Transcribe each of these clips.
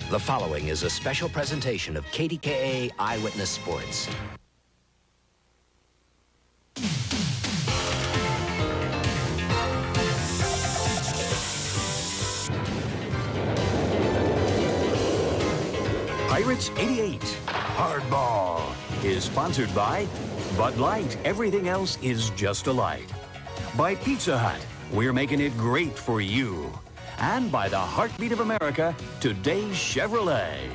The following is a special presentation of KDKA Eyewitness Sports. Pirates 88 Hardball is sponsored by Bud Light. Everything else is just a light. By Pizza Hut. We're making it great for you. And by the heartbeat of America, today's Chevrolet.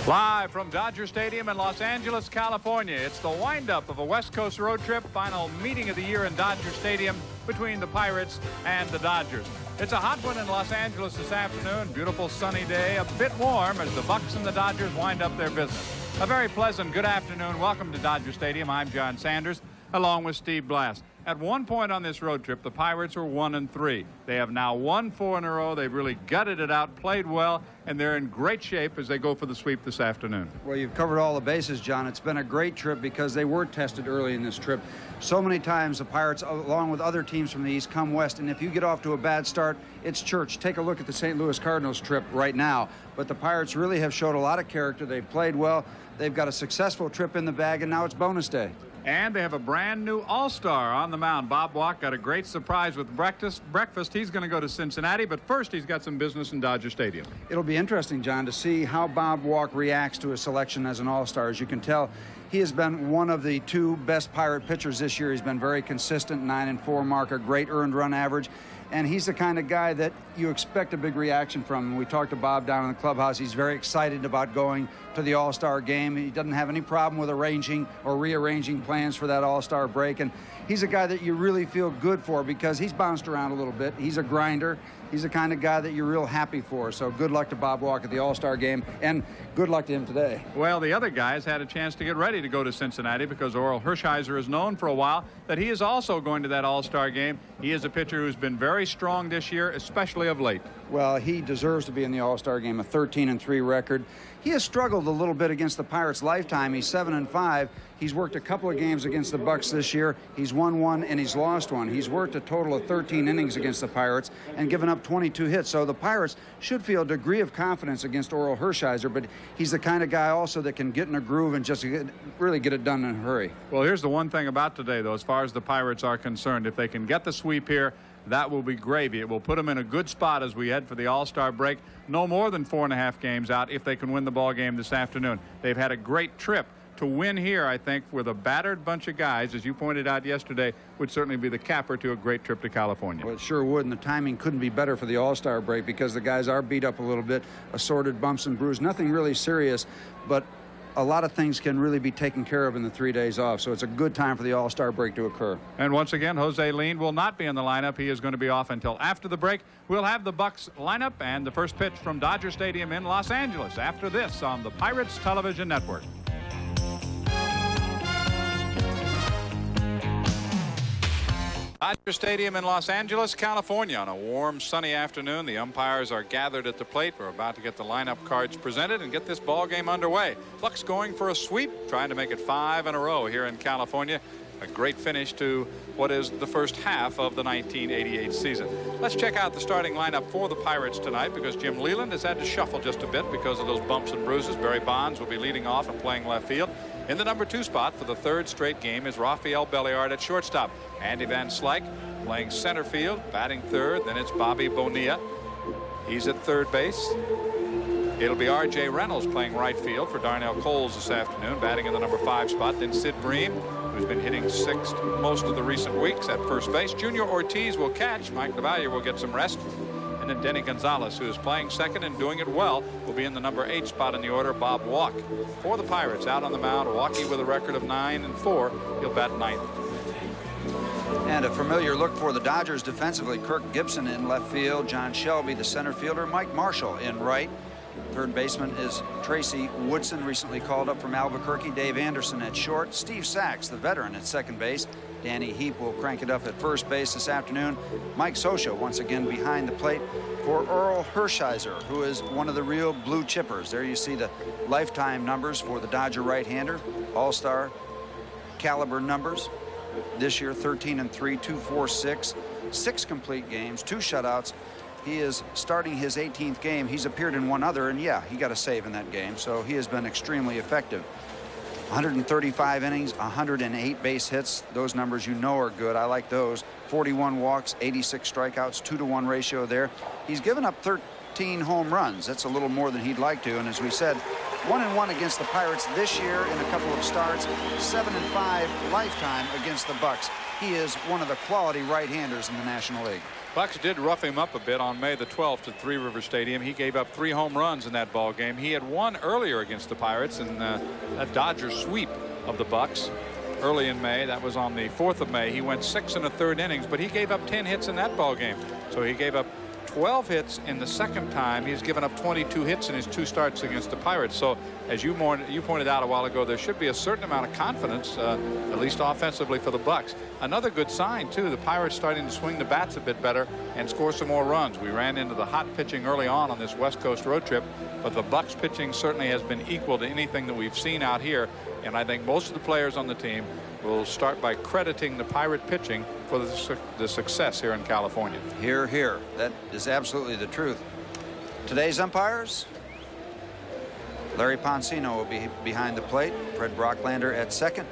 Live from Dodger Stadium in Los Angeles, California, it's the windup of a West Coast road trip, final meeting of the year in Dodger Stadium between the Pirates and the Dodgers. It's a hot one in Los Angeles this afternoon. Beautiful sunny day, a bit warm as the Bucks and the Dodgers wind up their business. A very pleasant good afternoon. Welcome to Dodger Stadium. I'm John Sanders, along with Steve Blass. At one point on this road trip, the Pirates were 1-3. They have now won 4 in a row. They've really gutted it out, played well, and they're in great shape as they go for the sweep this afternoon. Well, you've covered all the bases, John. It's been a great trip because they were tested early in this trip. So many times the Pirates, along with other teams from the East, come west, and if you get off to a bad start, it's church. Take a look at the St. Louis Cardinals trip right now. But the Pirates really have showed a lot of character. They've played well. They've got a successful trip in the bag, and now it's bonus day. And they have a brand new all-star on the mound. Bob Walk got a great surprise with breakfast. He's going to go to Cincinnati, but first he's got some business in Dodger Stadium. It'll be interesting, John, to see how Bob Walk reacts to his selection as an all-star. As you can tell, he has been one of the 2 best Pirate pitchers this year. He's been very consistent, 9-4 mark, a great earned run average. And he's the kind of guy that you expect a big reaction from. When we talked to Bob down in the clubhouse, he's very excited about going to the All-Star game. He doesn't have any problem with arranging or rearranging plans for that All-Star break. And he's a guy that you really feel good for because he's bounced around a little bit. He's a grinder. He's the kind of guy that you're real happy for. So good luck to Bob Walk at the All-Star game, and good luck to him today. Well, the other guys had a chance to get ready to go to Cincinnati because Orel Hershiser is known for a while that he is also going to that All-Star game. He is a pitcher who's been very strong this year, especially of late. Well, he deserves to be in the All-Star game, a 13-3 record. He has struggled a little bit against the Pirates' lifetime. He's 7-5. He's worked a couple of games against the Bucks this year. He's won 1 and he's lost 1. He's worked a total of 13 innings against the Pirates and given up 22 hits. So the Pirates should feel a degree of confidence against Orel Hershiser, but he's the kind of guy also that can get in a groove and just really get it done in a hurry. Well, here's the one thing about today, though, as far as the Pirates are concerned. If they can get the sweep here, that will be gravy. It will put them in a good spot as we head for the All-Star break. No more than 4.5 games out if they can win the ball game this afternoon. They've had a great trip. To win here, I think, with a battered bunch of guys, as you pointed out yesterday, would certainly be the capper to a great trip to California. Well, it sure would, and the timing couldn't be better for the All-Star break because the guys are beat up a little bit, assorted bumps and bruises. Nothing really serious, but a lot of things can really be taken care of in the 3 days off, so it's a good time for the All-Star break to occur. And once again, Jose Lean will not be in the lineup. He is going to be off until after the break. We'll have the Bucks lineup and the first pitch from Dodger Stadium in Los Angeles after this on the Pirates Television Network. Dodger Stadium in Los Angeles, California. On a warm, sunny afternoon, the umpires are gathered at the plate. We're about to get the lineup cards presented and get this ball game underway. Bucks going for a sweep, trying to make it 5 in a row here in California. A great finish to what is the first half of the 1988 season. Let's check out the starting lineup for the Pirates tonight because Jim Leyland has had to shuffle just a bit because of those bumps and bruises. Barry Bonds will be leading off and playing left field. In the number 2 spot for the 3rd straight game is Rafael Belliard at shortstop. Andy Van Slyke playing center field, batting 3rd. Then it's Bobby Bonilla. He's at 3rd base. It'll be R.J. Reynolds playing right field for Darnell Coles this afternoon, batting in the number 5 spot. Then Sid Bream, who's been hitting 6th most of the recent weeks at first base. Junior Ortiz will catch. Mike LaValliere will get some rest. And then Denny Gonzalez, who is playing second and doing it well, will be in the number 8 spot in the order. Bob Walk for the Pirates out on the mound. Walkie with a record of 9-4. He'll bat 9th. And a familiar look for the Dodgers defensively. Kirk Gibson in left field. John Shelby, the center fielder. Mike Marshall in right. 3rd baseman is Tracy Woodson, recently called up from Albuquerque. Dave Anderson at short. Steve Sachs, the veteran, at second base. Danny Heap will crank it up at first base this afternoon. Mike Scioscia once again behind the plate for Orel Hershiser, who is one of the real blue chippers. There you see the lifetime numbers for the Dodger right-hander. All-Star caliber numbers. This year, 13-3, 246, 6 complete games, 2 shutouts, He is starting his 18th game. He's appeared in one other, and yeah, he got a save in that game, so he has been extremely effective. 135 innings, 108 base hits. Those numbers you know are good. I like those. 41 walks, 86 strikeouts, 2-to-1 ratio there. He's given up 13 home runs. That's a little more than he'd like to, and as we said, 1-1 against the Pirates this year in a couple of starts, 7-5 lifetime against the Bucks. He is one of the quality right-handers in the National League. Bucks did rough him up a bit on May the 12th at Three River Stadium. He gave up 3 home runs in that ball game. He had won earlier against the Pirates in that Dodgers sweep of the Bucks early in May. That was on the 4th of May. He went 6 1/3 innings, but he gave up 10 hits in that ball game. So he gave up 12 hits in the second time. He's given up 22 hits in his 2 starts against the Pirates. So as you pointed out a while ago, there should be a certain amount of confidence, at least offensively, for the Bucks. Another good sign too, the Pirates starting to swing the bats a bit better and score some more runs. We ran into the hot pitching early on this West Coast road trip, but the Bucks pitching certainly has been equal to anything that we've seen out here, and I think most of the players on the team will start by crediting the Pirate pitching for the success here in California. Hear, hear. That is absolutely the truth. Today's umpires: Larry Poncino will be behind the plate. Fred Brocklander at second.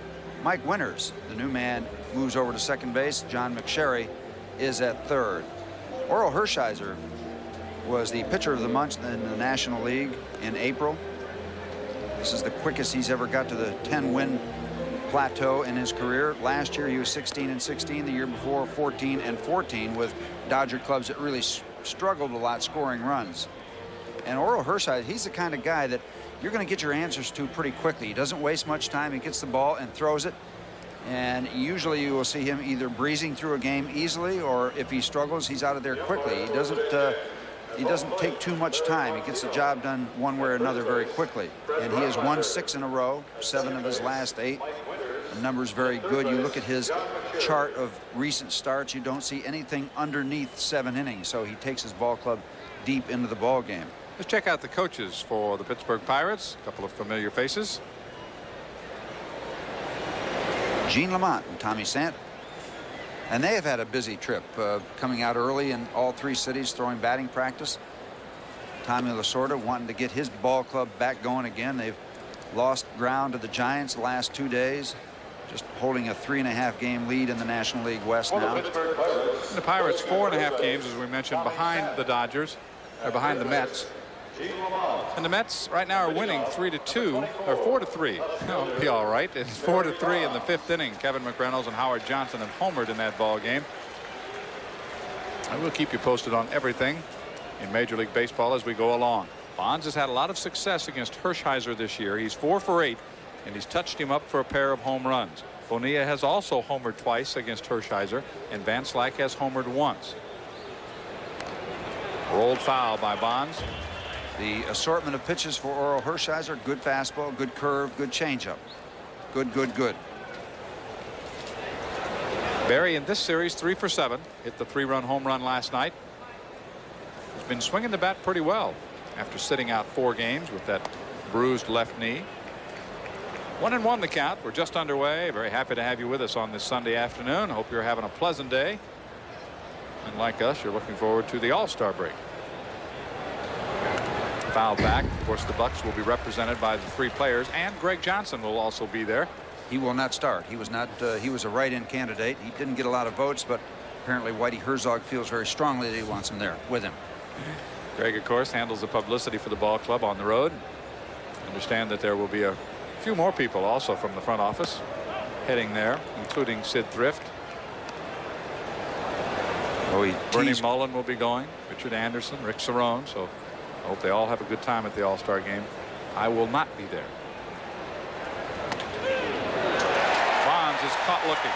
Mike Winters, the new man, moves over to second base. John McSherry is at third. Orel Hershiser was the pitcher of the month in the National League in April. This is the quickest he's ever got to the 10-win plateau in his career. Last year he was 16-16. The year before 14-14 with Dodger clubs that really struggled a lot scoring runs. And Orel Hershiser, he's the kind of guy that you're going to get your answers to pretty quickly. He doesn't waste much time. He gets the ball and throws it. And usually you will see him either breezing through a game easily, or if he struggles, he's out of there quickly. He doesn't take too much time. He gets the job done one way or another very quickly. And he has won 6 in a row, 7 of his last 8. The number's very good. You look at his chart of recent starts, you don't see anything underneath 7 innings. So he takes his ball club deep into the ball game. Let's check out the coaches for the Pittsburgh Pirates. A couple of familiar faces. Gene Lamont and Tommy Sant. And they have had a busy trip, coming out early in all 3 cities, throwing batting practice. Tommy Lasorda wanting to get his ball club back going again. They've lost ground to the Giants the last 2 days, just holding a 3.5 game lead in the National League West now. The Pirates 4.5 games, as we mentioned, behind the Dodgers, or behind the Mets. And the Mets right now are winning 3-2 or 4-3. They'll be all right. It's 4-3 in the 5th inning. Kevin McReynolds and Howard Johnson have homered in that ball game. I will keep you posted on everything in Major League Baseball as we go along. Bonds has had a lot of success against Hershiser this year. He's 4 for 8, and he's touched him up for a pair of home runs. Bonilla has also homered twice against Hershiser, and Van Slyke has homered once. Rolled foul by Bonds. The assortment of pitches for Orel Hershiser: good fastball, good curve, good changeup. Good. Barry in this series 3 for 7. Hit the 3-run home run last night. He's been swinging the bat pretty well after sitting out 4 games with that bruised left knee. 1-1 the count. We're just underway. Very happy to have you with us on this Sunday afternoon. Hope you're having a pleasant day. And like us, you're looking forward to the All-Star break. Foul back. Of course, the Bucks will be represented by the 3 players, and Greg Johnson will also be there. He will not start. He was not. He was a write-in candidate. He didn't get a lot of votes, but apparently Whitey Herzog feels very strongly that he wants him there with him. Greg, of course, handles the publicity for the ball club on the road. Understand that there will be a few more people also from the front office heading there, including Sid Thrift. Bernie Mullen will be going. Richard Anderson, Rick Cerrone. So I hope they all have a good time at the All-Star game. I will not be there. Bonds is caught looking.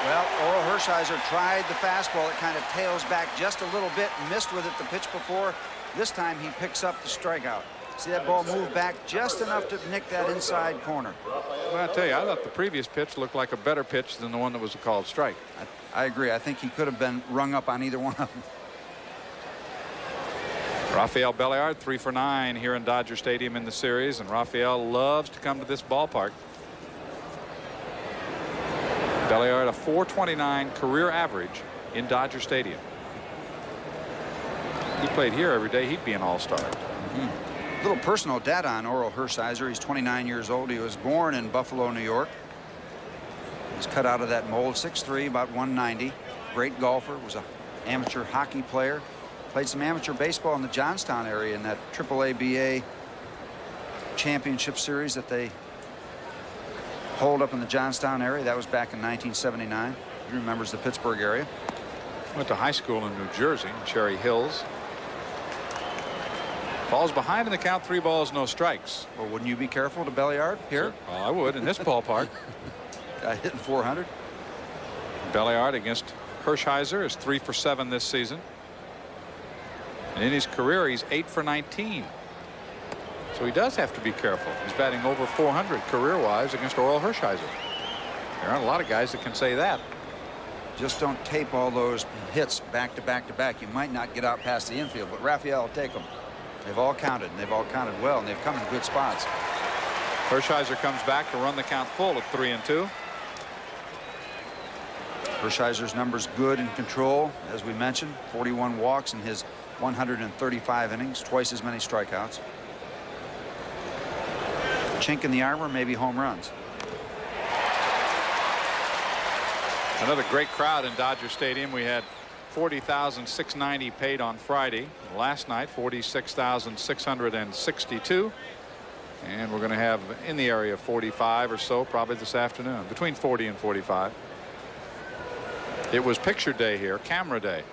Well, Orel Hershiser tried the fastball. It kind of tails back just a little bit. Missed with it the pitch before. This time he picks up the strikeout. See that ball move back just enough to nick that inside corner. Well, I tell you, I thought the previous pitch looked like a better pitch than the one that was a called strike. I agree. I think he could have been rung up on either one of them. Rafael Belliard 3 for 9 here in Dodger Stadium in the series, and Rafael loves to come to this ballpark. Belliard a .429 career average in Dodger Stadium. He played here every day, he'd be an all-star. Little personal data on Orel Hershiser. He's 29 years old. He was born in Buffalo, New York. He's cut out of that mold. 6'3", about 190. Great golfer. Was an amateur hockey player. Played some amateur baseball in the Johnstown area in that AAA-BA championship series that they hold up in the Johnstown area. That was back in 1979. He remembers the Pittsburgh area. Went to high school in New Jersey, Cherry Hills. Falls behind in the count, 3 balls, no strikes. Well, wouldn't you be careful to Belliard here? Well, I would in this ballpark. Guy hitting 400. Belliard against Hershiser is 3 for 7 this season. And in his career, he's 8 for 19. So he does have to be careful. He's batting over 400 career-wise against Orel Hershiser. There aren't a lot of guys that can say that. Just don't tape all those hits back to back to back. You might not get out past the infield, but Raphael will take them. They've all counted, and they've all counted well, and they've come in good spots. Hershiser comes back to run the count full at 3-2. Hershiser's numbers good in control, as we mentioned. 41 walks in his 135 innings, twice as many strikeouts. Chink in the armor, maybe home runs. Another great crowd in Dodger Stadium. We had 40,690 paid on Friday. Last night, 46,662. And we're going to have in the area 45 or so probably this afternoon, between 40 and 45. It was picture day here, camera day.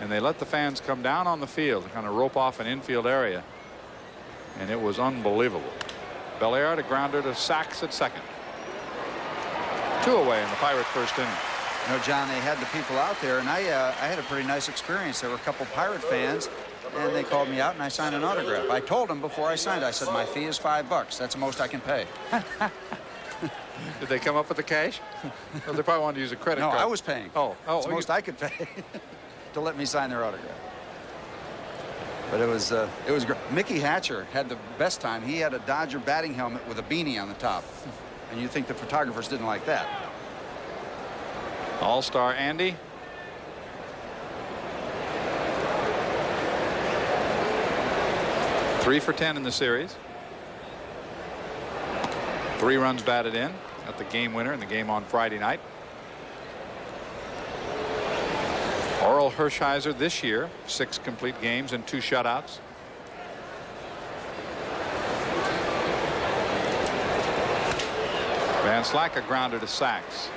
And they let the fans come down on the field to kind of rope off an infield area. And it was unbelievable. Belliard a grounder to Sachs at second. 2 away in the Pirate first inning. You know, John, they had the people out there, and I had a pretty nice experience. There were a couple Pirate fans, and they called me out, and I signed an autograph. I told them before I signed, I said, my fee is $5. That's the most I can pay. Did they come up with the cash? Well, they probably wanted to use a credit card. No, I was paying. Oh, it's the most I could pay to let me sign their autograph. But it was great. Mickey Hatcher had the best time. He had a Dodger batting helmet with a beanie on the top. And you think the photographers didn't like that. All-Star Andy. Three for 10 in the series. 3 runs batted in. Got the game winner in the game on Friday night. Orel Hershiser this year, 6 complete games and 2 shutouts. Van Slyke a grounder to Sachs.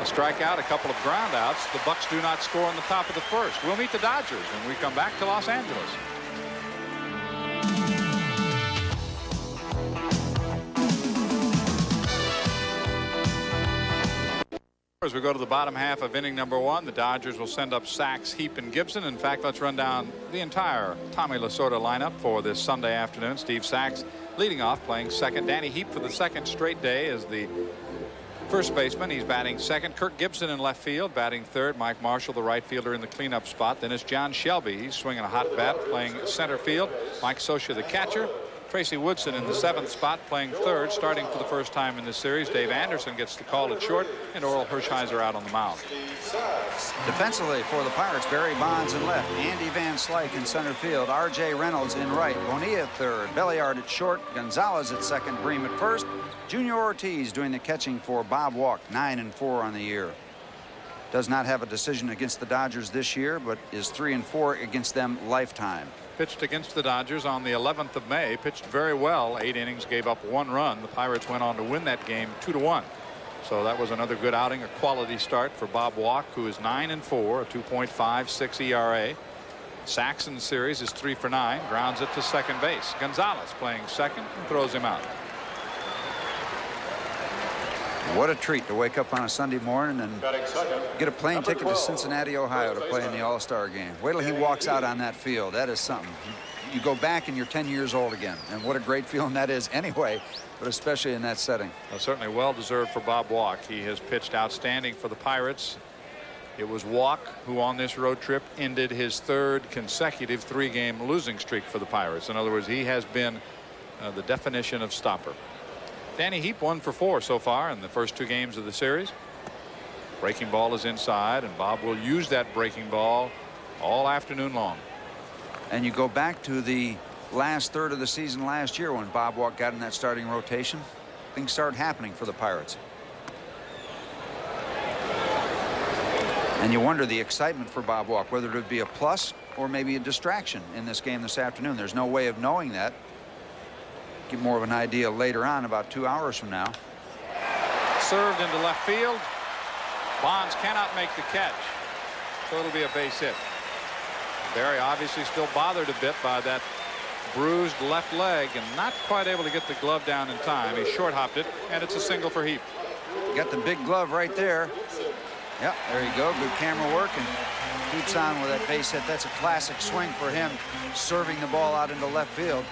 A strikeout, a couple of ground outs. The Bucks do not score in the top of the first. We'll meet the Dodgers when we come back to Los Angeles. As we go to the bottom half of inning number 1, the Dodgers will send up Sachs, Heap, and Gibson. In fact, let's run down the entire Tommy Lasorda lineup for this Sunday afternoon. Steve Sachs leading off, playing second. Danny Heap for the second straight day as the first baseman. He's batting second. Kirk Gibson in left field, batting third. Mike Marshall, the right fielder, in the cleanup spot. Then it's John Shelby. He's swinging a hot bat, playing center field. Mike Scioscia, the catcher. Tracy Woodson in the 7th spot, playing third. Starting for the first time in this series, Dave Anderson gets the call at short, and Orel Hershiser out on the mound. Defensively for the Pirates, Barry Bonds in left, Andy Van Slyke in center field, R.J. Reynolds in right, Bonilla at third, Belliard at short, Gonzalez at second, Bream at first. Junior Ortiz doing the catching for Bob Walk, 9-4 on the year. Does not have a decision against the Dodgers this year, but is 3-4 against them lifetime. Pitched against the Dodgers on the 11th of May. Pitched very well. 8 innings, gave up 1 run. The Pirates went on to win that game 2-1. So that was another good outing, a quality start for Bob Walk, who is 9-4, a 2.56 ERA. Sachs in the series is 3 for 9, grounds it to second base. Gonzalez playing second and throws him out. What a treat to wake up on a Sunday morning and get a plane ticket to Cincinnati, Ohio to play in the All-Star game. Wait till he walks out on that field. That is something. You go back and you're 10 years old again. And what a great feeling that is anyway, but especially in that setting. Well, certainly well-deserved for Bob Walk. He has pitched outstanding for the Pirates. It was Walk who on this road trip ended his 3rd consecutive 3-game losing streak for the Pirates. In other words, he has been the definition of stopper. Danny Heap 1 for 4 so far in the first 2 games of the series. Breaking ball is inside, and Bob will use that breaking ball all afternoon long. And you go back to the last third of the season last year when Bob Walk got in that starting rotation, things started happening for the Pirates. And you wonder the excitement for Bob Walk, whether it would be a plus or maybe a distraction in this game this afternoon. There's no way of knowing that. Get more of an idea later on, about 2 hours from now. Served into left field. Bonds cannot make the catch, so it'll be a base hit. Barry obviously still bothered a bit by that bruised left leg and not quite able to get the glove down in time. He short hopped it, and it's a single for Heap. Got the big glove right there. Yep, there you go. Good camera work, and Heap's on with that base hit. That's a classic swing for him, serving the ball out into left field.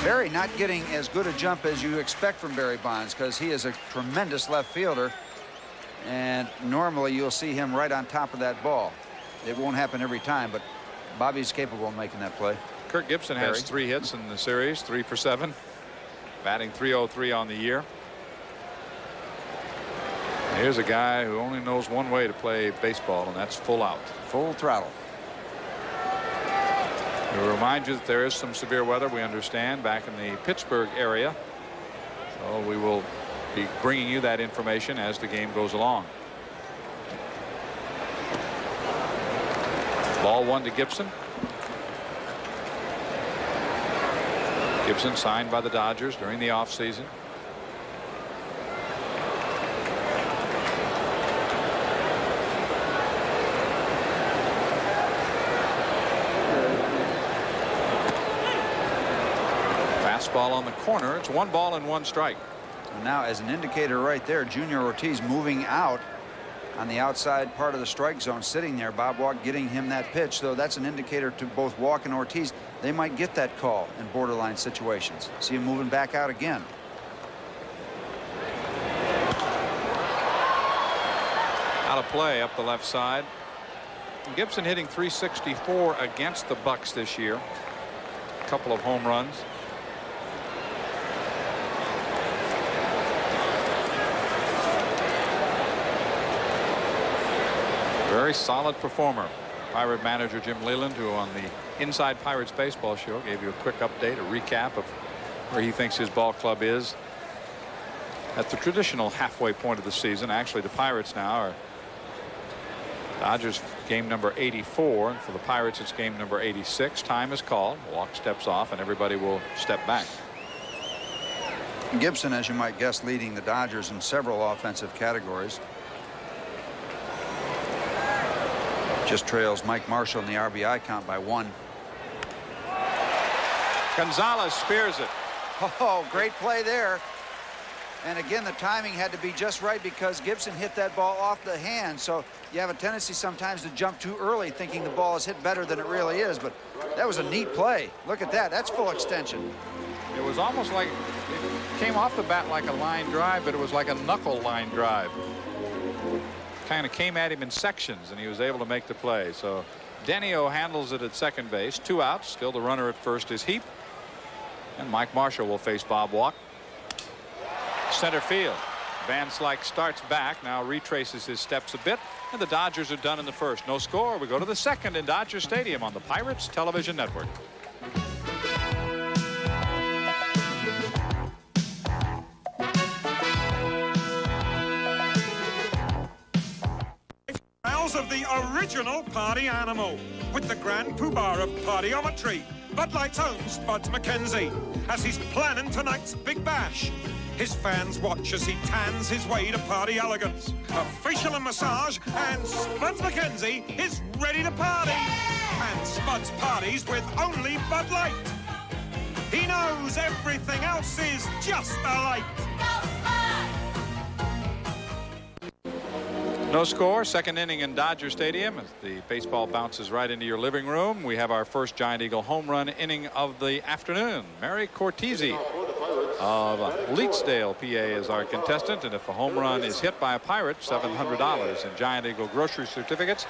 Barry not getting as good a jump as you expect from Barry Bonds, because he is a tremendous left fielder, and normally you'll see him right on top of that ball. It won't happen every time, but Bobby's capable of making that play. Kirk Gibson has 3 hits in the series, 3 for 7, batting .303 on the year. Here's a guy who only knows one way to play baseball, and that's full out. Full throttle. We remind you that there is some severe weather, we understand, back in the Pittsburgh area. So we will be bringing you that information as the game goes along. Ball 1 to Gibson. Gibson signed by the Dodgers during the offseason. Fastball on the corner. It's 1 ball and 1 strike. And now, as an indicator right there, Junior Ortiz moving out on the outside part of the strike zone, sitting there. Bob Walk getting him that pitch, so that's an indicator to both Walk and Ortiz. They might get that call in borderline situations. See him moving back out again. Out of play up the left side. Gibson hitting .364 against the Bucks this year. A couple of home runs. Very solid performer. Pirate manager Jim Leyland, who on the Inside Pirates Baseball show gave you a quick update, a recap of where he thinks his ball club is at the traditional halfway point of the season. Actually, the Pirates now are Dodgers game number 84, and for the Pirates it's game number 86. Time is called. Walk steps off, and everybody will step back. Gibson, as you might guess, leading the Dodgers in several offensive categories. Just trails Mike Marshall in the RBI count by 1. Gonzalez spears it. Oh, great play there. And again, the timing had to be just right because Gibson hit that ball off the hand. So you have a tendency sometimes to jump too early thinking the ball is hit better than it really is. But that was a neat play. Look at that. That's full extension. It was almost like it came off the bat like a line drive, but it was like a knuckle line drive. Kind of came at him in sections, and he was able to make the play. So Denio handles it at second base. 2 outs. Still the runner at first is Heap. And Mike Marshall will face Bob Walk. Center field. Van Slyke starts back, now retraces his steps a bit, and the Dodgers are done in the first. No score. We go to the second in Dodger Stadium on the Pirates Television Network. Of the original party animal with the grand poobah of partyometry, Bud Light's own Spuds MacKenzie, as he's planning tonight's big bash. His fans watch as he tans his way to party elegance, a facial and massage, and Spuds MacKenzie is ready to party. And Spuds parties with only Bud Light. He knows everything else is just a light. No score. Second inning in Dodger Stadium as the baseball bounces right into your living room. We have our first Giant Eagle home run inning of the afternoon. Mary Cortese of Leetsdale, PA, is our contestant, and if a home run is hit by a Pirate, $700 in Giant Eagle grocery certificates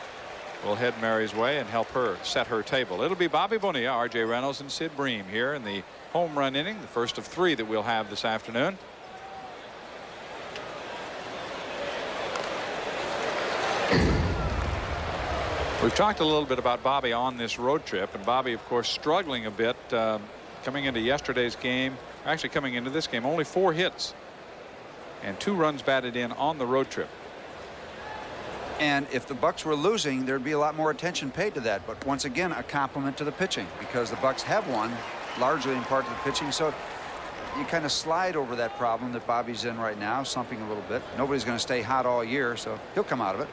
will head Mary's way and help her set her table. It'll be Bobby Bonilla, R.J. Reynolds, and Sid Bream here in the home run inning, the first of 3 that we'll have this afternoon. We've talked a little bit about Bobby on this road trip, and Bobby, of course, struggling a bit coming into yesterday's game. Actually, coming into this game, only 4 hits and 2 runs batted in on the road trip. And if the Bucks were losing, there'd be a lot more attention paid to that. But once again, a compliment to the pitching, because the Bucks have won largely in part to the pitching. So you kind of slide over that problem that Bobby's in right now, slumping a little bit. Nobody's going to stay hot all year, so he'll come out of it.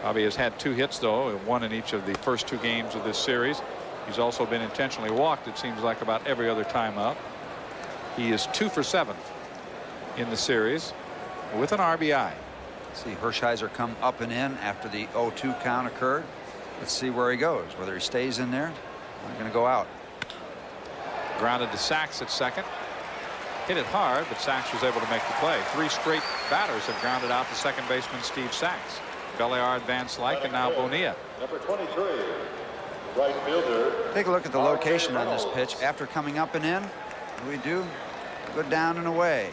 Bobby has had 2 hits, though, 1 in each of the first 2 games of this series. He's also been intentionally walked, it seems like, about every other time up. He is 2 for 7 in the series with an RBI. See Hershiser come up and in after the 0-2 count occurred. Let's see where he goes, whether he stays in there. Not going to go out. Grounded to Sachs at second. Hit it hard, but Sachs was able to make the play. 3 straight batters have grounded out to second baseman Steve Sachs. Belliard, Van Slyke, and now Bonilla. Number 23, right fielder. Take a look at the location on this pitch. After coming up and in, what do we do? Go down and away.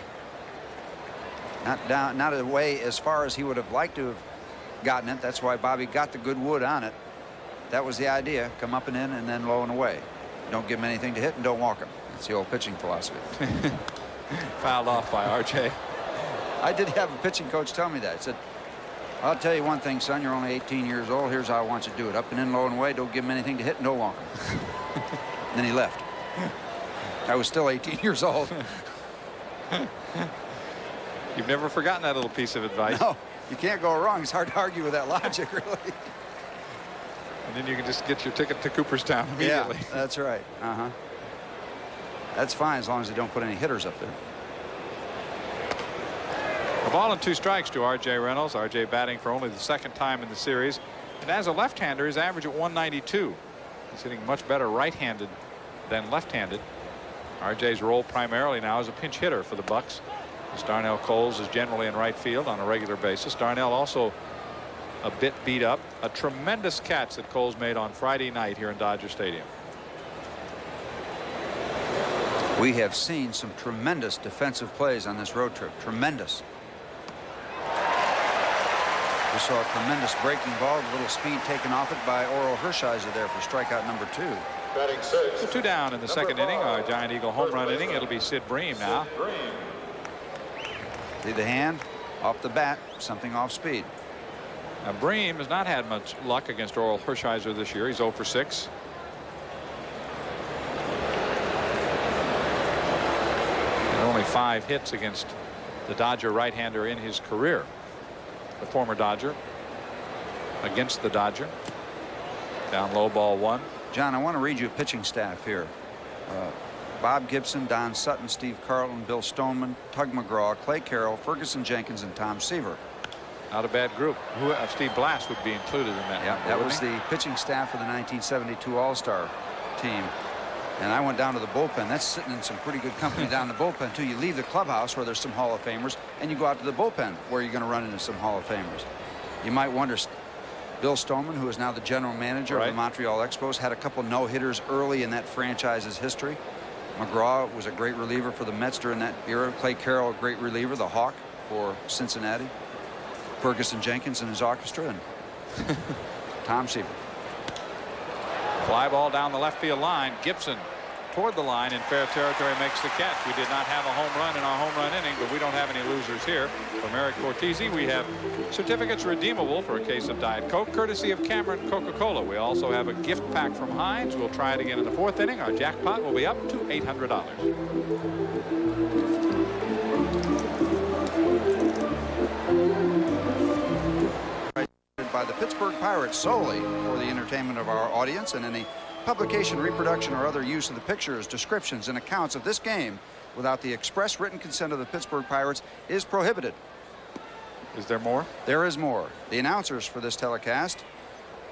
Not away as far as he would have liked to have gotten it. That's why Bobby got the good wood on it. That was the idea. Come up and in, and then low and away. Don't give him anything to hit, and don't walk him. That's the old pitching philosophy. Fouled off by RJ. I did have a pitching coach tell me that. He said, I'll tell you one thing, son. You're only 18 years old. Here's how I want you to do it. Up and in, low and away. Don't give him anything to hit, and don't walk him. Then he left. I was still 18 years old. You've never forgotten that little piece of advice. No, you can't go wrong. It's hard to argue with that logic, really. And then you can just get your ticket to Cooperstown immediately. Yeah, that's right. That's fine as long as they don't put any hitters up there. A ball and 2 strikes to R.J. Reynolds. R.J. batting for only the 2nd time in the series. And as a left-hander, his average at 192. He's hitting much better right-handed than left-handed. R.J.'s role primarily now as a pinch hitter for the Bucks. As Darnell Coles is generally in right field on a regular basis. Darnell also a bit beat up. A tremendous catch that Coles made on Friday night here in Dodger Stadium. We have seen some tremendous defensive plays on this road trip. Tremendous. We saw a tremendous breaking ball, a little speed taken off it by Orel Hershiser there for strikeout number 2. Batting 6. So 2 down in the second inning. A Giant Eagle home run inning. It'll be Sid Bream now. See the hand off the bat, something off speed. Now Bream has not had much luck against Orel Hershiser this year. He's 0 for 6. And only 5 hits against the Dodger right-hander in his career. The former Dodger against the Dodger. Down low, ball 1. John, I want to read you a pitching staff here. Bob Gibson, Don Sutton, Steve Carlton, Bill Stoneman, Tug McGraw, Clay Carroll, Ferguson Jenkins, and Tom Seaver. Not a bad group. Steve Blass would be included in that. Yeah, that was the pitching staff of the 1972 All-Star team. And I went down to the bullpen. That's sitting in some pretty good company down in the bullpen, too. You leave the clubhouse where there's some Hall of Famers, and you go out to the bullpen where you're going to run into some Hall of Famers. You might wonder, Bill Stoneman, who is now the general manager of the Montreal Expos, had a couple no-hitters early in that franchise's history. McGraw was a great reliever for the Mets during that era. Clay Carroll, a great reliever, the Hawk for Cincinnati. Ferguson Jenkins and his orchestra, and Tom Seaver. Fly ball down the left field line. Gibson toward the line in fair territory makes the catch. We did not have a home run in our home run inning, but we don't have any losers here. From Eric Cortese, we have certificates redeemable for a case of Diet Coke, courtesy of Cameron Coca-Cola. We also have a gift pack from Heinz. We'll try it again in the 4th inning. Our jackpot will be up to $800. By the Pittsburgh Pirates solely for the entertainment of our audience, and any publication, reproduction, or other use of the pictures, descriptions, and accounts of this game without the express written consent of the Pittsburgh Pirates is prohibited. Is there more? There is more. The announcers for this telecast,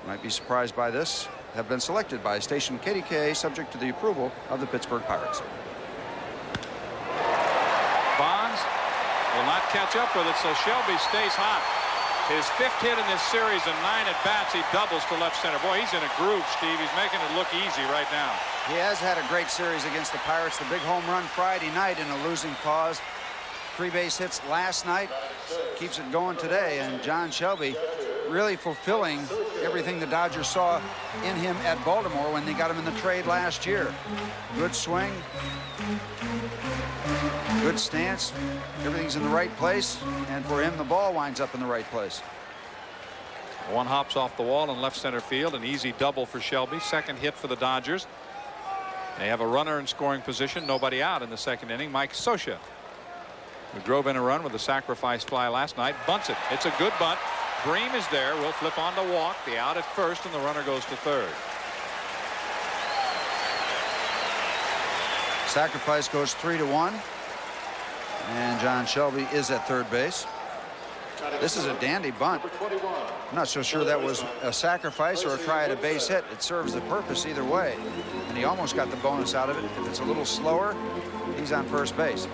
you might be surprised by this, have been selected by station KDKA subject to the approval of the Pittsburgh Pirates. Bonds will not catch up with it, so Shelby stays hot. His 5th hit in this series and 9 at-bats. He doubles to left center. Boy, he's in a groove, Steve. He's making it look easy right now. He has had a great series against the Pirates. The big home run Friday night in a losing cause. 3 base hits last night. Keeps it going today. And John Shelby really fulfilling everything the Dodgers saw in him at Baltimore when they got him in the trade last year. Good swing, good stance, everything's in the right place, and for him the ball winds up in the right place. One hops off the wall in left center field. An easy double for Shelby. Second hit for the Dodgers. They have a runner in scoring position. Nobody out in the second inning. Mike Scioscia, who drove in a run with a sacrifice fly last night, bunts it. It's a good bunt. Bream is there. Will flip on to walk. The out at first, and the runner goes to third. Sacrifice goes 3-1. And John Shelby is at third base. This is a dandy bunt. I'm not so sure that was a sacrifice or a try at a base hit. It serves the purpose either way. And he almost got the bonus out of it. If it's a little slower, he's on first base.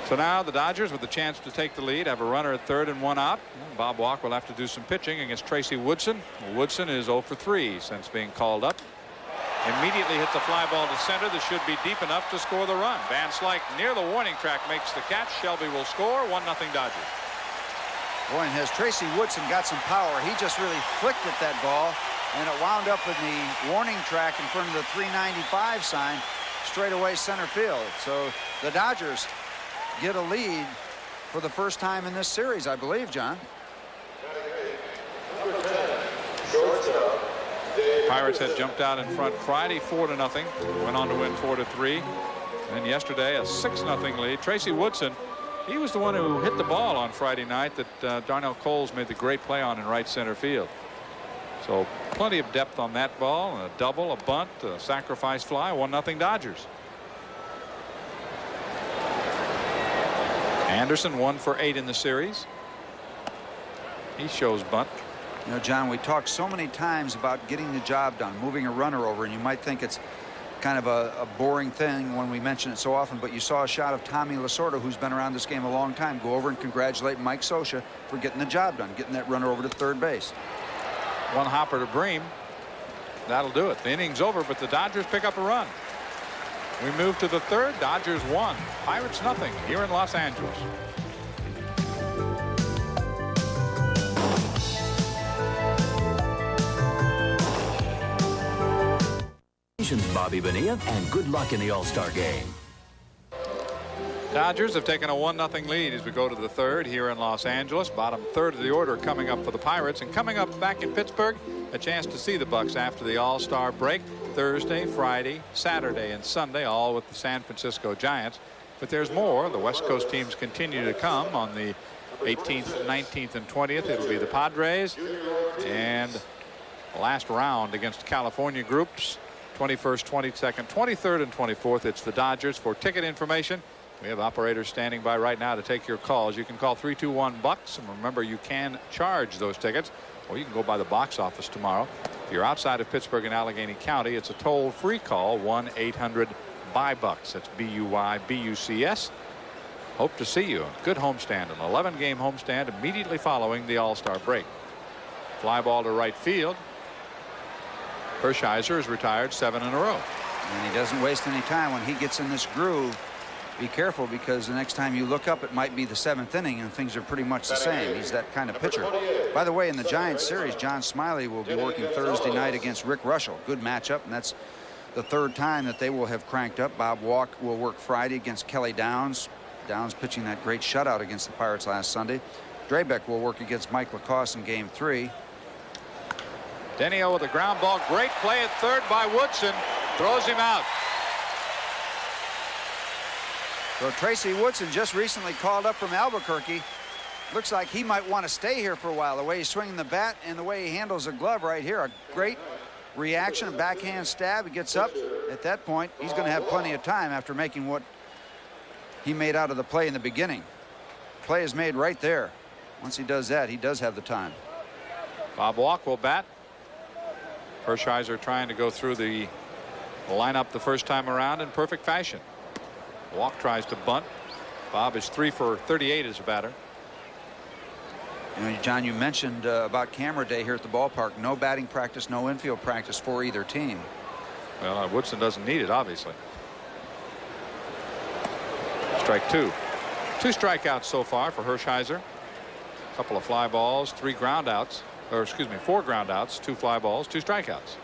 So now the Dodgers, with the chance to take the lead, have a runner at third and one out. Bob Walk will have to do some pitching against Tracy Woodson. Woodson is 0 for 3 since being called up. Immediately hits a fly ball to center that should be deep enough to score the run. Van Slyke near the warning track makes the catch. Shelby will score. 1-0 Dodgers. Boy, and has Tracy Woodson got some power. He just really flicked at that ball, and it wound up in the warning track in front of the 395 sign, straight away center field. So the Dodgers get a lead for the first time in this series, I believe, John. Pirates had jumped out in front Friday 4-0. Went on to win 4-3. And yesterday a 6-0 lead. Tracy Woodson, he was the one who hit the ball on Friday night that Darnell Coles made the great play on in right center field. So plenty of depth on that ball. A double, a bunt, a sacrifice fly. 1-0 Dodgers. Anderson 1 for 8 in the series. He shows bunt. You know, John, we talked so many times about getting the job done, moving a runner over, and you might think it's kind of a boring thing when we mention it so often, but you saw a shot of Tommy Lasorda, who's been around this game a long time, go over and congratulate Mike Scioscia for getting the job done, getting that runner over to third base. One hopper to Bream. That'll do it. The inning's over, but the Dodgers pick up a run. We move to the third. Dodgers 1, Pirates 0 here in Los Angeles. Bobby Bonilla, and good luck in the All-Star game. Dodgers have taken a 1-0 lead as we go to the third here in Los Angeles. Bottom third of the order coming up for the Pirates, and coming up back in Pittsburgh, a chance to see the Bucs after the All-Star break. Thursday, Friday, Saturday, and Sunday, all with the San Francisco Giants. But there's more. The West Coast teams continue to come on the 18th, 19th, and 20th. It'll be the Padres, and the last round against California groups. 21st, 22nd, 23rd, and 24th. It's the Dodgers. For ticket information, we have operators standing by right now to take your calls. You can call 321-BUCKS, and remember, you can charge those tickets, or you can go by the box office tomorrow. If you're outside of Pittsburgh and Allegheny County, it's a toll-free call, 1-800-BUY-BUCKS. That's B-U-Y-B-U-C-S. Hope to see you. Good homestand, an 11-game homestand immediately following the All-Star break. Fly ball to right field. Hershiser is retired 7 in a row. And he doesn't waste any time when he gets in this groove. Be careful, because the next time you look up, it might be the 7th inning and things are pretty much the same. He's that kind of pitcher. By the way, in the Giants series, John Smiley will be working Thursday night against Rick Russell. Good matchup, and that's the third time that they will have cranked up. Bob Walk will work Friday against Kelly Downs. Downs pitching that great shutout against the Pirates last Sunday. Drabek will work against Mike LaCosse in Game 3. Denio with a ground ball. Great play at third by Woodson. Throws him out. So Tracy Woodson, just recently called up from Albuquerque. Looks like he might want to stay here for a while. The way he's swinging the bat and the way he handles a glove right here. A great reaction, a backhand stab. He gets up. At that point, he's going to have plenty of time after making what he made out of the play in the beginning. Play is made right there. Once he does that, he does have the time. Bob Walk will bat. Hershiser trying to go through the lineup the first time around in perfect fashion. Walk tries to bunt. Bob is 3 for 38 as a batter. You know, John, you mentioned about camera day here at the ballpark. No batting practice, no infield practice for either team. Well, Woodson doesn't need it, obviously. Strike 2. 2 strikeouts so far for Hershiser. couple of fly balls, 3 ground outs, or excuse me, 4 ground outs, 2 fly balls, 2 strikeouts.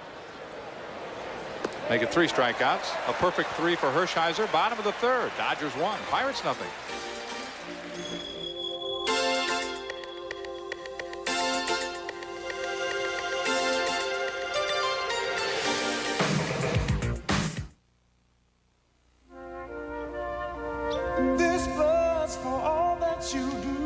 Make it 3 strikeouts. A perfect 3 for Hershiser. Bottom of the 3rd. Dodgers 1. Pirates nothing. This was for all that you do.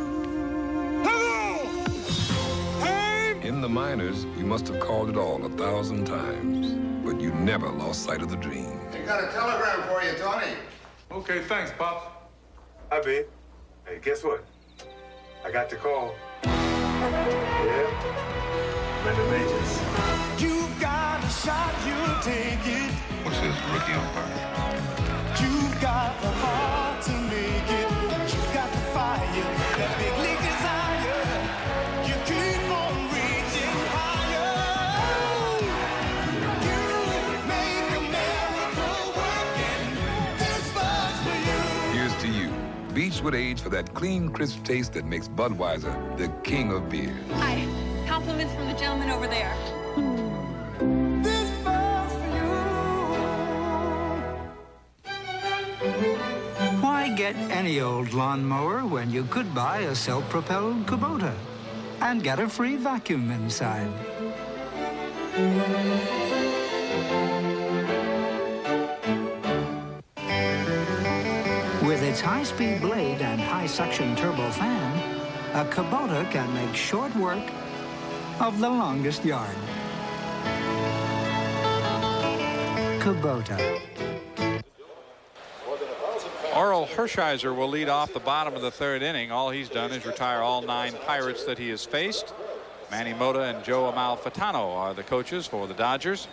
In the minors, you must have called it all 1,000 times, but you never lost sight of the dream. I got a telegram for you, Tony. Okay, thanks, Pop. Hi, babe. Hey, guess what? I got the call. Yeah? Brenda Majors. You got a shot, you take it. What's his rookie umpire? You got the heart to make it. You got the fire, that big league desire. You keep on reaching higher. You make America work, and this was for you. Here's to you. Beechwood age for that clean, crisp taste that makes Budweiser the king of beer. Hi. Compliments from the gentleman over there. This was for you. Why get any old lawnmower when you could buy a self-propelled Kubota and get a free vacuum inside? With its high-speed blade and high-suction turbo fan, a Kubota can make short work of the longest yard. Kubota. Orel Hershiser will lead off the bottom of the 3rd inning. All he's done is retire all 9 Pirates that he has faced. Manny Mota and Joe Amalfitano are the coaches for the Dodgers.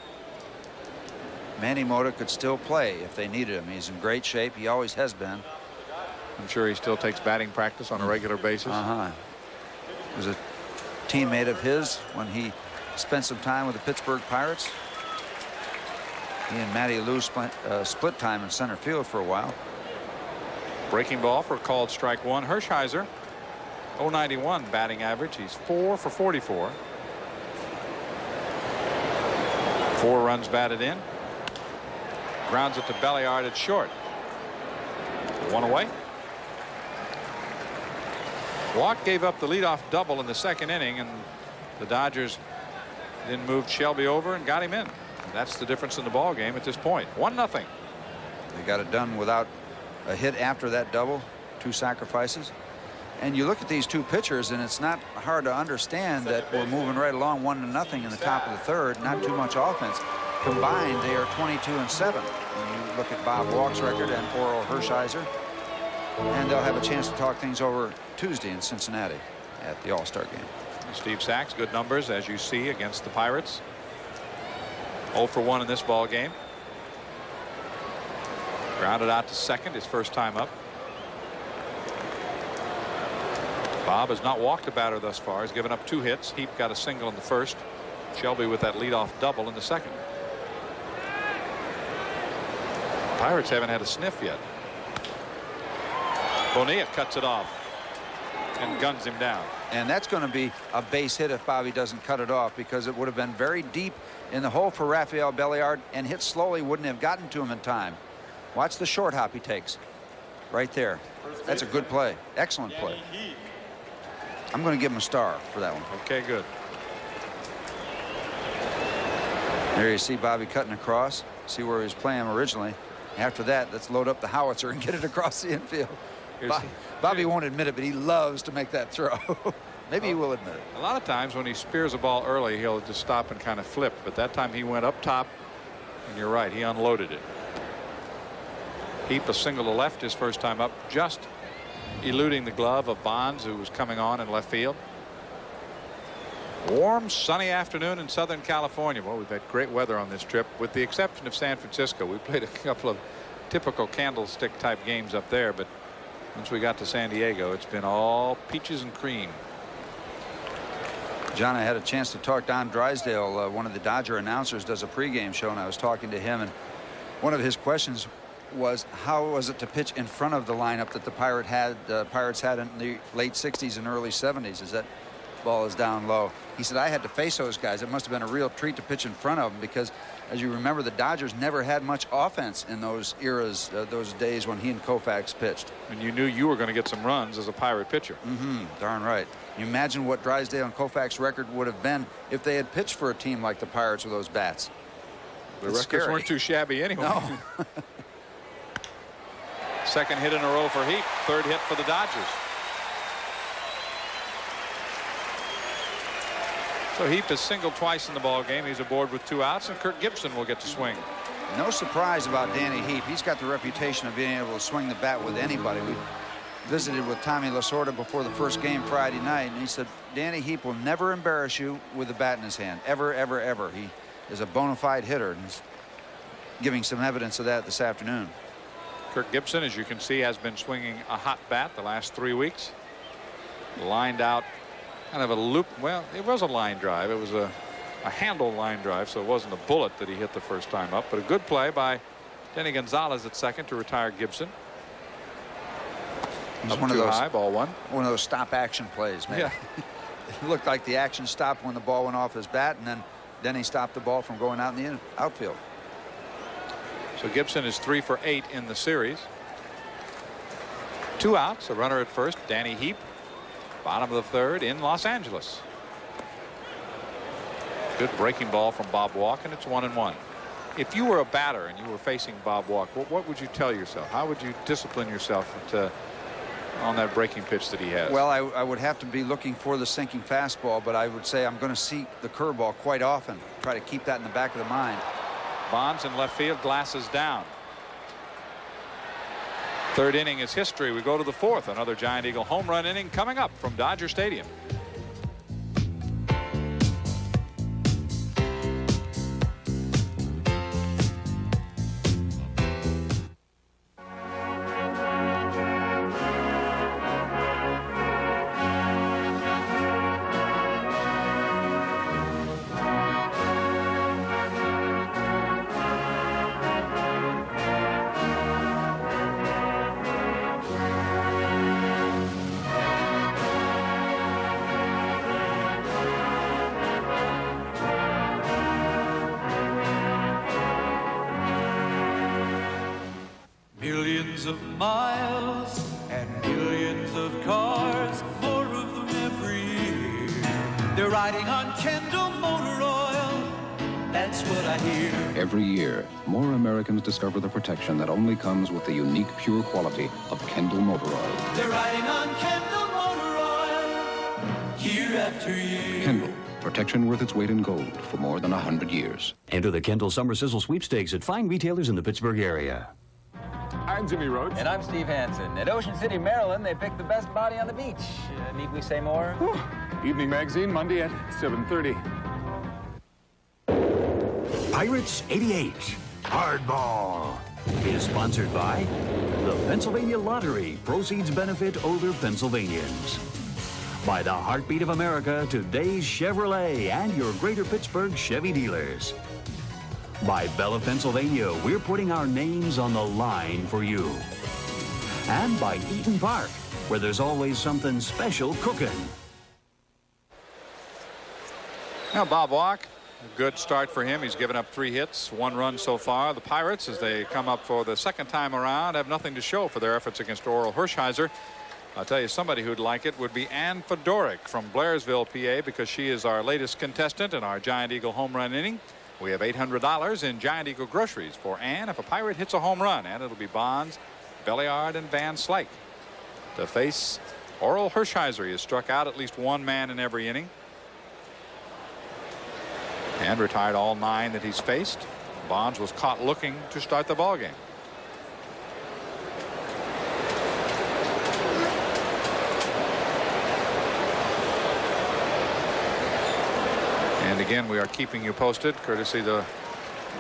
Manny Mota could still play if they needed him. He's in great shape. He always has been. I'm sure he still takes batting practice on a regular basis. He was a teammate of his when he spent some time with the Pittsburgh Pirates. He and Matty Lou split time in center field for a while. Breaking ball for called strike 1. Hershiser, 091 batting average. He's 4 for 44. 4 runs batted in. Grounds it to Belliard at short. 1 away. Walk gave up the leadoff double in the 2nd inning, and the Dodgers then moved Shelby over and got him in. That's the difference in the ball game at this point. 1-0. They got it done without a hit after that double. 2 sacrifices. And you look at these 2 pitchers, and it's not hard to understand that we're moving right along 1-0 in the top of the 3rd. Not too much offense. Combined, they are 22-7. When you look at Bob Walk's record and Orel Hershiser. And they'll have a chance to talk things over Tuesday in Cincinnati at the All-Star game. Steve Sachs, good numbers as you see against the Pirates. 0 for 1 in this ball game. Grounded out to 2nd, his first time up. Bob has not walked a batter thus far. He's given up 2 hits. Heap got a single in the 1st. Shelby with that leadoff double in the 2nd. Pirates haven't had a sniff yet. Bonilla cuts it off and guns him down. And that's going to be a base hit if Bobby doesn't cut it off, because it would have been very deep in the hole for Rafael Belliard, and hit slowly wouldn't have gotten to him in time. Watch the short hop he takes right there. That's a good play. Excellent play. I'm going to give him a star for that one. Okay, good. There you see Bobby cutting across. See where he was playing originally. After that, let's load up the howitzer and get it across the infield. Bobby won't admit it, but he loves to make that throw. Maybe he will admit it. A lot of times when he spears a ball early, he'll just stop and kind of flip. But that time he went up top, and you're right, he unloaded it. Heap a single to left his first time up, just eluding the glove of Bonds, who was coming on in left field. Warm, sunny afternoon in Southern California. Well, we've had great weather on this trip, with the exception of San Francisco. We played a couple of typical candlestick type games up there, but once we got to San Diego, it's been all peaches and cream. John, I had a chance to talk Don Drysdale. One of the Dodger announcers does a pregame show, and I was talking to him, and one of his questions was how was it to pitch in front of the lineup that the Pirates had in the late 60s and early 70s, as that ball is down low. He said, I had to face those guys. It must have been a real treat to pitch in front of them, because as you remember, the Dodgers never had much offense in those eras, those days when he and Koufax pitched. And you knew you were going to get some runs as a Pirate pitcher. Darn right. You imagine what Drysdale and Koufax's record would have been if they had pitched for a team like the Pirates with those bats. The records weren't too shabby anyway. No. Second hit in a row for Heap. Third hit for the Dodgers. So Heap has singled twice in the ball game. He's aboard with 2 outs, and Kirk Gibson will get to swing. No surprise about Danny Heap. He's got the reputation of being able to swing the bat with anybody. We visited with Tommy Lasorda before the first game Friday night, and he said Danny Heap will never embarrass you with the bat in his hand. Ever, ever, ever. He is a bona fide hitter, and he's giving some evidence of that this afternoon. Kirk Gibson, as you can see, has been swinging a hot bat the last 3 weeks. Lined out kind of a loop. Well, it was a line drive. It was a handle line drive, so it wasn't a bullet that he hit the first time up, but a good play by Denny Gonzalez at second to retire Gibson. He's one of those high, ball one. One of those stop action plays, man. Yeah. It looked like the action stopped when the ball went off his bat, and then Denny stopped the ball from going out in the outfield. So Gibson is 3 for 8 in the series. 2 outs, a runner at first, Danny Heap. Bottom of the third in Los Angeles. Good breaking ball from Bob Walk, and it's 1-1. If you were a batter and you were facing Bob Walk, what would you tell yourself? How would you discipline yourself on that breaking pitch that he has? Well, I would have to be looking for the sinking fastball, but I would say I'm going to see the curveball quite often. Try to keep that in the back of the mind. Bonds in left field, glasses down. Third inning is history. We go to the fourth. Another Giant Eagle home run inning coming up from Dodger Stadium. Millions of miles and millions of cars, more of them every year. They're riding on Kendall Motor Oil. That's what I hear. Every year, more Americans discover the protection that only comes with the unique, pure quality of Kendall Motor Oil. They're riding on Kendall Motor Oil, year after year. Kendall, protection worth its weight in gold for more than 100 years. Enter the Kendall Summer Sizzle Sweepstakes at fine retailers in the Pittsburgh area. I'm Jimmy Rhodes. And I'm Steve Hansen. At Ocean City, Maryland, they picked the best body on the beach. Need we say more? Whew. Evening Magazine, Monday at 7:30. Pirates 88 Hardball is sponsored by the Pennsylvania Lottery. Proceeds benefit older Pennsylvanians. By the Heartbeat of America, today's Chevrolet and your Greater Pittsburgh Chevy dealers. By Bell of Pennsylvania, we're putting our names on the line for you. And by Eaton Park, where there's always something special cooking. Now Bob Walk, a good start for him. He's given up 3 hits, 1 run so far. The Pirates, as they come up for the second time around, have nothing to show for their efforts against Orel Hershiser. I'll tell you, somebody who'd like it would be Ann Fedoric from Blairsville, PA, because she is our latest contestant in our Giant Eagle home run inning. We have $800 in Giant Eagle groceries for Ann if a Pirate hits a home run, and it'll be Bonds, Belliard, and Van Slyke to face Orel Hershiser. He has struck out at least 1 man in every inning and retired all 9 that he's faced. Bonds was caught looking to start the ball game. And again, we are keeping you posted, courtesy the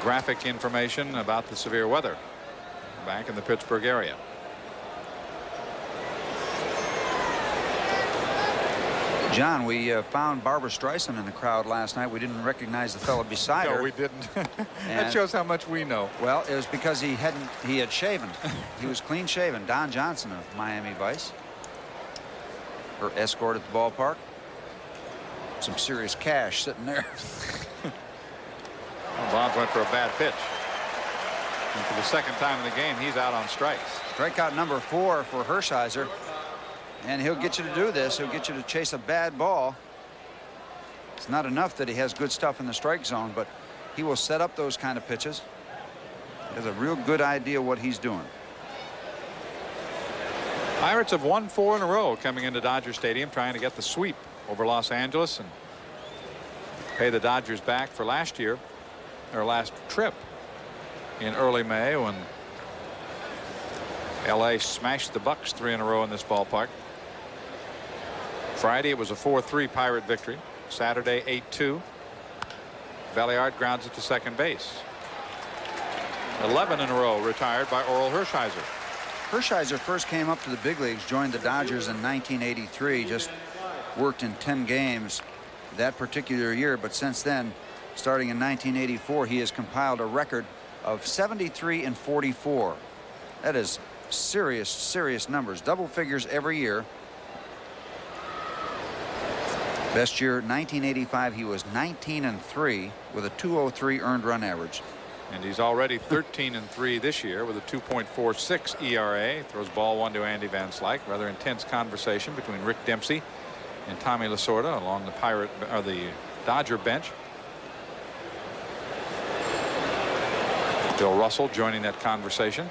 graphic information about the severe weather back in the Pittsburgh area. John, we found Barbara Streisand in the crowd last night. We didn't recognize the fellow beside her. No, we didn't. That shows how much we know. Well, it was because he had shaven. He was clean shaven. Don Johnson of Miami Vice. Her escort at the ballpark. Some serious cash sitting there. Well, Bonds went for a bad pitch. And for the second time in the game, he's out on strikes. Strikeout number 4 for Hershiser. And he'll get you to do this. He'll get you to chase a bad ball. It's not enough that he has good stuff in the strike zone, but he will set up those kind of pitches. He has a real good idea what he's doing. Pirates have won 4 in a row coming into Dodger Stadium, trying to get the sweep over Los Angeles and pay the Dodgers back for last year, their last trip in early May when LA smashed the Bucks 3 in a row in this ballpark. Friday it was a 4-3 Pirate victory. Saturday 8-2. Valliart grounds it to second base. 11 in a row retired by Orel Hershiser. Hershiser first came up to the big leagues, joined the Dodgers in 1983, just worked in 10 games that particular year, but since then, starting in 1984, he has compiled a record of 73 and 44. That is serious numbers, double figures every year. Best year 1985, he was 19 and 3 with a 203 earned run average. And he's already 13 and 3 this year with a 2.46 ERA. Throws ball 1 to Andy Van Slyke. Rather intense conversation between Rick Dempsey and Tommy Lasorda along the Dodger bench. Bill Russell joining that conversation.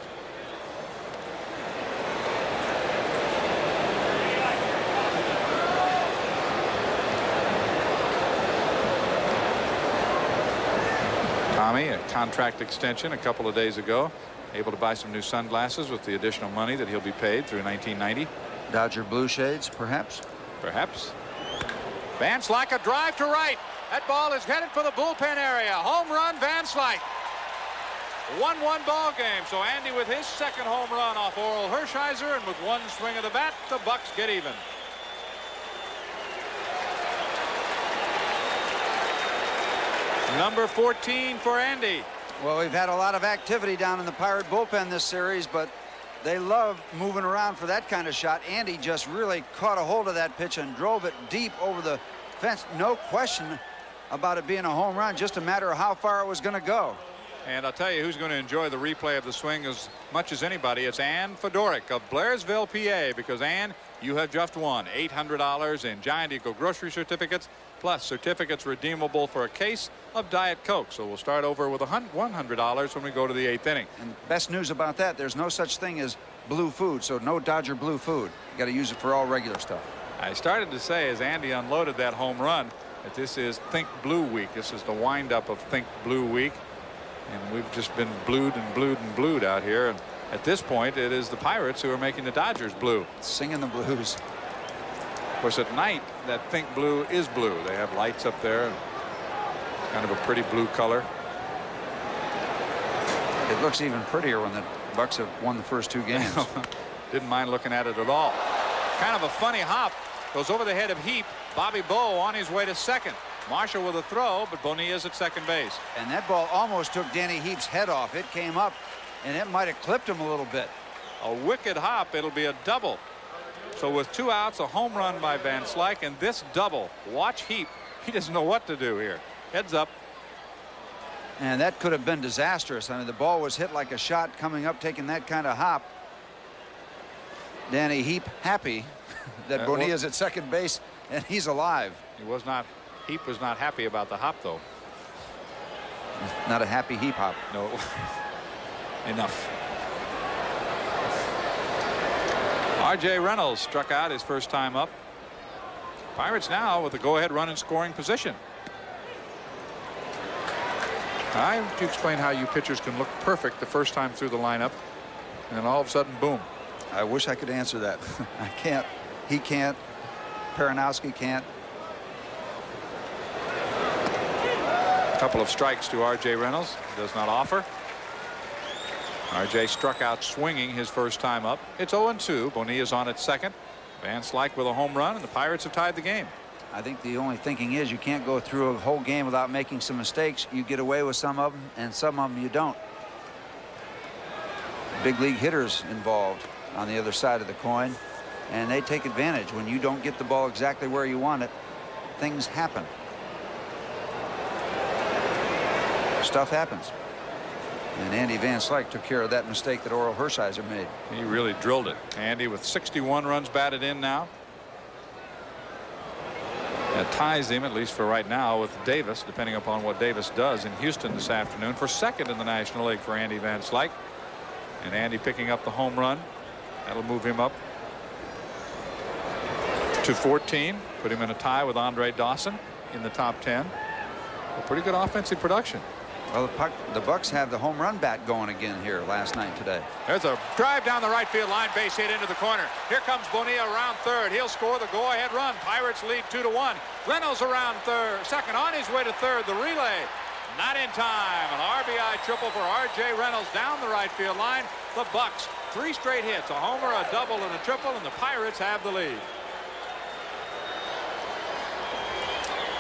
Tommy, a contract extension a couple of days ago, able to buy some new sunglasses with the additional money that he'll be paid through 1990. Dodger blue shades, perhaps. Van Slyke, a drive to right. That ball is headed for the bullpen area. Home run, Van Slyke. 1-1 ball game. So Andy with his second home run off Orel Hershiser, and with one swing of the bat, the Bucks get even. Number 14 for Andy. Well, we've had a lot of activity down in the Pirate bullpen this series, but they love moving around for that kind of shot. Andy just really caught a hold of that pitch and drove it deep over the fence. No question about it being a home run, just a matter of how far it was going to go. And I'll tell you who's going to enjoy the replay of the swing as much as anybody. It's Ann Fedoric of Blairsville, PA, because Ann, you have just won $800 in Giant Eagle grocery certificates, plus certificates redeemable for a case of Diet Coke. So we'll start over with $100 when we go to the 8th inning. And best news about that, there's no such thing as blue food, so no Dodger blue food. You got to use it for all regular stuff. I started to say as Andy unloaded that home run that this is Think Blue Week. This is the windup of Think Blue Week. And we've just been blued and blued and blued out here. And at this point, it is the Pirates who are making the Dodgers blue. Singing the blues. Of course, at night, that Think Blue is blue. They have lights up there. Kind of a pretty blue color. It looks even prettier when the Bucks have won the first 2 games. Didn't mind looking at it at all. Kind of a funny hop. Goes over the head of Heap. Bobby Bowe on his way to second. Marshall with a throw, but Bonilla's at second base. And that ball almost took Danny Heap's head off. It came up, and it might have clipped him a little bit. A wicked hop. It'll be a double. So with 2 outs, a home run by Van Slyke, and this double. Watch Heap. He doesn't know what to do here. Heads up. And that could have been disastrous. I mean, the ball was hit like a shot coming up, taking that kind of hop. Danny Heap happy that Bonilla's at second base, and he's alive. Heap was not happy about the hop, though. Not a happy Heap hop. No. Enough. R.J. Reynolds struck out his first time up. Pirates now with a go-ahead run in scoring position. How would you explain how you pitchers can look perfect the first time through the lineup, and then all of a sudden, boom? I wish I could answer that. I can't. He can't. Peranowski can't. A couple of strikes to R.J. Reynolds. Does not offer. R.J. struck out swinging his first time up. It's 0-2. Bonilla's on at second. Van Slyke with a home run, and the Pirates have tied the game. I think the only thinking is you can't go through a whole game without making some mistakes. You get away with some of them, and some of them you don't. Big league hitters involved on the other side of the coin, and they take advantage. When you don't get the ball exactly where you want it, things happen. Stuff happens. And Andy Van Slyke took care of that mistake that Orel Hershiser made. He really drilled it. Andy with 61 runs batted in now. That ties him, at least for right now, with Davis, depending upon what Davis does in Houston this afternoon, for second in the National League for Andy Van Slyke. And Andy picking up the home run. That'll move him up to 14. Put him in a tie with Andre Dawson in the top 10. A pretty good offensive production. Well, the Bucks have the home run bat going again here last night today. There's a drive down the right field line, base hit into the corner. Here comes Bonilla around third. He'll score the go-ahead run. Pirates lead 2-1. Reynolds around second, on his way to third. The relay, not in time. An RBI triple for R.J. Reynolds down the right field line. The Bucks, 3 straight hits, a homer, a double, and a triple, and the Pirates have the lead.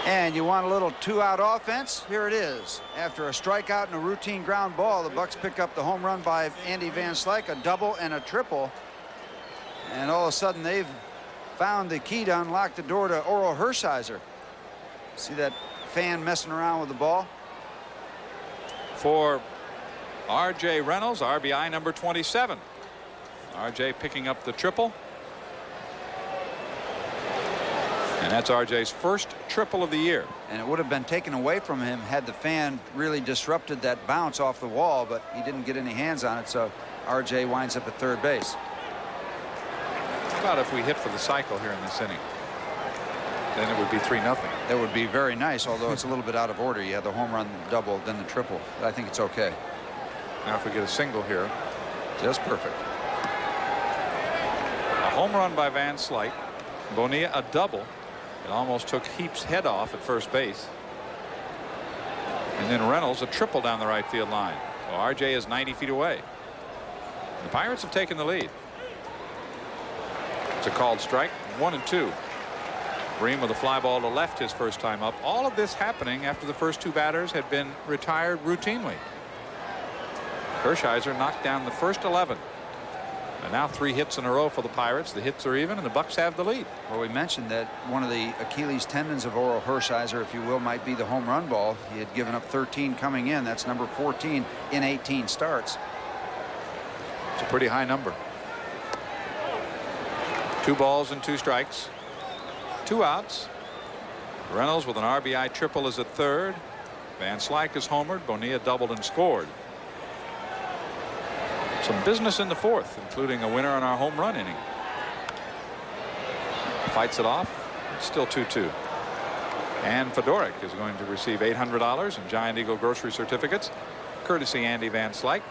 And you want a little 2-out offense? Here it is. After a strikeout and a routine ground ball, the Bucks pick up the home run by Andy Van Slyke, a double and a triple. And all of a sudden, they've found the key to unlock the door to Orel Hershiser. See that fan messing around with the ball? For R.J. Reynolds, RBI number 27. R.J. picking up the triple. And that's R.J.'s first triple of the year. And it would have been taken away from him had the fan really disrupted that bounce off the wall, but he didn't get any hands on it, so R.J. winds up at third base. How about if we hit for the cycle here in this inning? Then it would be 3-0. That would be very nice, although it's a little bit out of order. You have the home run, double, then the triple. But I think it's okay. Now if we get a single here. Just perfect. A home run by Van Slyke. Bonilla a double. It almost took Heap's head off at first base. And then Reynolds a triple down the right field line. So R.J. is 90 feet away. The Pirates have taken the lead. It's a called strike, 1-2. Bream with a fly ball to left his first time up. All of this happening after the first 2 batters had been retired routinely. Hershiser knocked down the first 11. And now 3 hits in a row for the Pirates. The hits are even, and the Bucks have the lead. Well, we mentioned that one of the Achilles tendons of Orel Hershiser, if you will, might be the home run ball. He had given up 13 coming in. That's number 14 in 18 starts. It's a pretty high number. 2 balls and 2 strikes. 2 outs. Reynolds with an RBI triple is at third. Van Slyke is homered. Bonilla doubled and scored. Some business in the fourth, including a winner on our home run inning. Fights it off. It's still 2-2. And Fedoruk is going to receive $800 in Giant Eagle grocery certificates, courtesy Andy Van Slyke.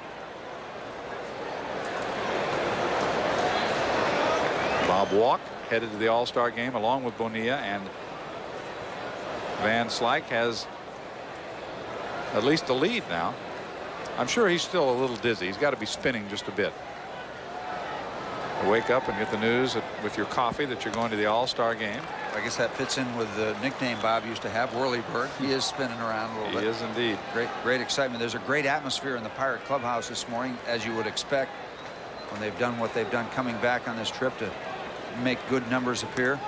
Bob Walk headed to the All-Star game along with Bonilla, and Van Slyke has at least the lead now. I'm sure he's still a little dizzy. He's got to be spinning just a bit. You wake up and get the news with your coffee that you're going to the All-Star game. I guess that fits in with the nickname Bob used to have, Whirlybird. He is spinning around a little bit. He is indeed. Great excitement. There's a great atmosphere in the Pirate clubhouse this morning, as you would expect when they've done what they've done coming back on this trip to make good numbers appear.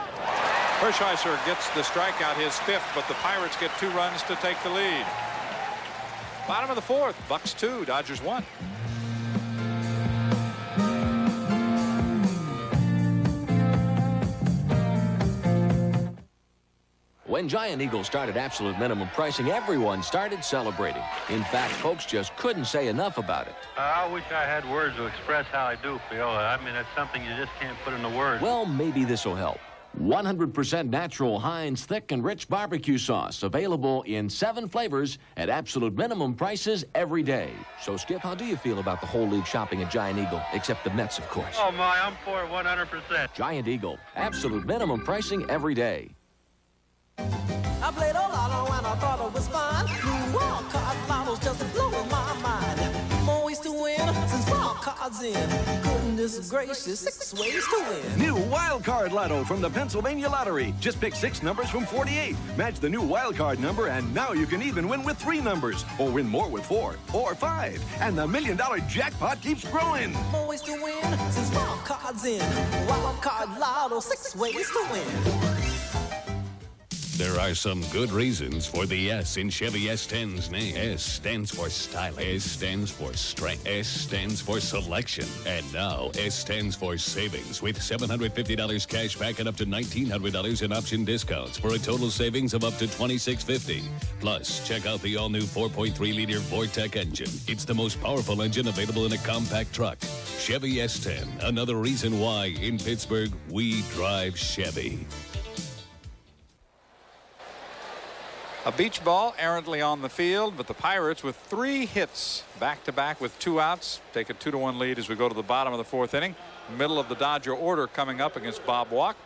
Hershiser gets the strikeout, his 5th, but the Pirates get 2 runs to take the lead. Bottom of the 4th, Bucks 2, Dodgers 1. When Giant Eagle started absolute minimum pricing, everyone started celebrating. In fact, folks just couldn't say enough about it. I wish I had words to express how I do feel. I mean, it's something you just can't put into words. Well, maybe this will help. 100% natural Heinz thick and rich barbecue sauce, available in 7 flavors at absolute minimum prices every day. So, Skip, how do you feel about the whole league shopping at Giant Eagle, except the Mets, of course? Oh, my, I'm for it 100%. Giant Eagle, absolute minimum pricing every day. I played a lotto and I thought it was fine. New wild card bottles just blowing my mind. More ways to win since wild cards in. Couldn't goodness gracious, 6 ways to win. New Wild Card Lotto from the Pennsylvania Lottery. Just pick 6 numbers from 48. Match the new Wild Card number, and now you can even win with 3 numbers. Or win more with 4 or 5. And the $1 million jackpot keeps growing. More ways to win since Wild Card's in. Wild Card Lotto, 6 ways to win. There are some good reasons for the S in Chevy S10's name. S stands for style. S stands for strength. S stands for selection. And now, S stands for savings with $750 cash back and up to $1,900 in option discounts for a total savings of up to $2,650. Plus, check out the all-new 4.3-liter Vortec engine. It's the most powerful engine available in a compact truck. Chevy S10, another reason why in Pittsburgh we drive Chevy. A beach ball errantly on the field, but the Pirates with 3 hits back-to-back with 2 outs take a 2-1 lead as we go to the bottom of the 4th inning. Middle of the Dodger order coming up against Bob Walk.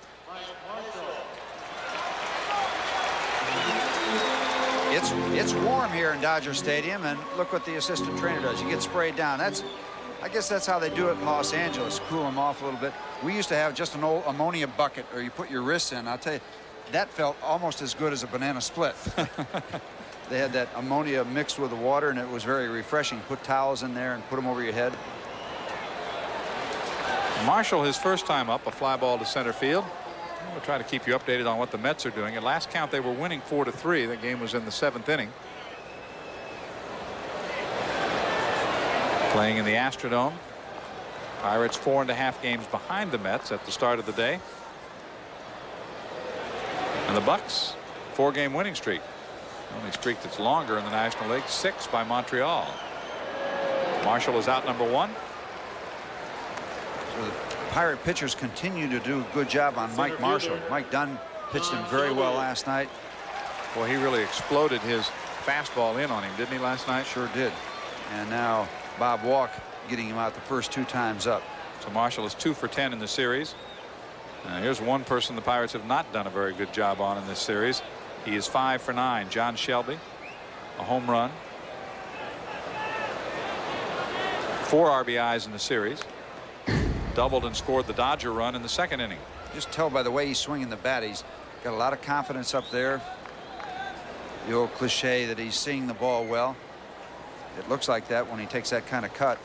It's warm here in Dodger Stadium, and look what the assistant trainer does. You get sprayed down. I guess that's how they do it in Los Angeles, cool them off a little bit. We used to have just an old ammonia bucket, or you put your wrists in. I'll tell you, that felt almost as good as a banana split. They had that ammonia mixed with the water, and it was very refreshing. Put towels in there and put them over your head. Marshall, his first time up, a fly ball to center field. We'll try to keep you updated on what the Mets are doing. At last count, they were winning 4-3. The game was in the 7th inning. Playing in the Astrodome. Pirates 4.5 games behind the Mets at the start of the day. And the Bucks, 4-game winning streak. The only streak that's longer in the National League, 6 by Montreal. Marshall is out number 1. So the Pirate pitchers continue to do a good job on Mike Marshall. Mike Dunn pitched him very well last night. Boy, he really exploded his fastball in on him, didn't he, last night? Sure did. And now Bob Walk getting him out the first 2 times up. So Marshall is 2 for 10 in the series. Here's one person the Pirates have not done a very good job on in this series. He is 5 for 9. John Shelby, a home run, 4 RBIs in the series. Doubled and scored the Dodger run in the 2nd inning. Just tell by the way he's swinging the bat, he's got a lot of confidence up there. The old cliche that he's seeing the ball well. It looks like that when he takes that kind of cut.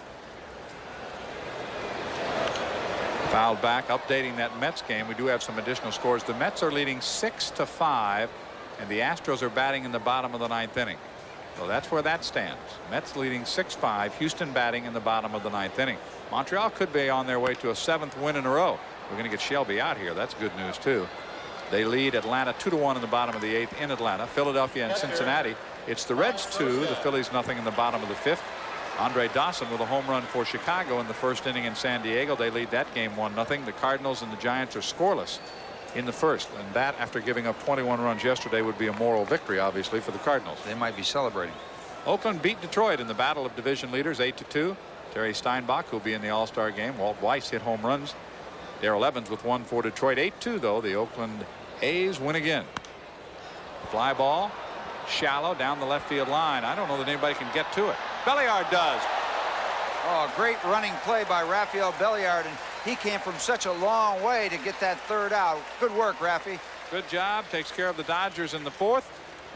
Fouled back, updating that Mets game. We do have some additional scores. The Mets are leading 6-5, and the Astros are batting in the bottom of the 9th inning. So that's where that stands. Mets leading 6-5. Houston batting in the bottom of the 9th inning. Montreal could be on their way to a 7th win in a row. We're going to get Shelby out here. That's good news too. They lead Atlanta 2-1 in the bottom of the 8th in Atlanta. Philadelphia and Cincinnati. It's the Reds 2, the Phillies nothing in the bottom of the 5th. Andre Dawson with a home run for Chicago in the 1st inning in San Diego. They lead that game 1-0. The Cardinals and the Giants are scoreless in the 1st, and that, after giving up 21 runs yesterday, would be a moral victory, obviously, for the Cardinals. They might be celebrating. Oakland beat Detroit in the battle of division leaders 8-2. Terry Steinbach, who'll be in the All-Star game. Walt Weiss hit home runs. Darrell Evans with 1 for Detroit. 8-2, though. The Oakland A's win again. Fly ball, shallow down the left field line. I don't know that anybody can get to it. Belliard does. Oh, great running play by Rafael Belliard, and he came from such a long way to get that 3rd out. Good work, Rafi. Good job. Takes care of the Dodgers in the 4th.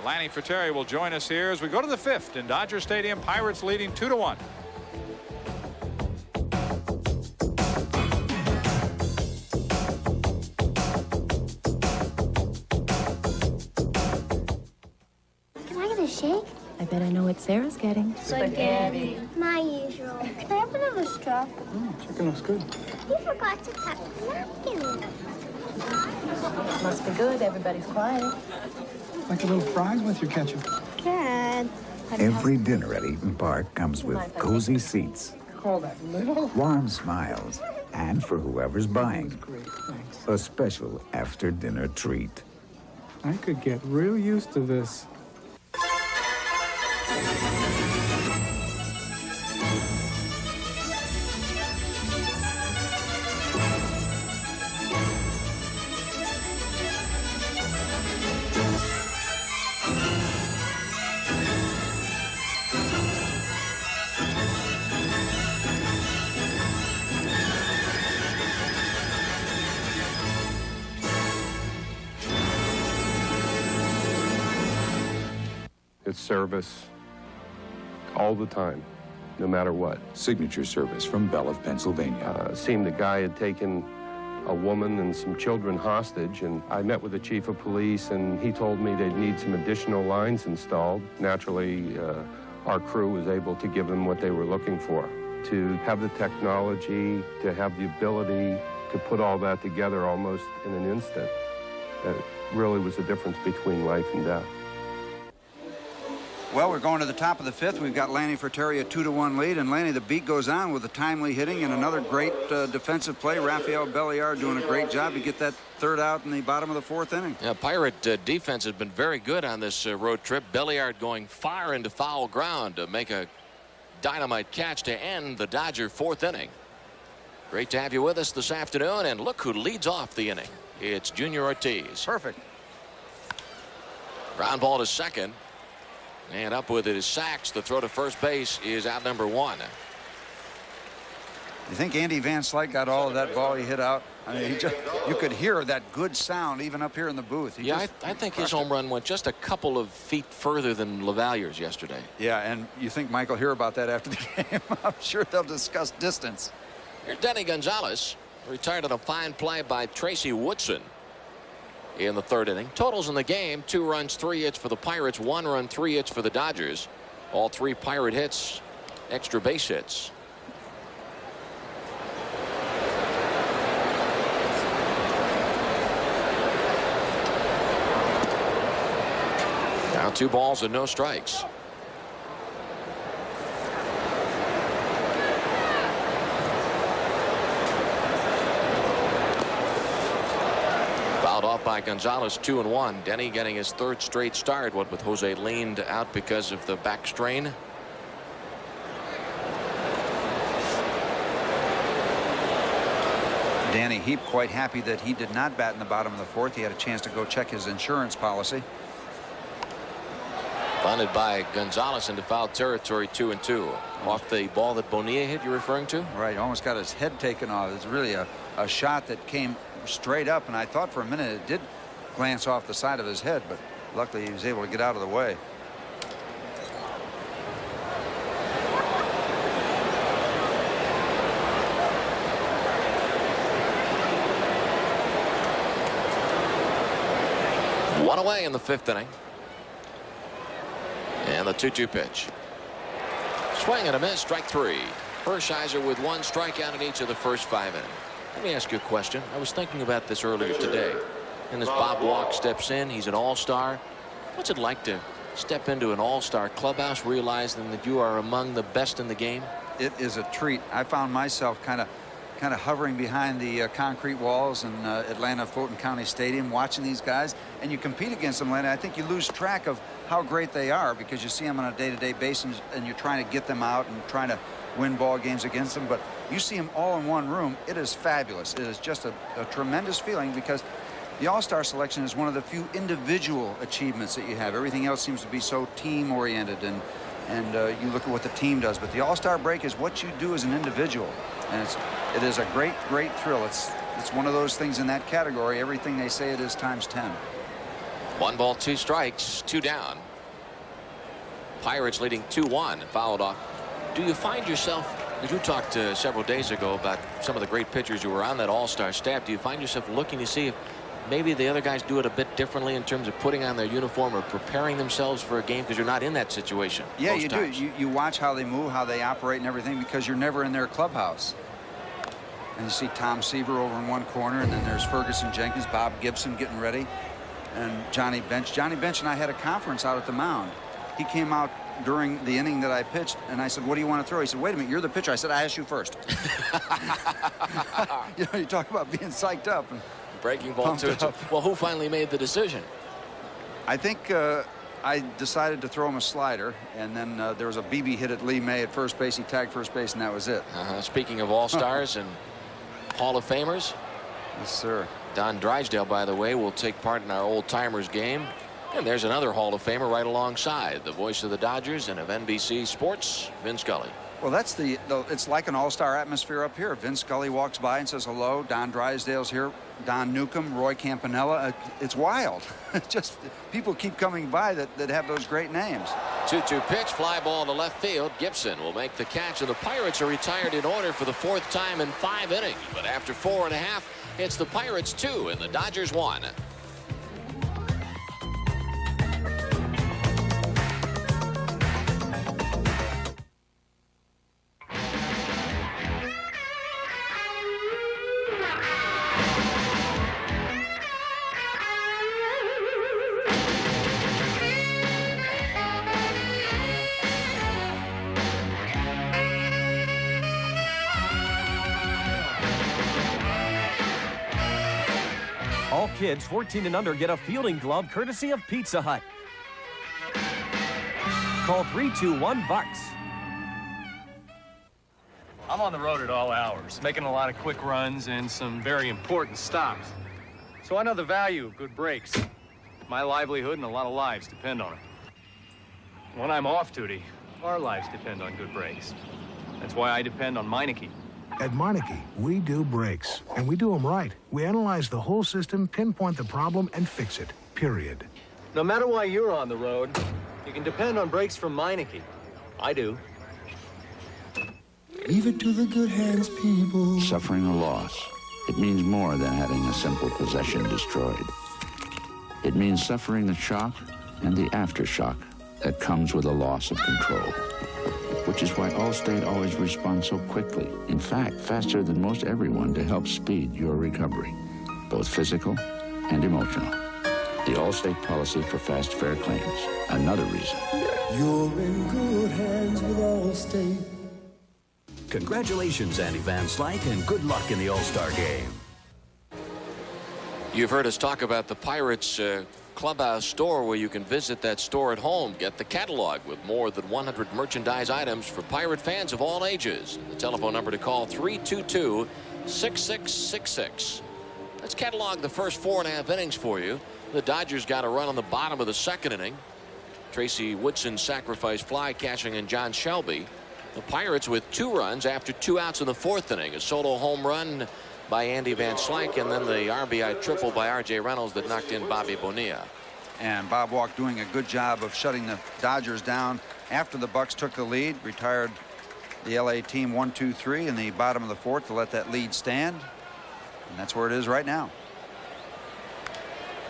Lanny Fratteri will join us here as we go to the 5th in Dodger Stadium. Pirates leading 2-1. Can I get a shake? I bet I know what Sarah's getting. Spaghetti. My usual. Can I have another straw? Chicken looks good. You forgot to tuck the napkin. Must be good. Everybody's quiet. Like a little fries with your ketchup. Good. Every dinner at Eaton Park comes with cozy seats, Call that little? warm smiles, and for whoever's buying, Great, thanks. a special after-dinner treat. I could get real used to this. service all the time, no matter what. Signature service from Bell of Pennsylvania. Seemed the guy had taken a woman and some children hostage, and I met with the chief of police, and he told me they'd need some additional lines installed. Naturally, our crew was able to give them what they were looking for. To have the technology, to have the ability to put all that together almost in an instant, it really was the difference between life and death. Well, we're going to the top of the fifth. We've got Lanny Fratteri a 2-1 lead, and Lanny, the beat goes on with a timely hitting and another great defensive play. Rafael Belliard doing a great job to get that third out in the bottom of the fourth inning. Yeah, Pirate defense has been very good on this road trip. Belliard going far into foul ground to make a dynamite catch to end the Dodger fourth inning. Great to have you with us this afternoon, and look who leads off the inning. It's Junior Ortiz. Perfect. Ground ball to second. And up with it is Sachs. The throw to first base is out number 1. You think Andy Van Slyke got all of that ball he hit out? I mean, you could hear that good sound even up here in the booth. I think his home run went just a couple of feet further than LaVallier's yesterday. Yeah, and you think Mike will hear about that after the game? I'm sure they'll discuss distance. Here's Denny Gonzalez, retired on a fine play by Tracy Woodson in the third inning. Totals in the game: 2 runs, 3 hits for the Pirates, 1 run, 3 hits for the Dodgers. All 3 Pirate hits, extra base hits. Now 2 balls and no strikes. Off by Gonzalez, 2-1. Denny getting his 3rd straight start, what with Jose leaned out because of the back strain. Danny Heap quite happy that he did not bat in the bottom of the fourth. He had a chance to go check his insurance policy. Bunted by Gonzalez into foul territory, 2-2. Off the ball that Bonilla hit, you're referring to? Right, almost got his head taken off. It's really a shot that came straight up, and I thought for a minute it did glance off the side of his head, but luckily he was able to get out of the way. One away in the 5th inning. And the 2-2 pitch. Swing and a miss, strike 3. Hershiser with 1 strikeout in each of the first 5 innings. Let me ask you a question. I was thinking about this earlier today. And as Bob Walk steps in, he's an all-star. What's it like to step into an all-star clubhouse realizing that you are among the best in the game? It is a treat. I found myself kind of hovering behind the concrete walls in Atlanta Fulton County Stadium watching these guys, and you compete against them, Atlanta. I think you lose track of how great they are because you see them on a day-to-day basis and you're trying to get them out and trying to win ball games against them, but you see them all in one room. It is fabulous. It is just a tremendous feeling because the All-Star selection is one of the few individual achievements that you have. Everything else seems to be so team-oriented, and you look at what the team does, but the All-Star break is what you do as an individual, and it is a great thrill. It's one of those things in that category. Everything they say it is times 10. 1 ball, 2 strikes, 2 down. Pirates leading 2-1, fouled off. Do you find yourself, as you talked several days ago about some of the great pitchers who were on that All-Star staff, do you find yourself looking to see if maybe the other guys do it a bit differently in terms of putting on their uniform or preparing themselves for a game because you're not in that situation? Yeah, you do. You watch how they move, how they operate and everything because you're never in their clubhouse. And you see Tom Seaver over in one corner, and then there's Ferguson Jenkins, Bob Gibson getting ready, and Johnny Bench. Johnny Bench and I had a conference out at the mound. He came out during the inning that I pitched, and I said, what do you want to throw? He said, wait a minute, you're the pitcher. I said, I asked you first. You know, you talk about being psyched up. And breaking ball 2-2. Well, who finally made the decision? I think I decided to throw him a slider, and then there was a BB hit at Lee May at first base. He tagged first base, and that was it. Speaking of All-Stars and Hall of Famers. Yes, sir. Don Drysdale, by the way, will take part in our old-timers game. And there's another Hall of Famer right alongside, the voice of the Dodgers and of NBC Sports, Vin Scully. Well, that's it's like an all-star atmosphere up here. Vin Scully walks by and says hello. Don Drysdale's here. Don Newcomb, Roy Campanella. It's wild. Just people keep coming by that have those great names. 2-2 pitch, fly ball to left field. Gibson will make the catch, and the Pirates are retired in order for the 4th time in 5 innings. But after 4 1/2, it's the Pirates 2 and the Dodgers 1. All kids 14 and under get a fielding glove courtesy of Pizza Hut. Call 321-BUCKS. I'm on the road at all hours, making a lot of quick runs and some very important stops. So I know the value of good brakes. My livelihood and a lot of lives depend on it. When I'm off duty, our lives depend on good brakes. That's why I depend on Meineke. At Meineke, we do brakes, and we do them right. We analyze the whole system, pinpoint the problem, and fix it, period. No matter why you're on the road, you can depend on brakes from Meineke. I do. Leave it to the good hands, people. Suffering a loss. It means more than having a simple possession destroyed. It means suffering the shock and the aftershock that comes with a loss of control. Which is why Allstate always responds so quickly. In fact, faster than most everyone to help speed your recovery, both physical and emotional. The Allstate policy for fast, fair claims. Another reason. You're in good hands with Allstate. Congratulations, Andy Van Slyke, and good luck in the All-Star game. You've heard us talk about the Pirates Clubhouse store, where you can visit that store at home, get the catalog with more than 100 merchandise items for Pirate fans of all ages. The telephone number to call, 322-6666. Let's catalog the first 4 1/2 innings for you. The Dodgers got a run on the bottom of the 2nd inning. Tracy Woodson sacrifice fly cashing in John Shelby. The Pirates with 2 runs after 2 outs in the 4th inning. A solo home run by Andy Van Slyke, and then the RBI triple by R.J. Reynolds that knocked in Bobby Bonilla. And Bob Walk doing a good job of shutting the Dodgers down after the Bucks took the lead, retired the L.A. team 1-2-3 in the bottom of the 4th to let that lead stand. And that's where it is right now.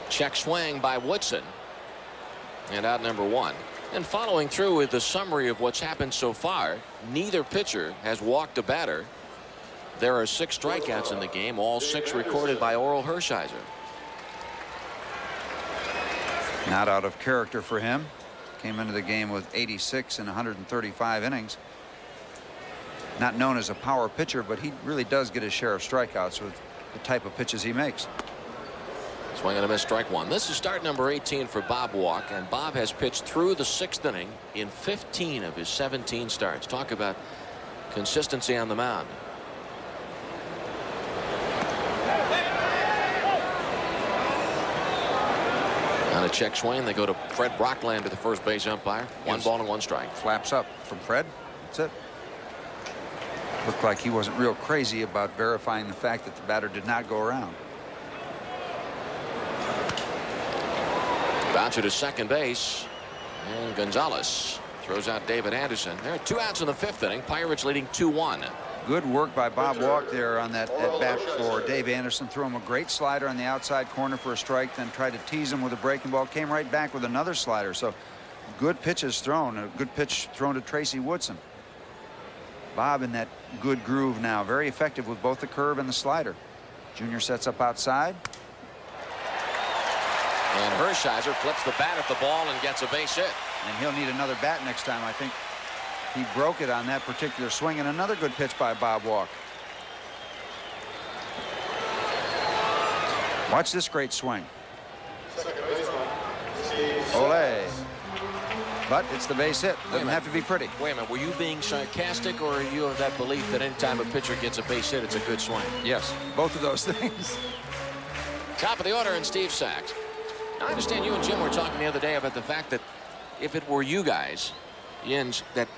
Check swing by Woodson. And out number 1. And following through with the summary of what's happened so far, neither pitcher has walked a batter. There are 6 strikeouts in the game, all 6 recorded by Orel Hershiser. Not out of character for him. Came into the game with 86 in 135 innings. Not known as a power pitcher, but he really does get his share of strikeouts with the type of pitches he makes. Swing and a miss, strike 1. This is start number 18 for Bob Walk, and Bob has pitched through the 6th inning in 15 of his 17 starts. Talk about consistency on the mound. On a check swing, they go to Fred Brocklander, the first base umpire. 1 ball and 1 strike. Flaps up from Fred. That's it. Looked like he wasn't real crazy about verifying the fact that the batter did not go around. Bouncer to second base, and Gonzalez throws out David Anderson. There are 2 outs in the 5th inning. Pirates leading 2-1. Good work by Bob Walk there on that at bat for Dave Anderson. Threw him a great slider on the outside corner for a strike, then tried to tease him with a breaking ball. Came right back with another slider. So good pitches thrown. A good pitch thrown to Tracy Woodson. Bob in that good groove now. Very effective with both the curve and the slider. Junior sets up outside. And Hershiser flips the bat at the ball and gets a base hit. And he'll need another bat next time. I think he broke it on that particular swing. And another good pitch by Bob Walk. Watch this great swing. Ole. But it's the base hit. Doesn't have to be pretty. Wait a minute. Were you being sarcastic, or are you of that belief that anytime a pitcher gets a base hit, it's a good swing? Yes, both of those things. Top of the order, and Steve Sachs. Now, I understand you and Jim were talking the other day about the fact that if it were you guys, Jens, that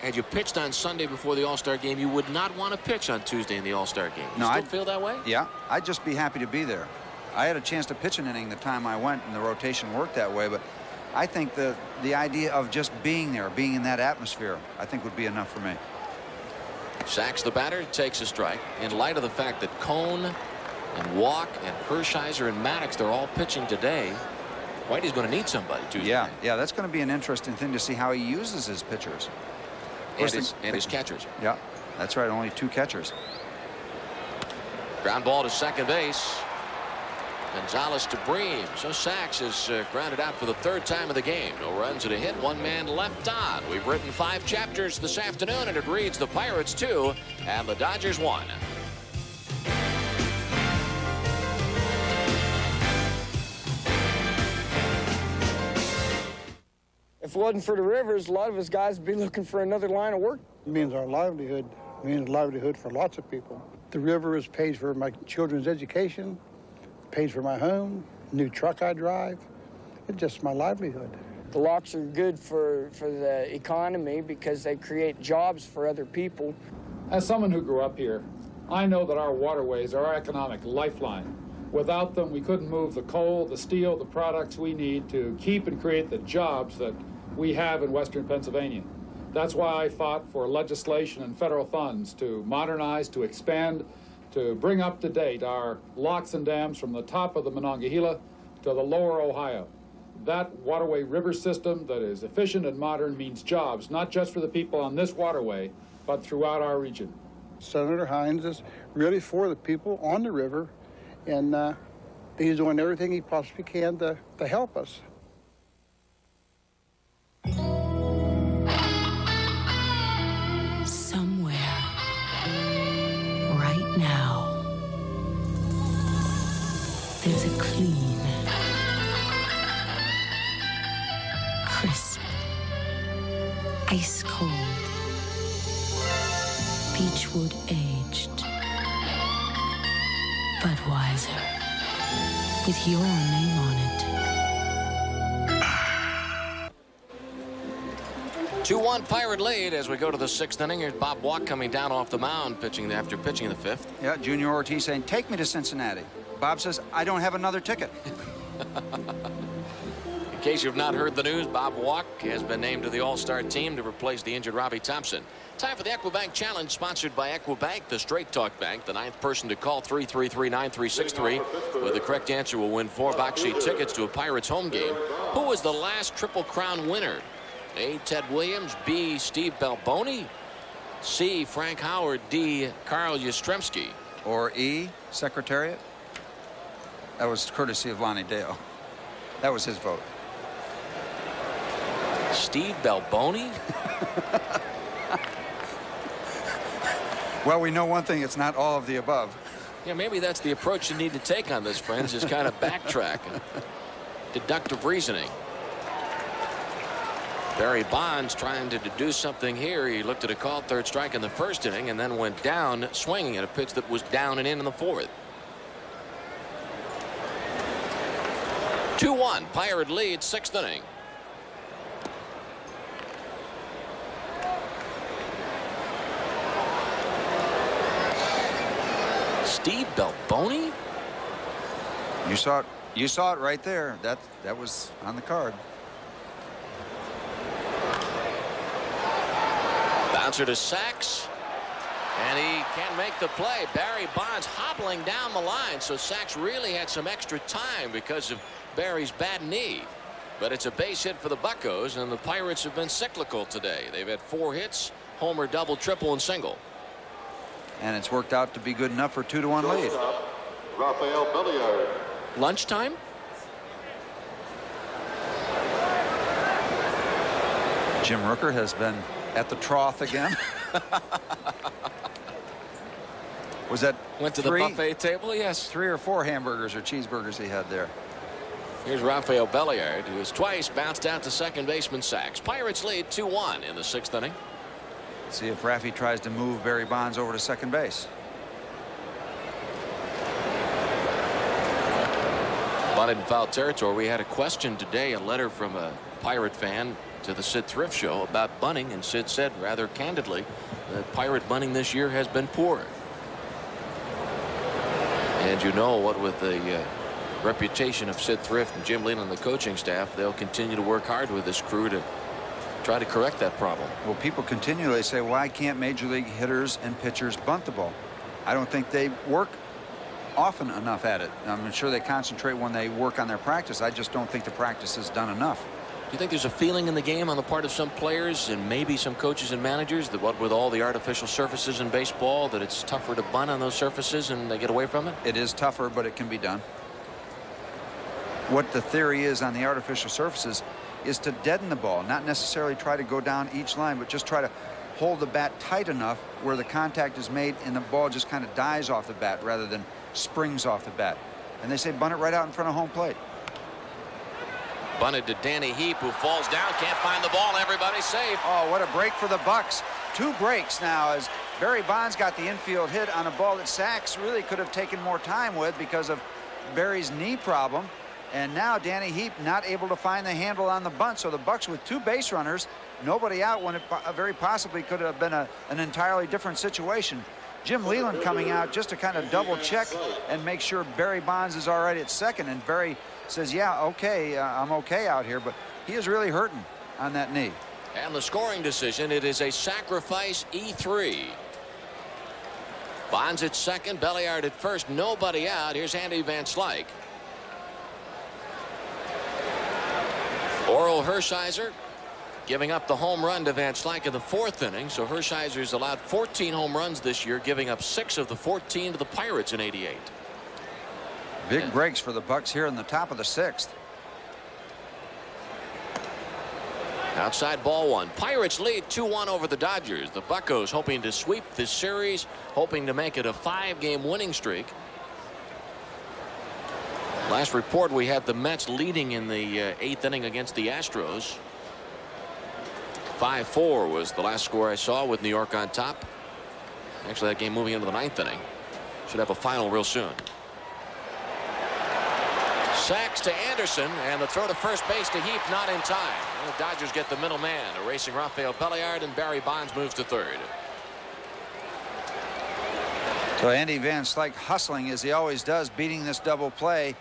had you pitched on Sunday before the All-Star game, you would not want to pitch on Tuesday in the All-Star game. You still feel that way? Yeah, I'd just be happy to be there. I had a chance to pitch an inning the time I went, and the rotation worked that way, but I think the idea of just being there, being in that atmosphere, I think would be enough for me. Sachs, the batter, takes a strike. In light of the fact that Cone and Walk and Hershiser and Maddox, they're all pitching today, Whitey's going to need somebody Tuesday. Yeah, that's going to be an interesting thing to see how he uses his pitchers. And his catchers. Yeah, that's right, only 2 catchers. Ground ball to second base. Gonzalez to Bream. So Sachs is grounded out for the 3rd time of the game. No runs and a hit, 1 man left on. We've written 5 chapters this afternoon, and it reads the Pirates 2 and the Dodgers 1. If it wasn't for the Rivers, a lot of us guys would be looking for another line of work. It means our livelihood. It means livelihood for lots of people. The Rivers pays for my children's education, pays for my home, new truck I drive. It's just my livelihood. The locks are good for the economy because they create jobs for other people. As someone who grew up here, I know that our waterways are our economic lifeline. Without them, we couldn't move the coal, the steel, the products we need to keep and create the jobs that we have in Western Pennsylvania. That's why I fought for legislation and federal funds to modernize, to expand, to bring up to date our locks and dams from the top of the Monongahela to the lower Ohio. That waterway river system that is efficient and modern means jobs, not just for the people on this waterway, but throughout our region. Senator Hines is really for the people on the river, and he's doing everything he possibly can to help us. Somewhere, right now, there's a clean, crisp, ice-cold, beechwood aged Budweiser with your name on it. 2-1 Pirate lead as we go to the 6th inning. Here's Bob Walk coming down off the mound after pitching the 5th. Yeah, Junior Ortiz saying, take me to Cincinnati. Bob says, I don't have another ticket. In case you've not heard the news, Bob Walk has been named to the All-Star team to replace the injured Robbie Thompson. Time for the Equibank Challenge, sponsored by Equibank, the Straight Talk Bank. The 9th person to call 333-9363 with the correct answer will win 4 box seat tickets to a Pirates home game. Who was the last Triple Crown winner? A. Ted Williams, B. Steve Balboni, C. Frank Howard, D. Carl Yastrzemski. Or E. Secretariat? That was courtesy of Lonnie Dale. That was his vote. Steve Balboni? Well, we know one thing, it's not all of the above. Yeah, maybe that's the approach you need to take on this, friends, is kind of backtrack and deductive reasoning. Barry Bonds trying to deduce something here. He looked at a called 3rd strike in the 1st inning and then went down swinging at a pitch that was down and in the 4th. 2-1 Pirate lead, 6th inning. Steve Balboni? You saw it right there. That was on the card. Bouncer to Sachs, and he can't make the play. Barry Bonds hobbling down the line, so Sachs really had some extra time because of Barry's bad knee. But it's a base hit for the Buccos, and the Pirates have been cyclical today. They've had 4 hits, homer, double, triple, and single. And it's worked out to be good enough for a 2-1 lead. Rafael Belliard. Lunchtime? Jim Rooker has been at the trough again. Was that went to the buffet table? Yes. 3 or 4 hamburgers or cheeseburgers he had there. Here's Rafael Belliard, who has twice bounced out to second baseman Sachs. Pirates lead 2-1 in the 6th inning. See if Raffy tries to move Barry Bonds over to second base. Bunted in foul territory. We had a question today, a letter from a Pirate fan to the Sid Thrift Show about bunting, and Sid said rather candidly that Pirate bunting this year has been poor. And you know what, with the reputation of Sid Thrift and Jim Leyland and the coaching staff, they'll continue to work hard with this crew to try to correct that problem. Well, people continually say, why can't major league hitters and pitchers bunt the ball? I don't think they work often enough at it. I'm sure they concentrate when they work on their practice. I just don't think the practice is done enough. Do you think there's a feeling in the game on the part of some players and maybe some coaches and managers that what with all the artificial surfaces in baseball that it's tougher to bunt on those surfaces and they get away from it? It is tougher, but it can be done. What the theory is on the artificial surfaces is to deaden the ball, not necessarily try to go down each line, but just try to hold the bat tight enough where the contact is made and the ball just kind of dies off the bat rather than springs off the bat. And they say bunt it right out in front of home plate. Bunted to Danny Heap, who falls down, can't find the ball. Everybody's safe. Oh, what a break for the Bucks. 2 breaks now as Barry Bonds got the infield hit on a ball that Sachs really could have taken more time with because of Barry's knee problem. And now Danny Heap not able to find the handle on the bunt. So the Bucks with 2 base runners, nobody out when it very possibly could have been an entirely different situation. Jim Leyland coming out just to kind of double check and make sure Barry Bonds is all right at second. And Barry says, yeah, okay, I'm okay out here. But he is really hurting on that knee. And the scoring decision, it is a sacrifice E3. Bonds at second, Belliard at first, nobody out. Here's Andy Van Slyke. Orel Hershiser giving up the home run to Van Slyke in the 4th inning. So Hershiser's allowed 14 home runs this year, giving up 6 of the 14 to the Pirates in '88. Big breaks for the Bucks here in the top of the 6th. Outside ball 1. Pirates lead 2-1 over the Dodgers. The Buccos hoping to sweep this series, hoping to make it a 5-game winning streak. Last report, we had the Mets leading in the 8th inning against the Astros. 5-4 was the last score I saw with New York on top. Actually, that game moving into the 9th inning. Should have a final real soon. Sachs to Anderson, and the throw to first base to Heap, not in time. And the Dodgers get the middleman, erasing Rafael Belliard, and Barry Bonds moves to third. So Andy Van Slyke hustling as he always does, beating this double play,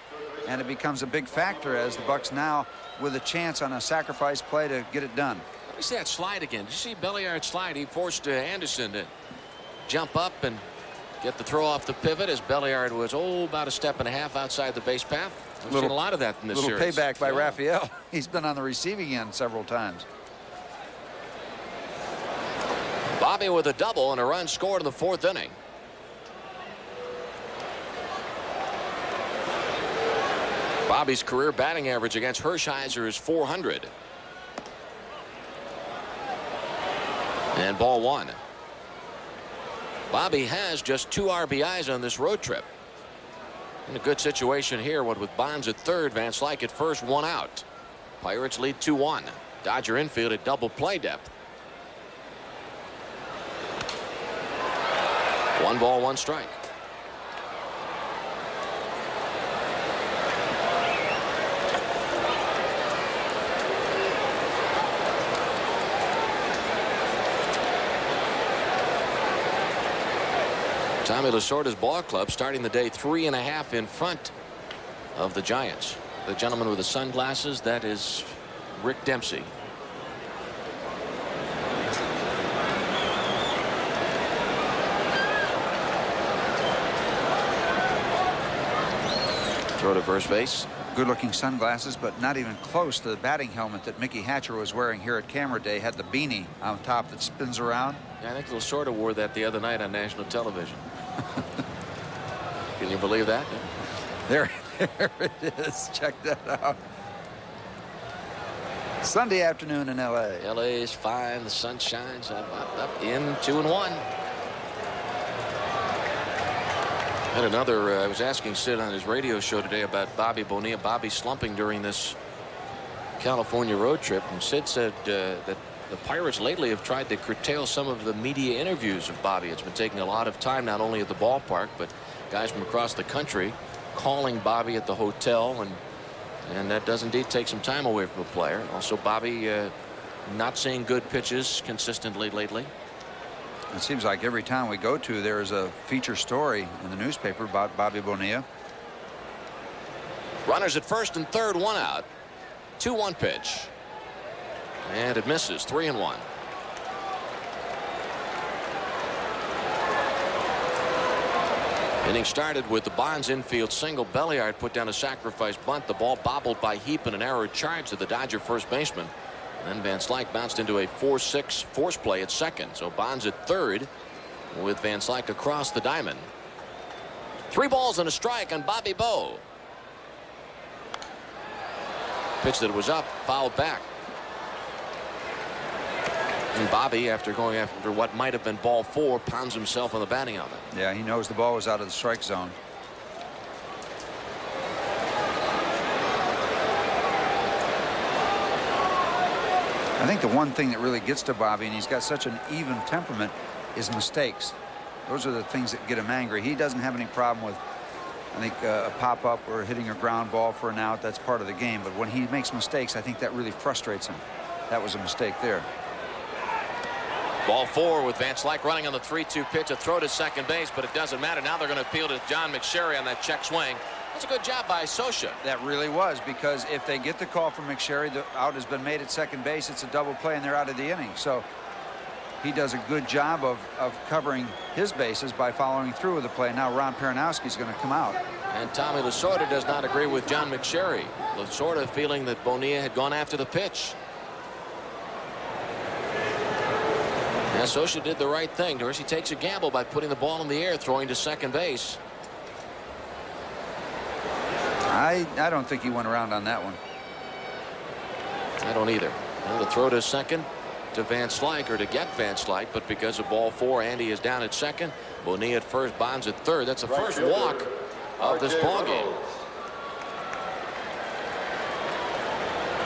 and it becomes a big factor as the Bucks now with a chance on a sacrifice play to get it done. Let me see that slide again. Did you see Belliard slide? He forced Anderson to jump up and get the throw off the pivot as Belliard was about a step and a half outside the base path. We've seen a lot of that in this series. Little payback by Rafael. He's been on the receiving end several times. Bobby with a double and a run scored in the 4th inning. Bobby's career batting average against Hershiser is .400. And ball 1. Bobby has just 2 RBIs on this road trip. In a good situation here, what with Bonds at third, Van Slyke at first, 1 out. Pirates lead 2-1. Dodger infield at double play depth. 1 ball, 1 strike. Tommy Lasorda's ball club starting the day 3.5 in front of the Giants. The gentleman with the sunglasses, that is Rick Dempsey. Throw to first base. Good looking sunglasses, but not even close to the batting helmet that Mickey Hatcher was wearing here at Camera Day. Had the beanie on top that spins around. Yeah, I think Lasorda wore that the other night on national television. Can you believe that? There it is. Check that out. Sunday afternoon in L.A. L.A. is fine. The sun shines up in 2-1. Had another, I was asking Sid on his radio show today about Bobby Bonilla. Bobby slumping during this California road trip. And Sid said that the Pirates lately have tried to curtail some of the media interviews of Bobby. It's been taking a lot of time, not only at the ballpark, but guys from across the country calling Bobby at the hotel. And that does indeed take some time away from a player. Also, Bobby Not seeing good pitches consistently lately. It seems like every town we go to, there's a feature story in the newspaper about Bobby Bonilla. Runners at first and third, 1 out. 2-1 pitch. And it misses. 3-1. Inning started with the Bonds infield single. Belliard put down a sacrifice bunt. The ball bobbled by Heap in an error charge to the Dodger first baseman. Then Van Slyke bounced into a 4-6 force play at second. So Bonds at third with Van Slyke across the diamond. 3 balls and a strike on Bobby Bowe. Pitch that was up, fouled back. And Bobby, after going after what might have been ball 4, pounds himself on the batting helmet. Yeah, he knows the ball was out of the strike zone. I think the one thing that really gets to Bobby, and he's got such an even temperament, is mistakes. Those are the things that get him angry. He doesn't have any problem with, I think, a pop-up or hitting a ground ball for an out. That's part of the game. But when he makes mistakes, I think that really frustrates him. That was a mistake there. Ball 4 with Van Slyke running on the 3-2 pitch. A throw to second base, but it doesn't matter. Now they're going to appeal to John McSherry on that check swing. That's a good job by Scioscia. That really was, because if they get the call from McSherry, the out has been made at second base. It's a double play, and they're out of the inning. So he does a good job of covering his bases by following through with the play. Now Ron Peronowski is going to come out. And Tommy Lasorda does not agree with John McSherry. Lasorda feeling that Bonilla had gone after the pitch. Yeah, Scioscia did the right thing. Dorsey takes a gamble by putting the ball in the air, throwing to second base. I don't think he went around on that one. I don't either. And the throw to second to Van Slyke, or to get Van Slyke, but because of ball 4, Andy is down at second. Bonilla at first, Bonds at third. That's the first walk of this ball game.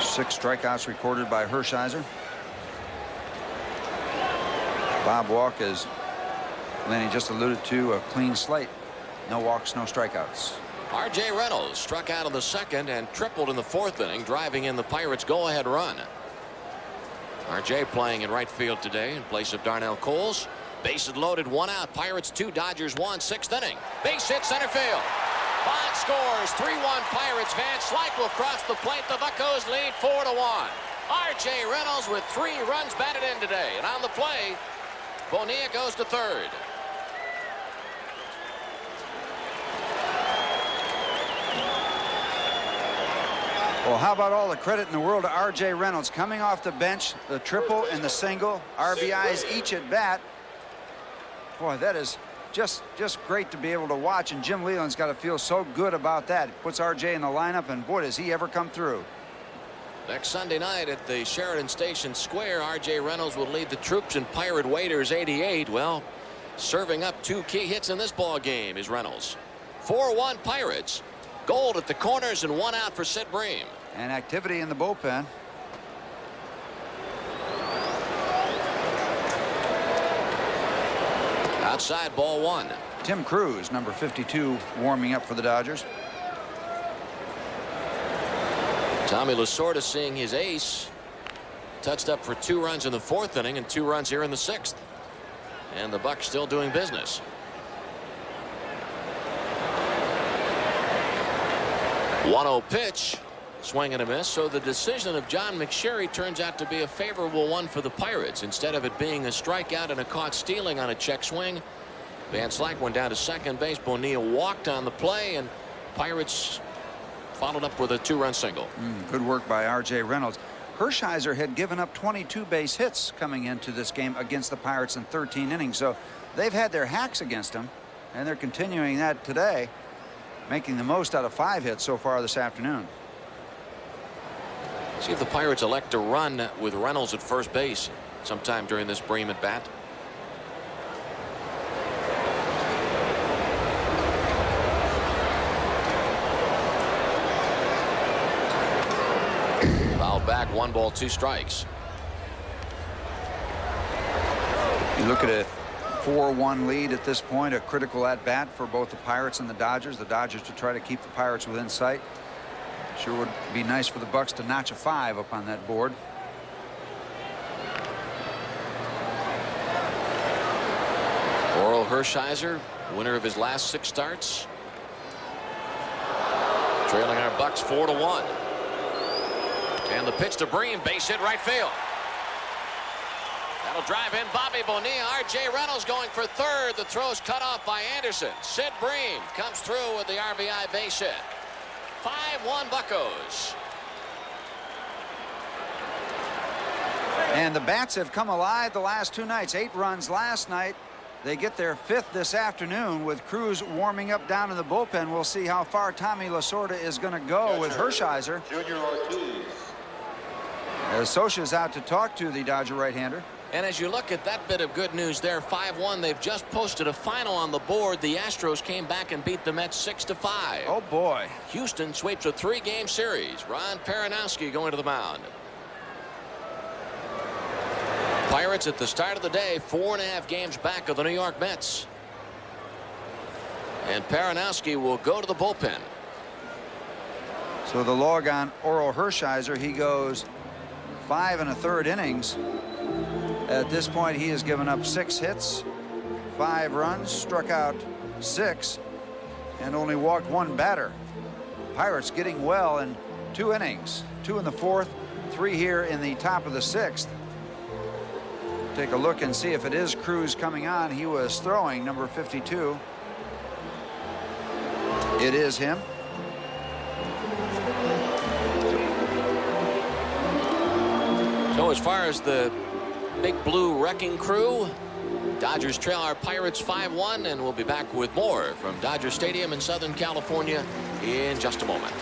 6 strikeouts recorded by Hershiser. Bob Walk, as Lenny just alluded to, a clean slate. No walks, no strikeouts. R.J. Reynolds struck out in the second and tripled in the 4th inning, driving in the Pirates' go-ahead run. R.J. playing in right field today in place of Darnell Coles. Bases loaded, 1 out. Pirates 2, Dodgers 1, 6th inning. Base hit center field. Bond scores. 3-1 Pirates. Van Slyke will cross the plate. The Buccos lead 4-1. R.J. Reynolds with 3 runs batted in today. And on the play, Bonilla goes to third. Well, how about all the credit in the world to R.J. Reynolds coming off the bench, the triple and the single, RBIs each at bat. Boy, that is just great to be able to watch, and Jim Leyland's got to feel so good about that. Puts R.J. in the lineup, and boy, does he ever come through. Next Sunday night at the Sheridan Station Square, R.J. Reynolds will lead the troops in Pirate Waiters 88. Well, serving up 2 key hits in this ball game is Reynolds. 4-1 Pirates. Gold at the corners and 1 out for Sid Bream. And activity in the bullpen. Outside, ball 1. Tim Cruz, number 52, warming up for the Dodgers. Tommy Lasorda seeing his ace. Touched up for 2 runs in the 4th inning and 2 runs here in the 6th. And the Bucs still doing business. 1-0 pitch. Swing and a miss. So the decision of John McSherry turns out to be a favorable one for the Pirates. Instead of it being a strikeout and a caught stealing on a check swing, Van Slyke went down to second base. Bonilla walked on the play, and Pirates followed up with a 2-run single. Good work by R.J. Reynolds. Hershiser had given up 22 base hits coming into this game against the Pirates in 13 innings. So they've had their hacks against him, and they're continuing that today, making the most out of 5 hits so far this afternoon. See if the Pirates elect to run with Reynolds at first base sometime during this Bream at bat. Fouled back, 1 ball, 2 strikes. You look at a 4-1 lead at this point, a critical at bat for both the Pirates and the Dodgers. The Dodgers to try to keep the Pirates within sight. Sure would be nice for the Bucs to notch a 5 up on that board. Hershiser, winner of his last 6 starts. Trailing our Bucks 4-1. And the pitch to Bream, base hit right field. That'll drive in Bobby Bonilla. R.J. Reynolds going for third. The throw's cut off by Anderson. Sid Bream comes through with the RBI base hit. 5-1 Buccos. And the bats have come alive the last 2 nights. 8 runs last night. They get their 5th this afternoon with Cruz warming up down in the bullpen. We'll see how far Tommy Lasorda is going to go with Hershiser. Junior Ortiz. As Scioscia's out to talk to the Dodger right-hander. And as you look at that bit of good news there, 5-1, they've just posted a final on the board. The Astros came back and beat the Mets 6-5. Oh, boy. Houston sweeps a 3-game series. Ron Peranowski going to the mound. Pirates at the start of the day, 4.5 games back of the New York Mets. And Peranowski will go to the bullpen. So the log on Orel Hershiser, he goes 5 1/3 innings. At this point, he has given up 6 hits, 5 runs, struck out 6, and only walked 1 batter. Pirates getting well in 2 innings, 2 in the 4th, 3 here in the top of the 6th. Take a look and see if it is Cruz coming on. He was throwing number 52. It is him. So as far as the Big Blue Wrecking Crew, Dodgers trail our Pirates 5-1, and we'll be back with more from Dodger Stadium in Southern California in just a moment.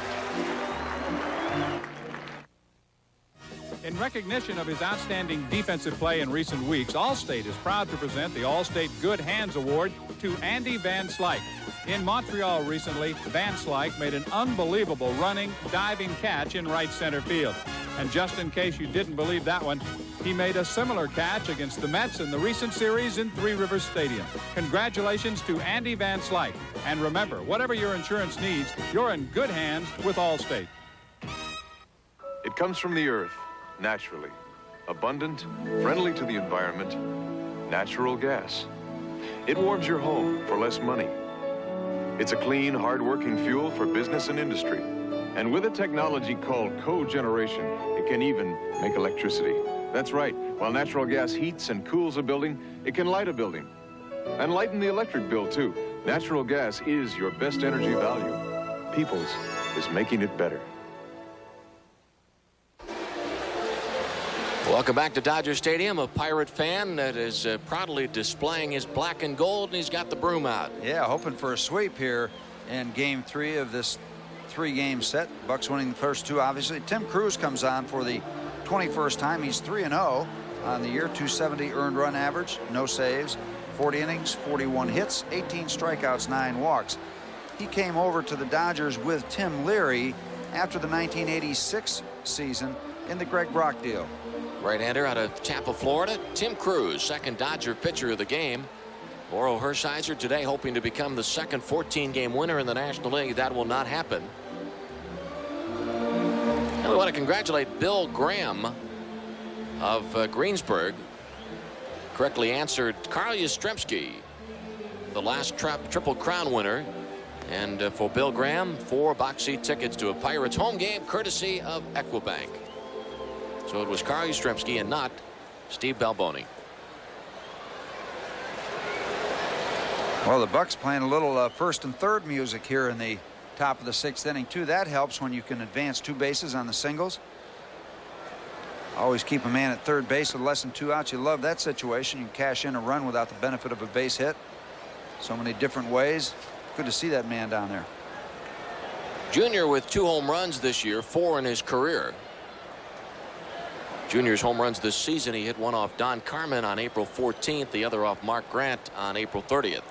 In recognition of his outstanding defensive play in recent weeks, Allstate is proud to present the Allstate Good Hands Award to Andy Van Slyke. In Montreal recently, Van Slyke made an unbelievable running, diving catch in right center field. And just in case you didn't believe that one, he made a similar catch against the Mets in the recent series in Three Rivers Stadium. Congratulations to Andy Van Slyke. And remember, whatever your insurance needs, you're in good hands with Allstate. It comes from the earth, naturally. Abundant, friendly to the environment, natural gas. It warms your home for less money. It's a clean, hard-working fuel for business and industry. And with a technology called cogeneration, it can even make electricity. That's right. While natural gas heats and cools a building, it can light a building. And lighten the electric bill, too. Natural gas is your best energy value. Peoples is making it better. Welcome back to Dodger Stadium. A Pirate fan that is proudly displaying his black and gold, and he's got the broom out. Yeah, hoping for a sweep here in Game 3 of this 3-game set. Bucks winning the first 2, obviously. Tim Cruz comes on for the 21st time. He's 3-0 on the year, 270 earned run average, no saves, 40 innings, 41 hits, 18 strikeouts, 9 walks. He came over to the Dodgers with Tim Leary after the 1986 season in the Greg Brock deal. Right-hander out of Tampa, Florida. Tim Cruz, second Dodger pitcher of the game. Orel Hershiser today hoping to become the second 14-game winner in the National League. That will not happen. And we want to congratulate Bill Graham of Greensburg. Correctly answered Carl Yastrzemski, the last Triple Crown winner. And for Bill Graham, 4 box seat tickets to a Pirates home game courtesy of Equibank. So it was Carl Yastrzemski and not Steve Balboni. Well, the Bucks playing a little first and third music here in the top of the 6th inning, too. That helps when you can advance 2 bases on the singles. Always keep a man at third base with less than 2 outs. You love that situation. You cash in a run without the benefit of a base hit. So many different ways. Good to see that man down there. Junior with 2 home runs this year, 4 in his career. Junior's home runs this season, he hit one off Don Carmen on April 14th, the other off Mark Grant on April 30th.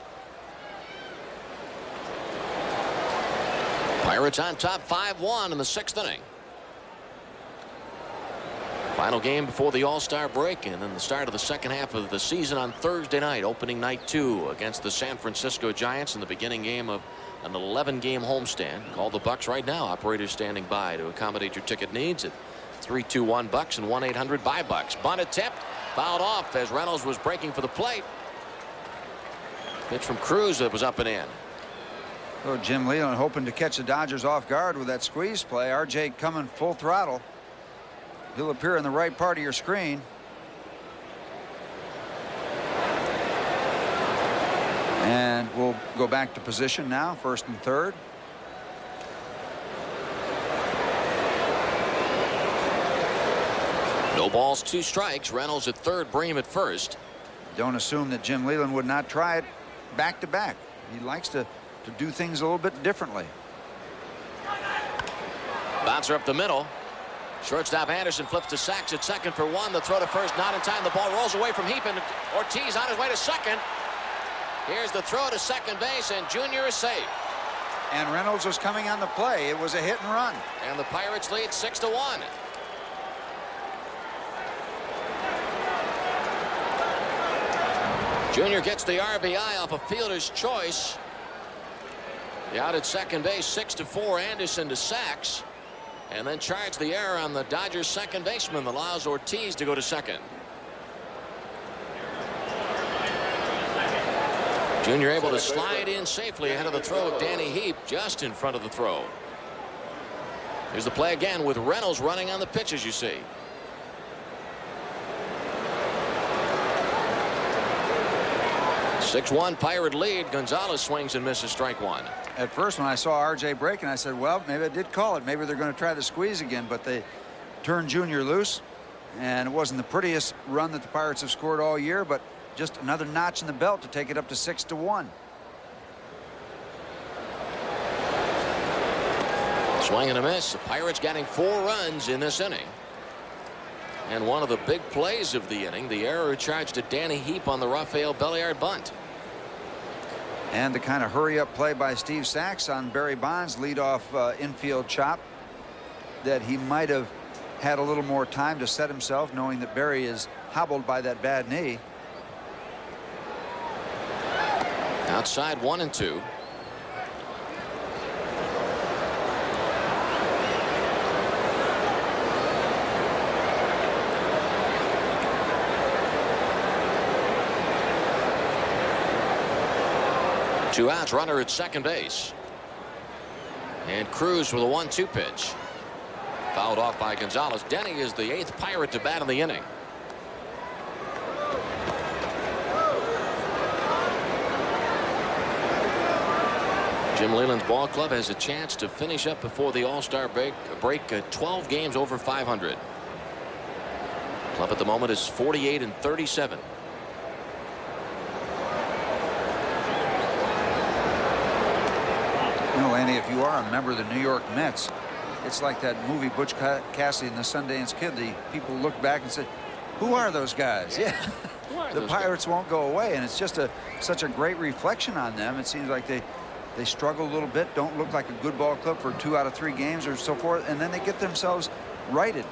Pirates on top 5-1 in the 6th inning. Final game before the All-Star break, and then the start of the second half of the season on Thursday night, opening night 2 against the San Francisco Giants in the beginning game of an 11-game homestand. Call the Bucks right now. Operators standing by to accommodate your ticket needs at 321 Bucks and 1-800-BUY-BUCKS. Bunted tipped, fouled off as Reynolds was breaking for the plate. Pitch from Cruz that was up and in. So Jim Leyland hoping to catch the Dodgers off guard with that squeeze play. R.J. coming full throttle. He'll appear in the right part of your screen. And we'll go back to position now, first and third. No balls, 2 strikes. Reynolds at third, Bream at first. Don't assume that Jim Leyland would not try it back to back. He likes to do things a little bit differently. Bouncer up the middle. Shortstop Anderson flips to Sachs at second for 1. The throw to first, not in time. The ball rolls away from Heap, and Ortiz on his way to second. Here's the throw to second base, and Junior is safe. And Reynolds was coming on the play. It was a hit and run. And the Pirates lead 6-1. Junior gets the RBI off a fielder's choice. The out at second base, 6-4. Anderson to Sachs. And then charged the error on the Dodgers second baseman that allows Ortiz to go to second. Junior able to slide in safely ahead of the throw of Danny Heap, just in front of the throw. Here's the play again with Reynolds running on the pitch, as you see. Six-1 Pirate lead. Gonzalez swings and misses, strike 1. At first, when I saw R.J. breaking, I said, well, maybe I did call it. Maybe they're going to try the squeeze again, but they turned Junior loose, and it wasn't the prettiest run that the Pirates have scored all year, but just another notch in the belt to take it up to 6-1. Swing and a miss. The Pirates getting 4 runs in this inning. And one of the big plays of the inning, the error charged to Danny Heap on the Rafael Belliard bunt. And the kind of hurry-up play by Steve Sachs on Barry Bonds' leadoff infield chop, that he might have had a little more time to set himself, knowing that Barry is hobbled by that bad knee. Outside 1-2. Two outs, runner at second base. And Cruz with a 1-2 pitch. Fouled off by Gonzalez. Denny is the 8th Pirate to bat in the inning. Jim Leyland's ball club has a chance to finish up before the All-Star break 12 games over 500. Club at the moment is 48-37. You know, Lanny, if you are a member of the New York Mets, it's like that movie Butch Cassidy and the Sundance Kid. The people look back and say, who are those guys? Yeah. The Pirates won't go away, and it's just such a great reflection on them. It seems like they struggle a little bit, don't look like a good ball club for 2 out of 3 games or so forth, and then they get themselves righted.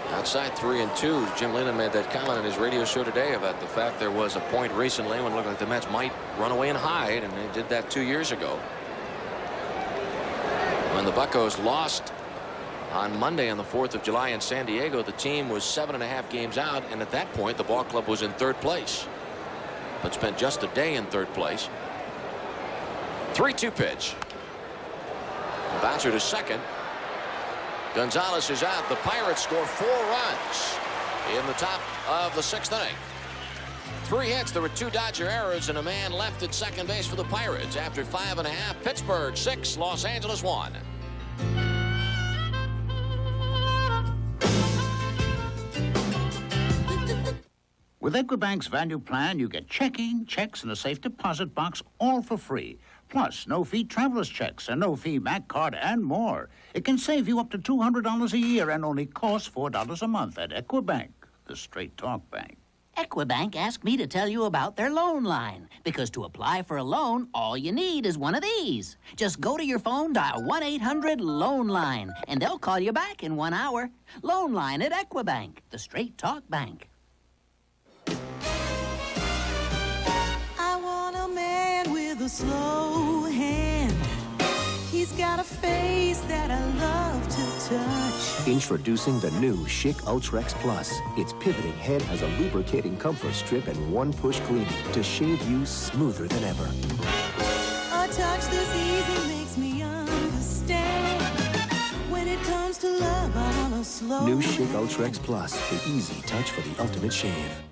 Outside 3-2. Jim Leyland made that comment on his radio show today about the fact there was a point recently when it looked like the Mets might run away and hide, and they did that 2 years ago. When the Buccos lost on Monday on the 4th of July in San Diego, the team was 7.5 games out, and at that point the ball club was in 3rd place, but spent just a day in 3rd place. 3-2 pitch. The bouncer to second. Gonzalez is out. The Pirates score 4 runs in the top of the 6th inning. 3 hits. There were 2 Dodger errors and a man left at second base for the Pirates. After 5.5, Pittsburgh 6, Los Angeles 1. With Equibank's value plan, you get checking, checks, and a safe deposit box all for free. Plus, no-fee traveler's checks, a no-fee Mac card, and more. It can save you up to $200 a year and only costs $4 a month at Equibank, the straight talk bank. Equibank asked me to tell you about their loan line, because to apply for a loan, all you need is one of these. Just go to your phone, dial 1-800-LOAN-LINE, and they'll call you back in 1 hour. Loan line at Equibank, the straight talk bank. I want a man with a slow hand. He's got a face that I love to touch. Introducing the new Schick Ultrex Plus. Its pivoting head has a lubricating comfort strip and one-push cleaning to shave you smoother than ever. A touch this easy makes me understand. When it comes to love, I want to slow New Schick Ultrex Plus, the easy touch for the ultimate shave.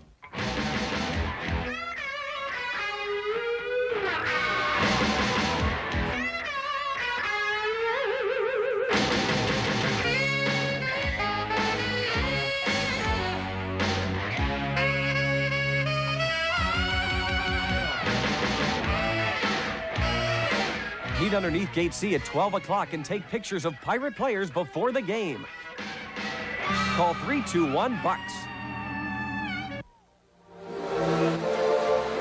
Meet underneath Gate C at 12 o'clock and take pictures of Pirate players before the game. Call 321-BUCKS.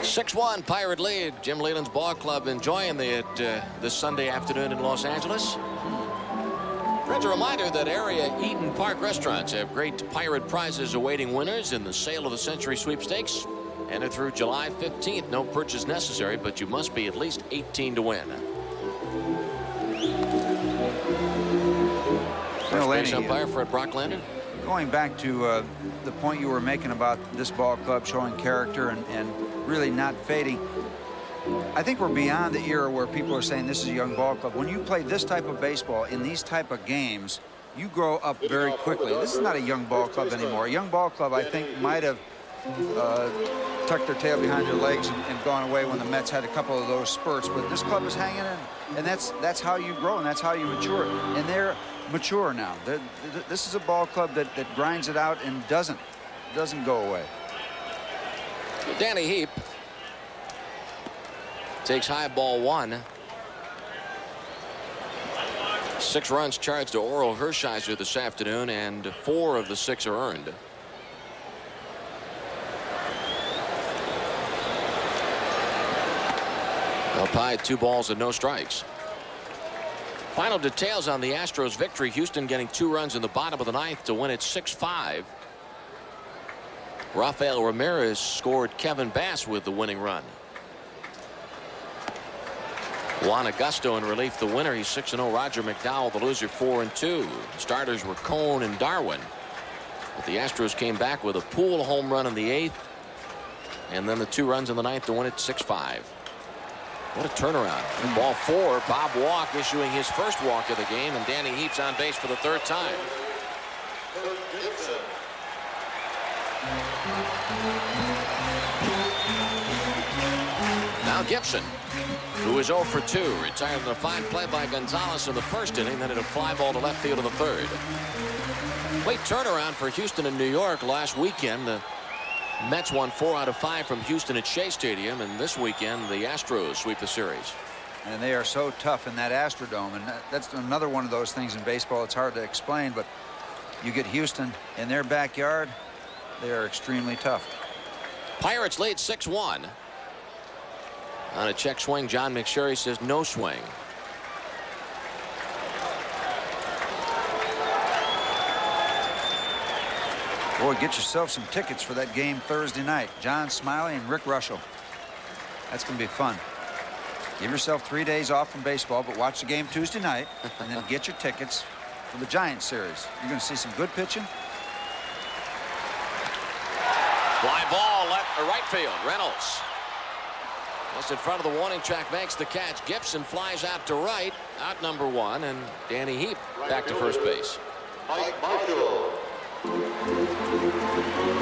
6-1 Pirate lead. Jim Leyland's ball club enjoying it this Sunday afternoon in Los Angeles. Friends, a reminder that area Eden Park restaurants have great Pirate prizes awaiting winners in the Sale of the Century sweepstakes. Enter through July 15th. No purchase necessary, but you must be at least 18 to win. First base umpire Fred Brocklander. Going back to the point you were making about this ball club showing character and really not fading, I think we're beyond the era where people are saying this is a young ball club. When you play this type of baseball in these type of games, you grow up very quickly. This is not a young ball club anymore. A young ball club, I think, might have tucked their tail behind their legs and gone away when the Mets had a couple of those spurts. But this club is hanging in, and that's how you grow and that's how you mature. And they're mature now. This is a ball club that grinds it out and doesn't go away. Danny Heap takes high ball one. 6 runs charged to Oral Hershiser this afternoon, and 4 of the 6 are earned. Up high, 2 balls and no strikes. Final details on the Astros victory. Houston getting 2 runs in the bottom of the 9th to win it 6-5. Rafael Ramirez scored Kevin Bass with the winning run. Juan Augusto in relief, the winner. He's 6-0. Roger McDowell, the loser, 4-2. Starters were Cone and Darwin. But the Astros came back with a Poole home run in the 8th. And then the 2 runs in the 9th to win it 6-5. What a turnaround. Ball 4, Bob Walk issuing his first walk of the game, and Danny Heap's on base for the 3rd time. Now Gibson, who is 0 for 2, retired in a fine play by Gonzalez in the 1st inning, then hit a fly ball to left field in the 3rd. Late turnaround for Houston and New York last weekend. The Mets won 4 out of 5 from Houston at Shea Stadium, and this weekend the Astros sweep the series. And they are so tough in that Astrodome, and that's another one of those things in baseball. It's hard to explain, but you get Houston in their backyard, they are extremely tough. Pirates lead 6-1. On a check swing, John McSherry says no swing. Boy, get yourself some tickets for that game Thursday night. John Smiley and Rick Russell. That's going to be fun. Give yourself 3 days off from baseball, but watch the game Tuesday night, and then get your tickets for the Giants series. You're going to see some good pitching. Fly ball left or right field. Reynolds just in front of the warning track, makes the catch. Gibson flies out to right, out number 1, and Danny Heap back to first base. Mike Marshall.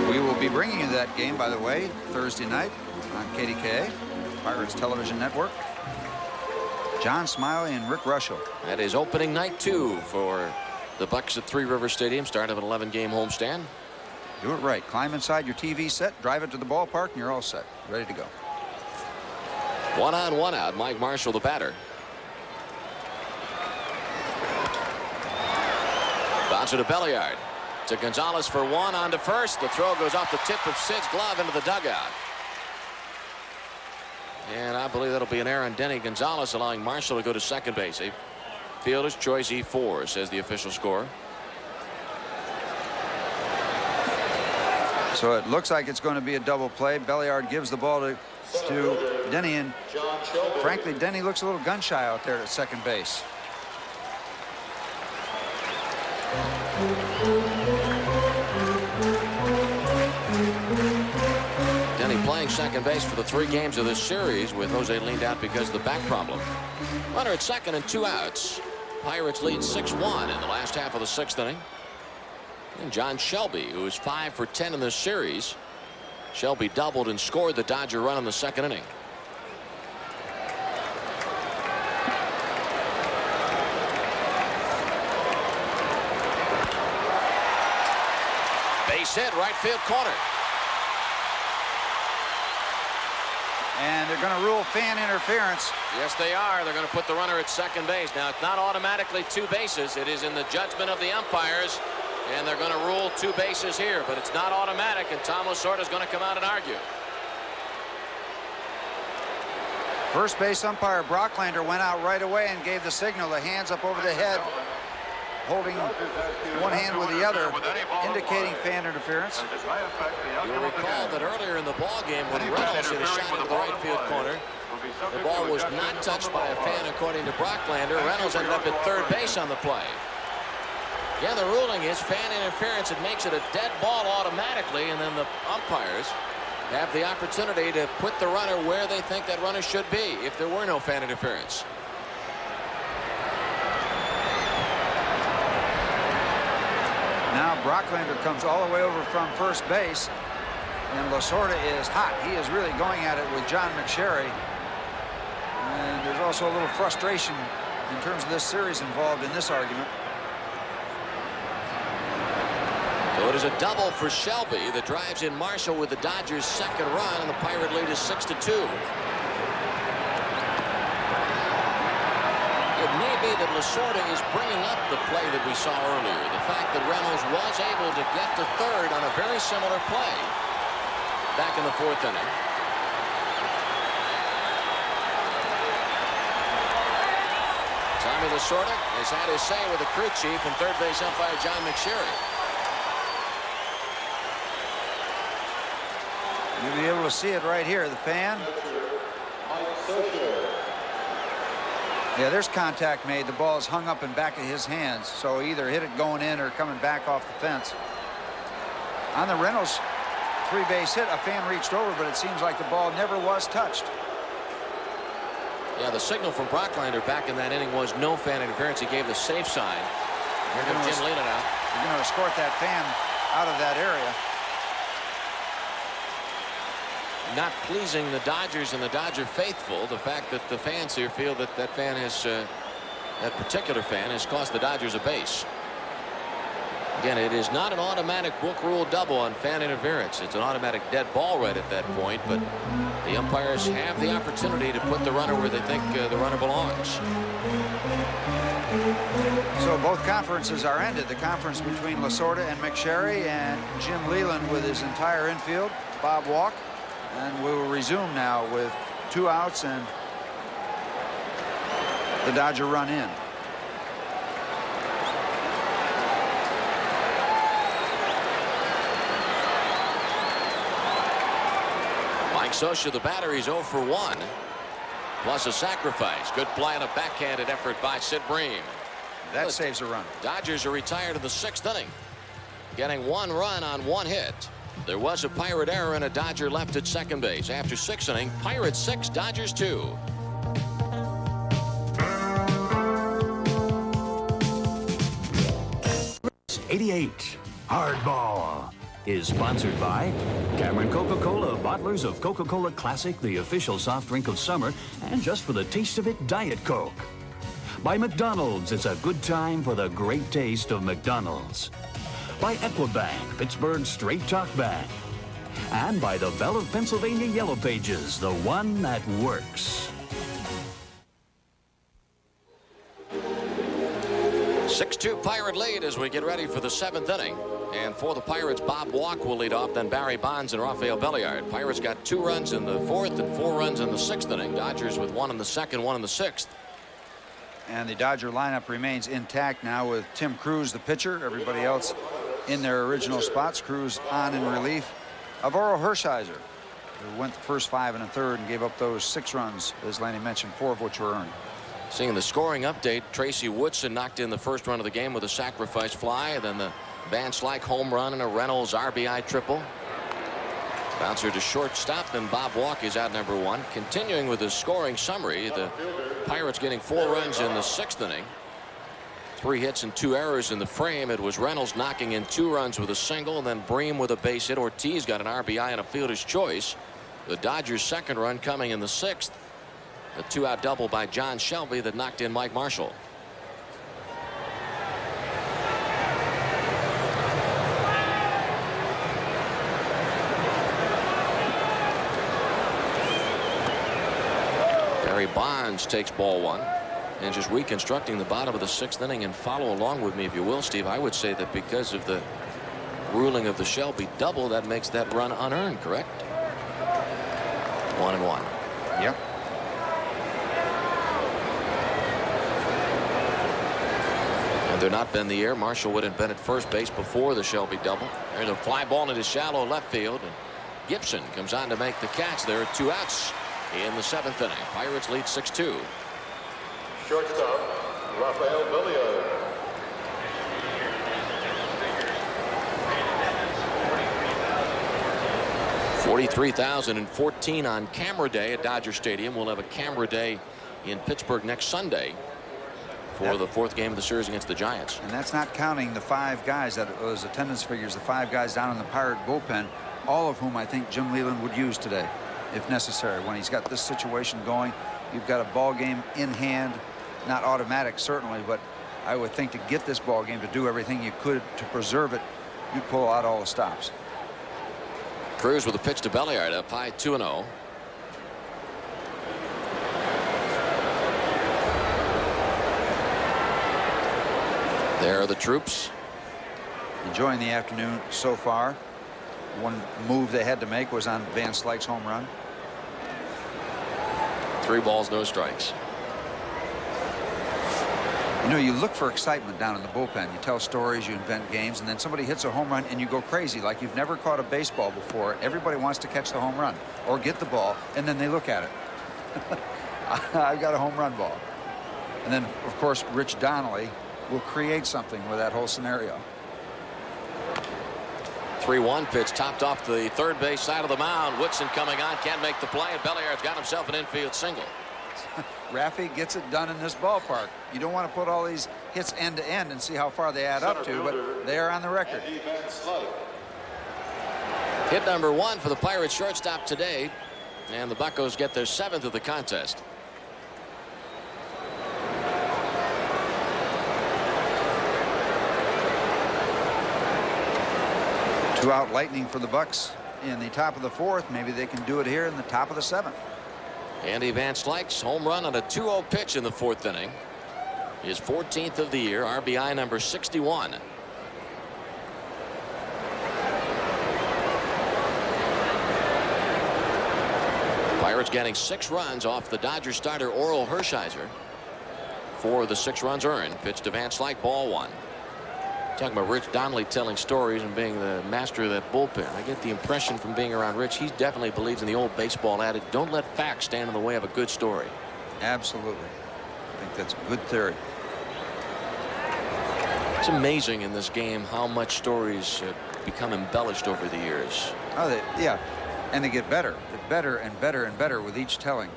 We will be bringing you that game, by the way, Thursday night on KDKA, Pirates Television Network. John Smiley and Rick Russell. That is opening night 2 for the Bucks at Three Rivers Stadium. Start of an 11-game homestand. Do it right. Climb inside your TV set, drive it to the ballpark, and you're all set. Ready to go. 1 on, 1 out. Mike Marshall, the batter. Bouncer to Belliard. To Gonzalez for 1 on to first. The throw goes off the tip of Sid's glove into the dugout. And I believe that'll be an error on Denny Gonzalez, allowing Marshall to go to second base. A fielder's choice E4, says the official score. So it looks like it's going to be a double play. Belliard gives the ball to Denny, and frankly, Denny looks a little gun shy out there at second base. playing second base for the 3 games of this series with Jose leaned out because of the back problem. Runner at second and 2 outs. Pirates lead 6-1 in the last half of the 6th inning. And John Shelby, who is 5 for 10 in this series. Shelby doubled and scored the Dodger run in the 2nd inning. Base hit, right field corner. And they're going to rule fan interference. Yes, they are. They're going to put the runner at second base. Now, it's not automatically 2 bases. It is in the judgment of the umpires. And they're going to rule 2 bases here, but it's not automatic, and Tom Lasorda is going to come out and argue. First base umpire Brocklander went out right away and gave the signal, the hands up over the head, holding one hand with the other, indicating fan interference. You'll recall that earlier in the ball game when Reynolds hit a shot into the right field corner, the ball was not touched by a fan according to Brocklander. Reynolds ended up at third base on the play. Yeah, the ruling is fan interference. It makes it a dead ball automatically, and then the umpires have the opportunity to put the runner where they think that runner should be if there were no fan interference. Now Brocklander comes all the way over from first base, and Lasorda is hot. He is really going at it with John McSherry. And there's also a little frustration in terms of this series involved in this argument. So it is a double for Shelby that drives in Marshall with the Dodgers' 2nd run, and the Pirate lead is 6-2. It may be that Lasorda is bringing up the play that we saw earlier. The fact that Reynolds was able to get to third on a very similar play back in the 4th inning. Tommy Lasorda has had his say with the crew chief and third base umpire John McSherry. You'll be able to see it right here, the fan. Yeah, there's contact made. The ball is hung up in back of his hands, so either hit it going in or coming back off the fence. On the Reynolds 3-base hit, a fan reached over, but it seems like the ball never was touched. Yeah, the signal from Brocklander back in that inning was no fan interference. He gave the safe sign. Here comes Jim Leyland out. They're going to escort that fan out of that area. Not pleasing the Dodgers and the Dodger faithful, the fact that the fans here feel that that fan has, that particular fan has cost the Dodgers a base. Again, it is not an automatic book rule double on fan interference. It's an automatic dead ball right at that point, but the umpires have the opportunity to put the runner where they think the runner belongs. So both conferences are ended. The conference between Lasorda and McSherry and Jim Leyland with his entire infield, Bob Walk. And we will resume now with 2 outs and the Dodger run in. Mike Scioscia, the batter, he's 0 for 1. Plus a sacrifice. Good play on a backhanded effort by Sid Bream. That saves a run. Dodgers are retired in the 6th inning, getting 1 run on 1 hit. There was a Pirate error and a Dodger left at second base. After 6th inning, Pirates 6, Dodgers 2. '88 Hardball is sponsored by Cameron Coca-Cola, bottlers of Coca-Cola Classic, the official soft drink of summer, and just for the taste of it, Diet Coke. By McDonald's, it's a good time for the great taste of McDonald's. By Equibank, Pittsburgh's Straight Talk Bank. And by the Bell of Pennsylvania Yellow Pages, the one that works. 6-2 Pirate lead as we get ready for the 7th inning. And for the Pirates, Bob Walk will lead off, then Barry Bonds and Rafael Belliard. Pirates got 2 runs in the 4th and 4 runs in the 6th inning. Dodgers with 1 in the 2nd, 1 in the 6th. And the Dodger lineup remains intact now with Tim Cruz, the pitcher. Everybody else in their original spots. Cruz on in relief of Oro Hershiser, who went the first 5 1/3 and gave up those 6 runs, as Lanny mentioned, 4 of which were earned. Seeing the scoring update, Tracy Woodson knocked in the first run of the game with a sacrifice fly, and then the Van Slyke home run and a Reynolds RBI triple. Bouncer to shortstop, then Bob Walk is out number 1. Continuing with his scoring summary, the Pirates getting 4 runs in the 6th inning. 3 hits and 2 errors in the frame. It was Reynolds knocking in 2 runs with a single, and then Bream with a base hit. Ortiz got an RBI and a fielder's choice. The Dodgers' 2nd run coming in the 6th. A 2-out double by John Shelby that knocked in Mike Marshall. Barry Bonds takes ball 1. And just reconstructing the bottom of the 6th inning, and follow along with me if you will, Steve. I would say that because of the ruling of the Shelby double, that makes that run unearned, correct? 1-1. Yep. Had there not been the air, Marshall would have been at first base before the Shelby double. There's a fly ball into shallow left field, and Gibson comes on to make the catch. There are 2 outs in the 7th inning. Pirates lead 6-2. Shortstop, Rafael Belliard. $43,014 on camera day at Dodger Stadium. We'll have a camera day in Pittsburgh next Sunday for the 4th game of the series against the Giants. And that's not counting the 5 guys, that those attendance figures, the 5 guys down in the Pirate bullpen, all of whom I think Jim Leyland would use today if necessary. When he's got this situation going, you've got a ball game in hand. Not automatic, certainly, but I would think to get this ball game, to do everything you could to preserve it, you pull out all the stops. Cruz with a pitch to Belliard, up high 2-0. There are the troops. Enjoying the afternoon so far. One move they had to make was on Van Slyke's home run. 3 balls, no strikes. You know, you look for excitement down in the bullpen. You tell stories, you invent games, and then somebody hits a home run and you go crazy like you've never caught a baseball before. Everybody wants to catch the home run or get the ball, and then they look at it. I've got a home run ball. And then, of course, Rich Donnelly will create something with that whole scenario. 3-1 pitch topped off the 3rd base side of the mound. Woodson coming on, can't make the play, and Belliard's got himself an infield single. Raffy gets it done in this ballpark. You don't want to put all these hits end to end and see how far they add up to, but they are on the record. Hit number 1 for the Pirates shortstop today, and the Buccos get their 7th of the contest. Two-out lightning for the Bucks in the top of the 4th. Maybe they can do it here in the top of the 7th. Andy Van Slyke's home run on a 2-0 pitch in the 4th inning. His 14th of the year, RBI number 61. Pirates getting 6 runs off the Dodgers starter Oral Hershiser. 4 of the 6 runs earned. Pitch to Van Slyke, ball 1. Talking about Rich Donnelly telling stories and being the master of that bullpen. I get the impression from being around Rich, he definitely believes in the old baseball adage, don't let facts stand in the way of a good story. Absolutely. I think that's a good theory. It's amazing in this game how much stories become embellished over the years. Oh, yeah. And they get better. Get better and better and better with each telling.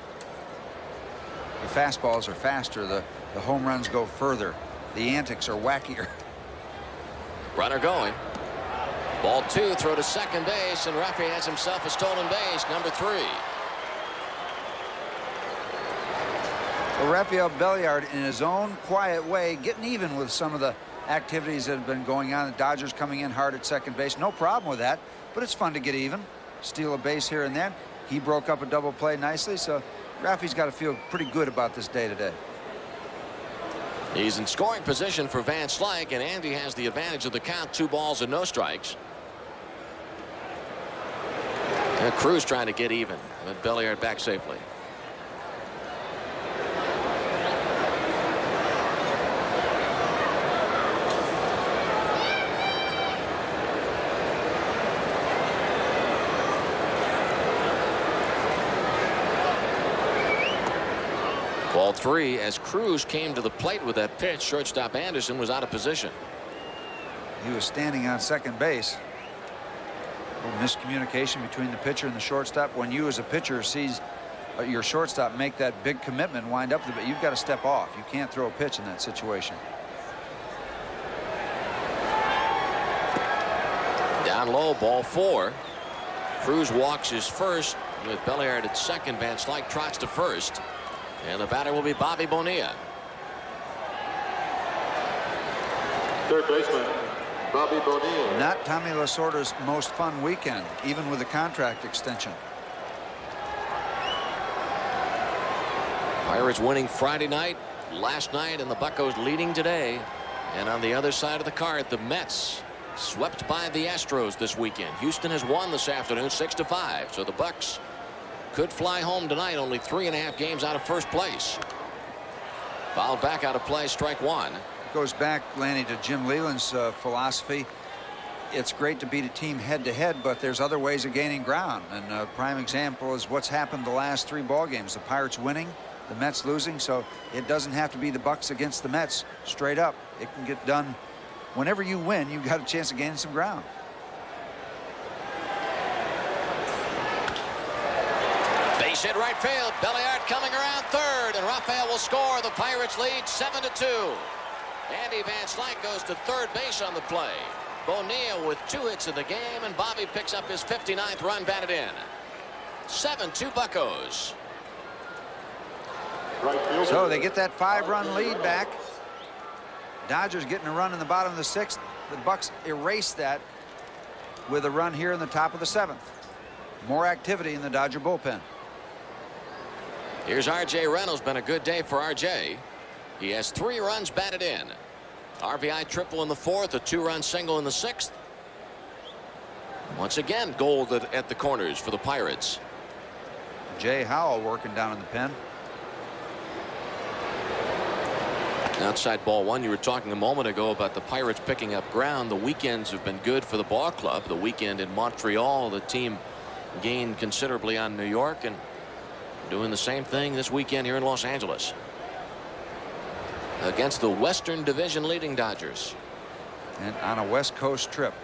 The fastballs are faster. The home runs go further. The antics are wackier. Runner going. Ball 2, throw to second base, and Raffy has himself a stolen base, number 3. Well, Rafael Belliard, in his own quiet way, getting even with some of the activities that have been going on. The Dodgers coming in hard at second base. No problem with that, but it's fun to get even. Steal a base here and then. He broke up a double play nicely, so Raffy's got to feel pretty good about this day today. He's in scoring position for Van Slyke, and Andy has the advantage of the count, 2 balls and no strikes. And Cruz trying to get even, but Belliard back safely. Ball 3 as Cruz came to the plate with that pitch. Shortstop Anderson was out of position. He was standing on second base. Miscommunication between the pitcher and the shortstop. When you as a pitcher sees your shortstop make that big commitment, wind up, but you've got to step off. You can't throw a pitch in that situation. Down low, ball 4. Cruz walks his first with Belliard at second. Van Slyke trots to first. And the batter will be Bobby Bonilla. Third baseman, Bobby Bonilla. Not Tommy Lasorda's most fun weekend, even with the contract extension. Pirates winning Friday night, last night, and the Buccos leading today. And on the other side of the card, the Mets swept by the Astros this weekend. Houston has won this afternoon 6-5. So the Bucks could fly home tonight, only 3.5 games out of first place. Fouled back out of play, strike 1. Goes back, Lanny, to Jim Leyland's philosophy. It's great to beat a team head-to-head, but there's other ways of gaining ground. And a prime example is what's happened the last 3 ball games. The Pirates winning, the Mets losing, so it doesn't have to be the Bucks against the Mets straight up. It can get done. Whenever you win, you've got a chance of gaining some ground. Base hit right field. Belliard coming around third, and Rafael will score. The Pirates lead 7-2. Andy Van Slyke goes to third base on the play. Bonilla with 2 hits in the game, and Bobby picks up his 59th run batted in. 7-2 Buccos. So they get that 5-run lead back. Dodgers getting a run in the bottom of the 6th. The Bucks erase that with a run here in the top of the 7th. More activity in the Dodger bullpen. Here's R.J. Reynolds. Been a good day for R.J. He has 3 runs batted in. RBI triple in the 4th, a 2-run single in the 6th. Once again, gold at the corners for the Pirates. Jay Howell working down in the pen. Outside ball 1. You were talking a moment ago about the Pirates picking up ground. The weekends have been good for the ball club. The weekend in Montreal, the team gained considerably on New York, and doing the same thing this weekend here in Los Angeles against the Western Division leading Dodgers. And on a West Coast trip.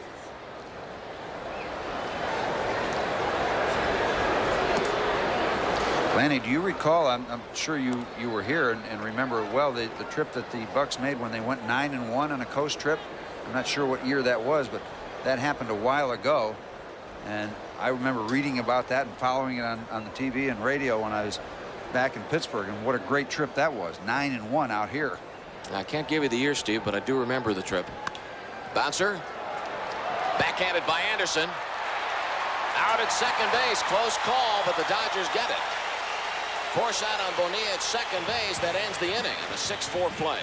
Lanny, do you recall, I'm sure you were here and remember well, the trip that the Bucks made when they went 9-1 on a coast trip? I'm not sure what year that was, but that happened a while ago. And I remember reading about that and following it on the TV and radio when I was back in Pittsburgh, and what a great trip that was. 9-1 out here. I can't give you the year, Steve, but I do remember the trip. Bouncer. Backhanded by Anderson. Out at second base. Close call, but the Dodgers get it. Force out on Bonilla at second base. That ends the inning on a 6-4 play.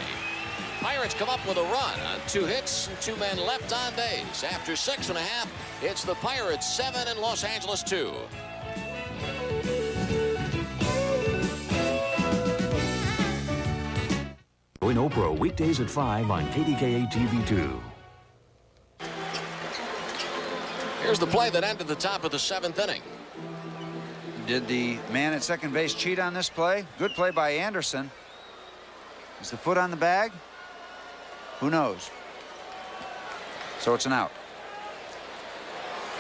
Pirates come up with a run on 2 hits and 2 men left on base. After 6.5, it's the Pirates 7 and Los Angeles 2. Join Oprah weekdays at 5 on KDKA TV2. Here's the play that ended the top of the 7th inning. Did the man at second base cheat on this play? Good play by Anderson. Is the foot on the bag? Who knows? So it's an out.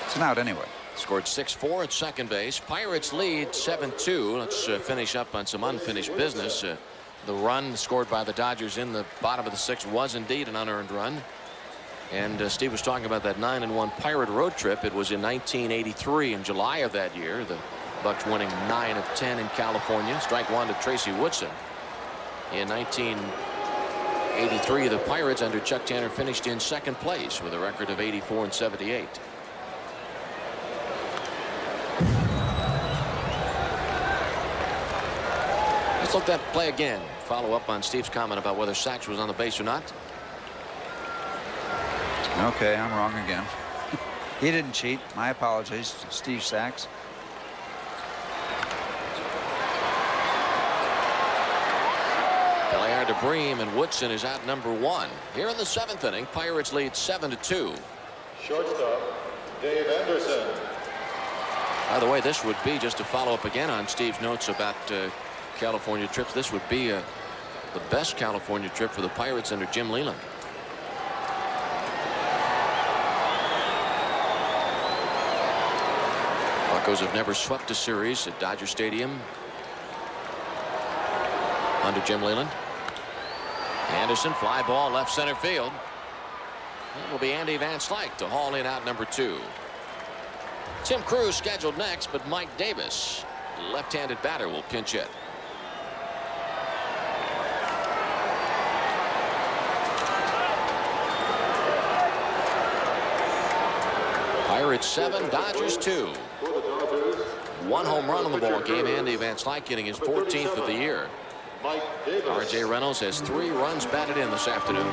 It's an out anyway. Scored 6-4 at second base. Pirates lead 7-2. Let's finish up on some unfinished business. The run scored by the Dodgers in the bottom of the 6th was indeed an unearned run. And Steve was talking about that 9-1 Pirate road trip. it was in 1983 in July of that year. The Bucks winning 9 of 10 in California. Strike 1 to Tracy Woodson. In 1983, the Pirates under Chuck Tanner finished in second place with a record of 84 and 78. Let's look at that play again. Follow up on Steve's comment about whether Sachs was on the base or not. Okay, I'm wrong again. He didn't cheat. My apologies to Steve Sachs. Belliard to Bream, and Woodson is out number 1. Here in the 7th inning, Pirates lead 7-2. Shortstop, Dave Anderson. By the way, this would be, just to follow up again on Steve's notes about California trips, this would be the best California trip for the Pirates under Jim Leyland. Broncos have never swept a series at Dodger Stadium under Jim Leyland. Anderson, fly ball left center field. It will be Andy Van Slyke to haul in out number 2. Tim Crews scheduled next, but Mike Davis, left-handed batter, will pinch hit. Pirates 7, Dodgers 2. 1 home run on the ball game. Andy Van Slyke getting his 14th of the year. R.J. Reynolds has 3 runs batted in this afternoon.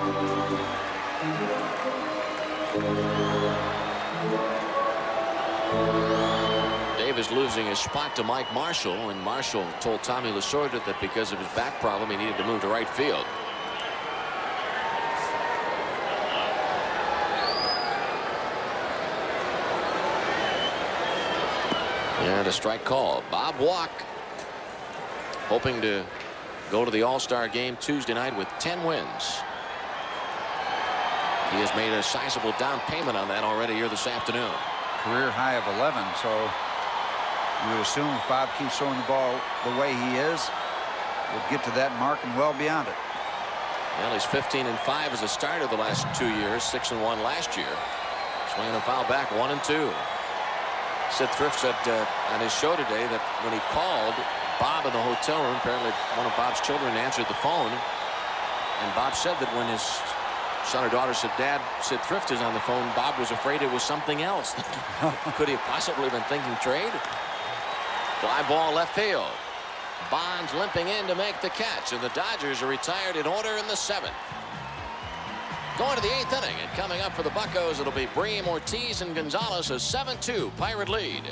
Davis losing his spot to Mike Marshall, and Marshall told Tommy Lasorda that because of his back problem he needed to move to right field. And a strike call. Bob Walk hoping to go to the All-Star game Tuesday night with 10 wins. He has made a sizable down payment on that already here this afternoon. Career high of 11, so you would assume if Bob keeps throwing the ball the way he is, we'll get to that mark and well beyond it. Well, he's 15-5 as a starter the last 2 years, 6-1 last year. Swinging a foul back, 1-2. Sid Thrift said on his show today that when he called Bob in the hotel room, apparently one of Bob's children answered the phone, and Bob said that when his son or daughter said, "Dad, Sid Thrift is on the phone," Bob was afraid it was something else. Could he have possibly been thinking trade? Fly ball left field. Bonds limping in to make the catch, and the Dodgers are retired in order in the 7th. Going to the 8th inning, and coming up for the Buccos, it'll be Bream, Ortiz, and Gonzalez, a 7-2 Pirate lead.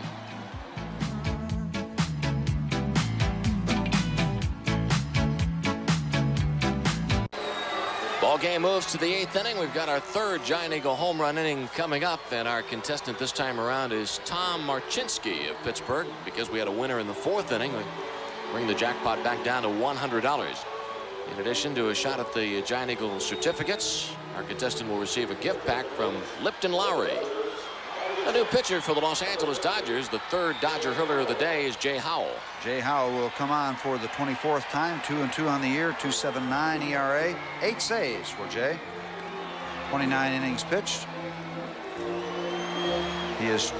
Ball game moves to the 8th inning. We've got our 3rd Giant Eagle home run inning coming up, and our contestant this time around is Tom Marchinski of Pittsburgh. Because we had a winner in the 4th inning, we bring the jackpot back down to $100. In addition to a shot at the Giant Eagle certificates, our contestant will receive a gift pack from Lipton Lowry. A new pitcher for the Los Angeles Dodgers, the 3rd Dodger hurler of the day, is Jay Howell. Jay Howell will come on for the 24th time, 2-2 on the year, 2.79 ERA, 8 saves for Jay. 29 innings pitched. He has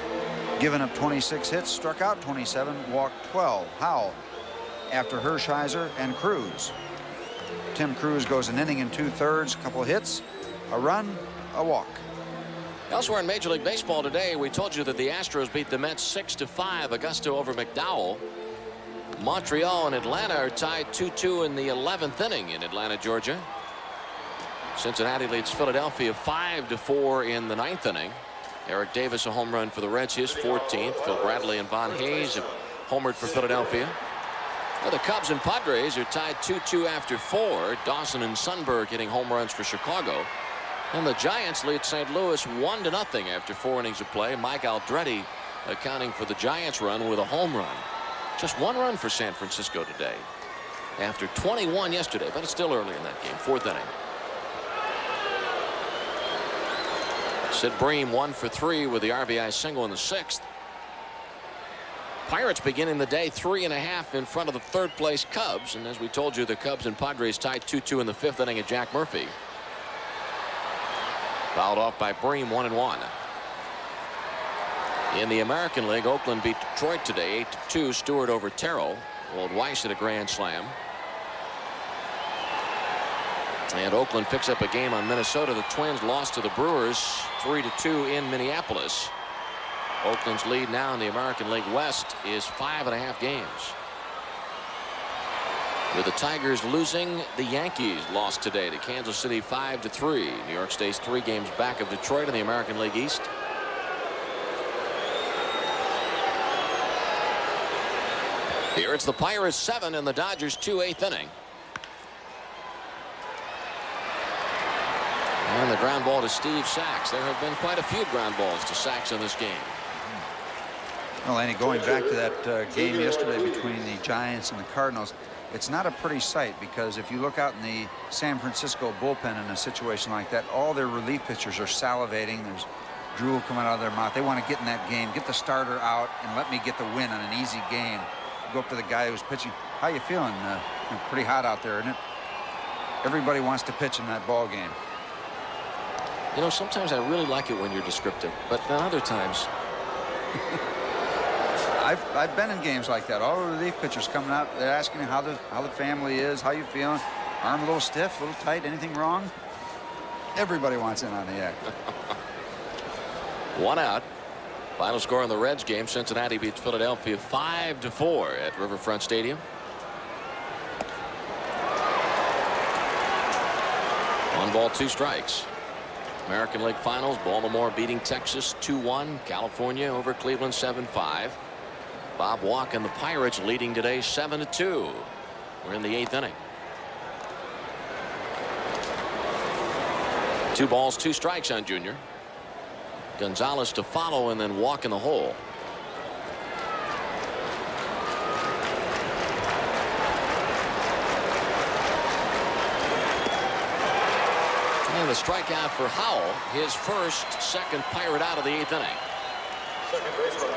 given up 26 hits, struck out 27, walked 12. Howell after Hershiser and Cruz. Tim Crews goes an inning and 2/3, a couple hits, a run, a walk. Elsewhere in Major League Baseball today, we told you that the Astros beat the Mets 6-5. Augusta over McDowell. Montreal and Atlanta are tied 2-2 in the 11th inning in Atlanta, Georgia. Cincinnati leads Philadelphia 5-4 in the 9th inning. Eric Davis a home run for the Reds, his 14th. Phil Bradley and Von Hayes have homered for Philadelphia. Well, the Cubs and Padres are tied 2-2 after 4. Dawson and Sundberg hitting home runs for Chicago. And the Giants lead St. Louis 1-0 after 4 innings of play. Mike Aldrete accounting for the Giants run with a home run. Just 1 run for San Francisco today after 21 yesterday, but it's still early in that game. 4th inning. Sid Bream 1 for 3 with the RBI single in the 6th. Pirates beginning the day 3.5 in front of the 3rd place Cubs, and as we told you, the Cubs and Padres tied 2-2 in the 5th inning at Jack Murphy. Fouled off by Bream, 1-1. In the American League, Oakland beat Detroit today 8-2. Stewart over Terrell. Old Weiss at a grand slam. And Oakland picks up a game on Minnesota. The Twins lost to the Brewers 3-2 in Minneapolis. Oakland's lead now in the American League West is 5.5 games. With the Tigers losing, the Yankees lost today to Kansas City 5-3. New York stays 3 games back of Detroit in the American League East. Here it's the Pirates 7 and the Dodgers 2, 8th inning. And the ground ball to Steve Sachs. There have been quite a few ground balls to Sachs in this game. Well, Andy, going back to that game yesterday between the Giants and the Cardinals, it's not a pretty sight, because if you look out in the San Francisco bullpen in a situation like that, all their relief pitchers are salivating. There's drool coming out of their mouth. They want to get in that game, get the starter out, and let me get the win on an easy game. Go up to the guy who's pitching. How you feeling? Pretty hot out there, isn't it? Everybody wants to pitch in that ball game. You know, sometimes I really like it when you're descriptive, but then other times. I've been in games like that. All the relief pitchers coming out, they're asking how the family is, how you feeling, arm a little stiff, a little tight, anything wrong? Everybody wants in on the act. 1 out. Final score in the Reds game: Cincinnati beats Philadelphia 5-4 at Riverfront Stadium. One ball, 2 strikes. American League Finals: Baltimore beating Texas 2-1. California over Cleveland 7-5. Bob Walk and the Pirates leading today 7-2. We're in the 8th inning. 2 balls, 2 strikes on Junior. Gonzalez to follow and then walk in the hole. And the strikeout for Howell, his second Pirate out of the 8th inning. Second baseman,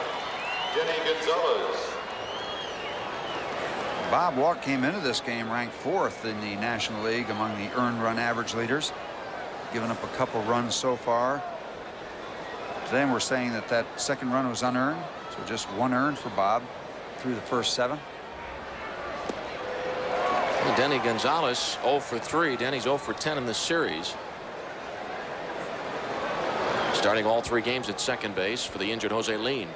Denny Gonzalez. Bob Walk came into this game ranked 4th in the National League among the earned run average leaders, giving up a couple runs so far. Today we're saying that second run was unearned, so just 1 earned for Bob through the first 7. Well, Denny Gonzalez 0 for 3. Denny's 0 for 10 in this series. Starting all 3 games at second base for the injured Jose Lind.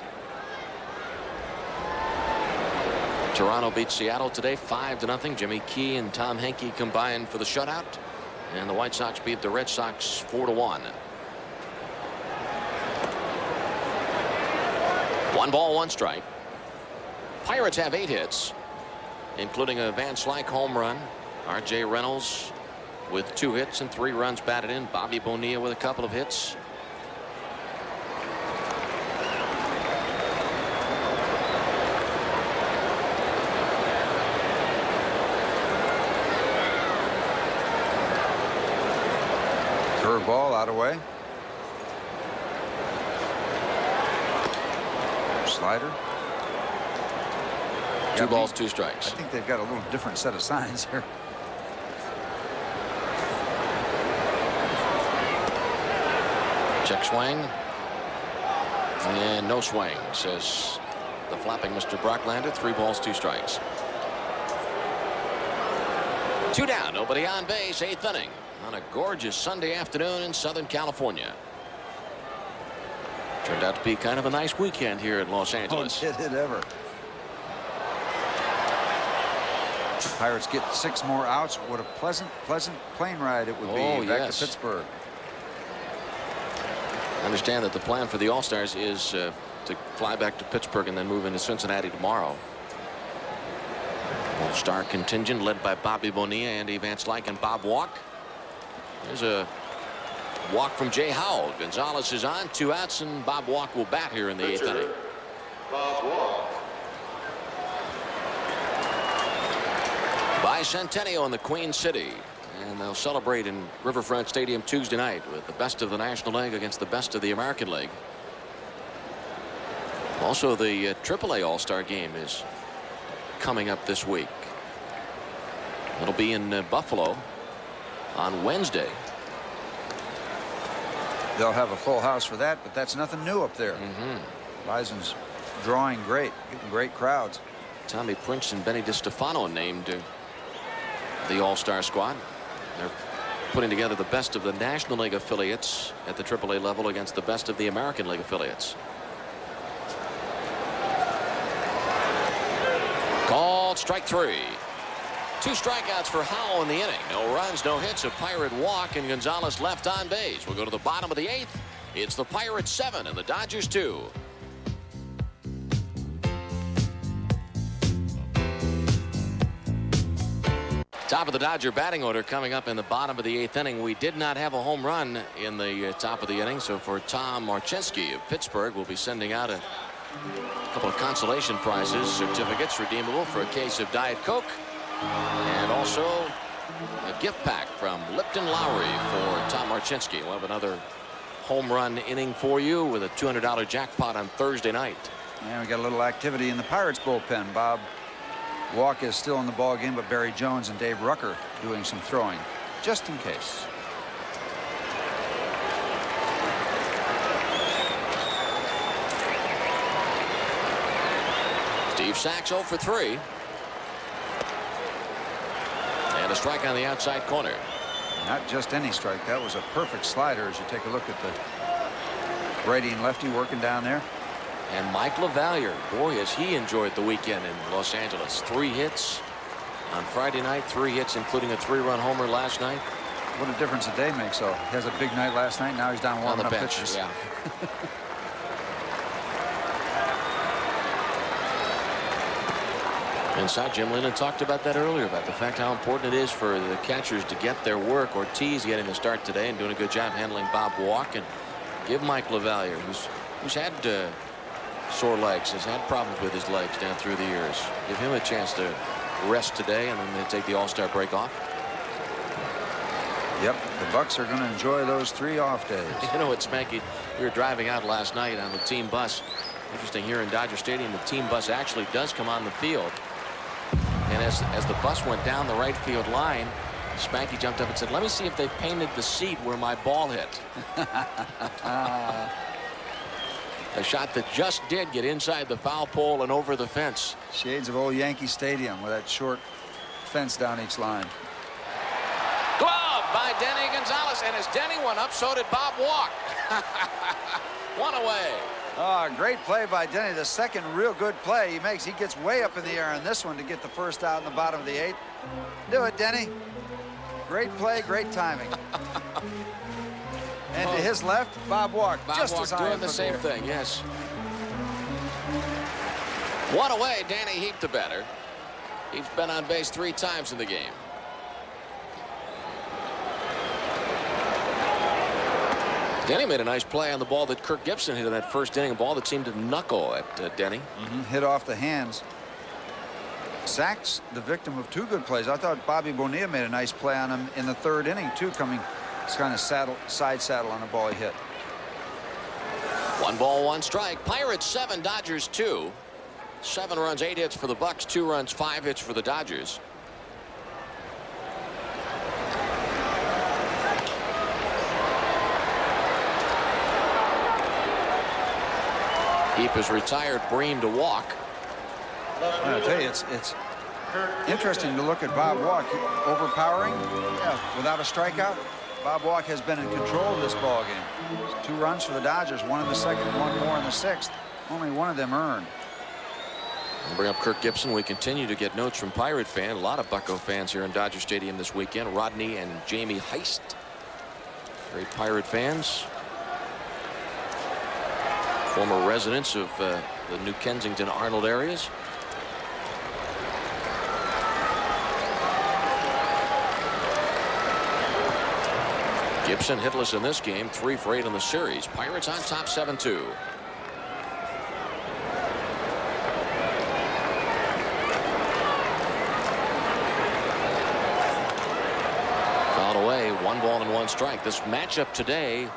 Toronto beats Seattle today 5-0. Jimmy Key and Tom Henke combined for the shutout. And the White Sox beat the Red Sox 4-1. 1 ball, 1 strike. Pirates have 8 hits, including a Van Slyke home run. R.J. Reynolds with 2 hits and 3 runs batted in. Bobby Bonilla with a couple of hits. Curveball out of way. Slider. 2 balls, 2 strikes. I think they've got a little different set of signs here. Check swing. And no swing, says the flapping Mr. Brocklander. 3 balls, 2 strikes. 2 down, nobody on base, 8th inning on a gorgeous Sunday afternoon in Southern California. Turned out to be kind of a nice weekend here in Los Angeles. Oh, did it ever. The Pirates get 6 more outs. What a pleasant plane ride it would be back to Pittsburgh. I understand that the plan for the All-Stars is to fly back to Pittsburgh and then move into Cincinnati tomorrow. All-Star contingent led by Bobby Bonilla, Andy Van Slyke, and Bob Walk. There's a walk from Jay Howell. Gonzalez is on, 2 outs, and Bob Walk will bat here in the 8th inning. Bob Walk. Bicentennial in the Queen City, and they'll celebrate in Riverfront Stadium Tuesday night with the best of the National League against the best of the American League. Also, the AAA All-Star game is coming up this week. It'll be in Buffalo on Wednesday. They'll have a full house for that, but that's nothing new up there. Bison's drawing great, getting great crowds. Tommy Prince and Benny DiStefano named the All-Star squad. They're putting together the best of the National League affiliates at the AAA level against the best of the American League affiliates. Called strike 3. 2 strikeouts for Howell in the inning. No runs, no hits, a Pirate walk, and Gonzalez left on base. We'll go to the bottom of the 8th. It's the Pirates 7 and the Dodgers 2. Top of the Dodger batting order coming up in the bottom of the 8th inning. We did not have a home run in the top of the inning, so for Tom Marchinski of Pittsburgh, we'll be sending out a couple of consolation prizes, certificates redeemable for a case of Diet Coke, and also a gift pack from Lipton Lowry for Tom Marchinski. We'll have another home run inning for you with a $200 jackpot on Thursday night. And we got a little activity in the Pirates bullpen. Bob Walk is still in the ball game, but Barry Jones and Dave Rucker doing some throwing, just in case. Steve Sachs 0 for 3. And a strike on the outside corner. Not just any strike. That was a perfect slider as you take a look at the righty and lefty working down there. And Mike LaValliere, boy, has he enjoyed the weekend in Los Angeles. 3 hits on Friday night, 3 hits, including a 3-run homer last night. What a difference a day makes, though. He has a big night last night. Now he's down warming on the up bench. pitches. Yeah. Inside, Jim Lennon talked about that earlier, about the fact how important it is for the catchers to get their work. Ortiz getting the start today and doing a good job handling Bob Walk. And give Mike LaValliere, who's had sore legs, has had problems with his legs down through the years. Give him a chance to rest today, and then they take the All-Star break off. Yep, the Bucks are going to enjoy those 3 off days. You know what, Spanky? We were driving out last night on the team bus. Interesting, here in Dodger Stadium, the team bus actually does come on the field. And as the bus went down the right field line, Spanky jumped up and said, "Let me see if they've painted the seat where my ball hit." A shot that just did get inside the foul pole and over the fence. Shades of old Yankee Stadium with that short fence down each line. Glove by Denny Gonzalez, and as Denny went up, so did Bob Walk. 1 away. Oh, great play by Denny. The second real good play he makes. He gets way up in the air on this one to get the first out in the bottom of the 8th. Do it, Denny. Great play, great timing. And to his left, Bob Walk. Bob Walk doing the same thing, yes. 1 away, Danny Heap the batter. He's been on base 3 times in the game. Denny made a nice play on the ball that Kirk Gibson hit in that first inning, a ball that seemed to knuckle at Denny. Hit off the hands. Sachs, the victim of 2 good plays. I thought Bobby Bonilla made a nice play on him in the 3rd inning, too, coming kind of side saddle on the ball he hit. 1 ball, 1 strike. Pirates 7, Dodgers 2. 7 runs, 8 hits for the Bucks, 2 runs, 5 hits for the Dodgers. Heap has retired Breen to walk. I'll tell you, it's interesting to look at Bob Walk. Overpowering, without a strikeout. Bob Walk has been in control of this ball game. 2 runs for the Dodgers, 1 in the 2nd, 1 more in the 6th. Only 1 of them earned. We'll bring up Kirk Gibson. We continue to get notes from Pirate fans. A lot of Bucco fans here in Dodger Stadium this weekend. Rodney and Jamie Heist. Great Pirate fans. Former residents of the New Kensington, Arnold areas. Gibson hitless in this game, 3 for 8 in the series. Pirates on top 7-2. Fouled away, 1 ball and 1 strike. This matchup today,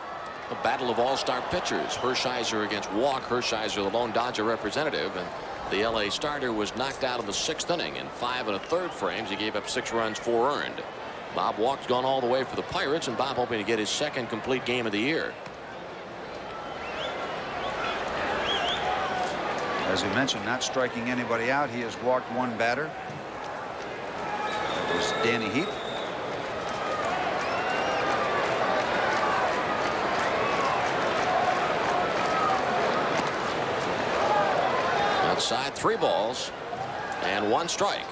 a battle of all-star pitchers. Hershiser against Walk. Hershiser, the lone Dodger representative, and the LA starter was knocked out in the 6th inning in 5 1/3 frames. He gave up 6 runs, 4 earned. Bob Walk's gone all the way for the Pirates, and Bob hoping to get his 2nd complete game of the year. As we mentioned, not striking anybody out. He has walked 1 batter. That was Danny Heap. Outside, 3 balls and 1 strike.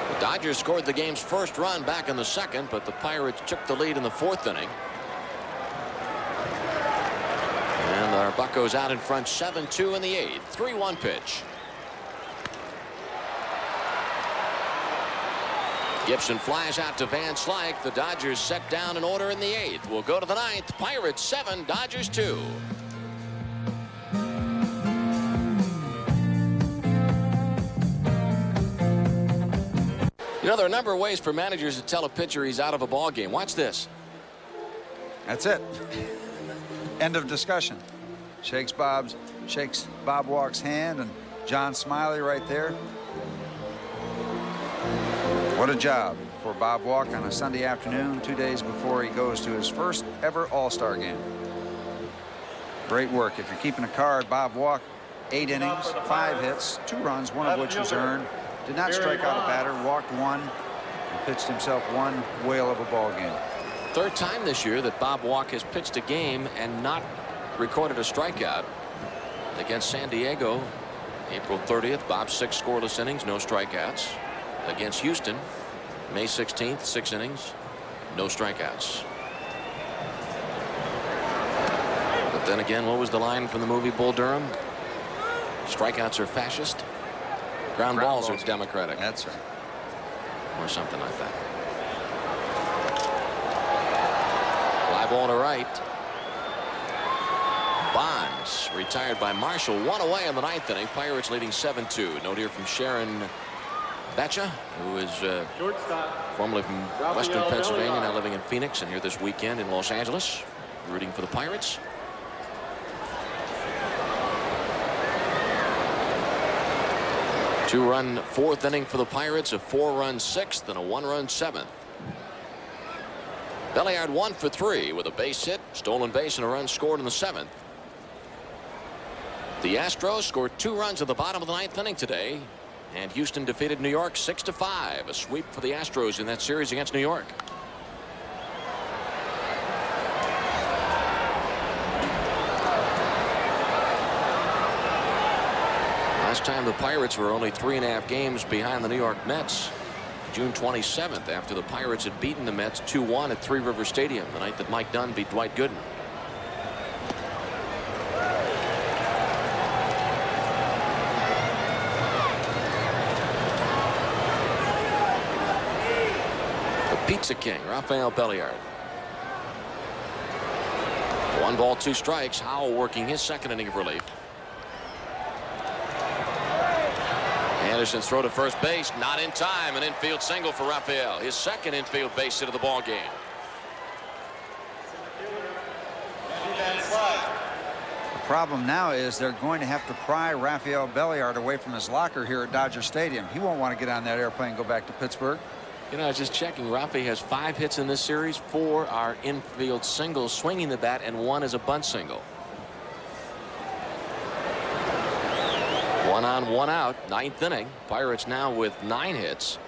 The Dodgers scored the game's first run back in the 2nd, but the Pirates took the lead in the 4th inning. And our Buccos out in front 7-2 in the 8th. 3-1 pitch. Gibson flies out to Van Slyke. The Dodgers set down an order in the 8th. We'll go to the 9th. Pirates 7, Dodgers 2. You know, there are a number of ways for managers to tell a pitcher he's out of a ball game. Watch this. That's it. End of discussion. Shakes Bob Walk's hand, and John Smiley right there. What a job for Bob Walk on a Sunday afternoon, 2 days before he goes to his first ever All-Star game. Great work. If you're keeping a card, Bob Walk, 8 innings, 5 hits, 2 runs, one of which was earned. Did not strike out a batter, walked 1, and pitched himself 1 whale of a ball game. Third time this year that Bob Walk has pitched a game and not recorded a strikeout. Against San Diego, April 30th, Bob 6 scoreless innings, no strikeouts. Against Houston, May 16th, 6 innings, no strikeouts. But then again, what was the line from the movie Bull Durham? Strikeouts are fascist, ground balls are democratic. That's right. Or something like that. Fly ball to right. Bonds retired by Marshall. 1 away in the 9th inning. Pirates leading 7-2. Note here from Sharon Betcha, who is formerly from Western Pennsylvania, now living in Phoenix, and here this weekend in Los Angeles, rooting for the Pirates. Two-run 4th inning for the Pirates, a 4-run 6th, and a 1-run 7th. Belliard 1 for 3 with a base hit, stolen base, and a run scored in the 7th. The Astros scored 2 runs at the bottom of the 9th inning today, and Houston defeated New York 6-5, a sweep for the Astros in that series against New York. Last time the Pirates were only 3.5 games behind the New York Mets, June 27th, after the Pirates had beaten the Mets 2-1 at Three River Stadium, the night that Mike Dunn beat Dwight Gooden. The Pizza King, Rafael Belliard. 1 ball, 2 strikes. Howell working his 2nd inning of relief. Anderson's throw to first base, not in time. An infield single for Rafael, his 2nd infield base hit of the ball game. The problem now is they're going to have to pry Rafael Belliard away from his locker here at Dodger Stadium. He won't want to get on that airplane and go back to Pittsburgh. You know, I was just checking. Rafi has 5 hits in this series. 4 are infield singles, swinging the bat, and 1 is a bunt single. 1 on, 1 out, 9th inning. Pirates now with 9 hits.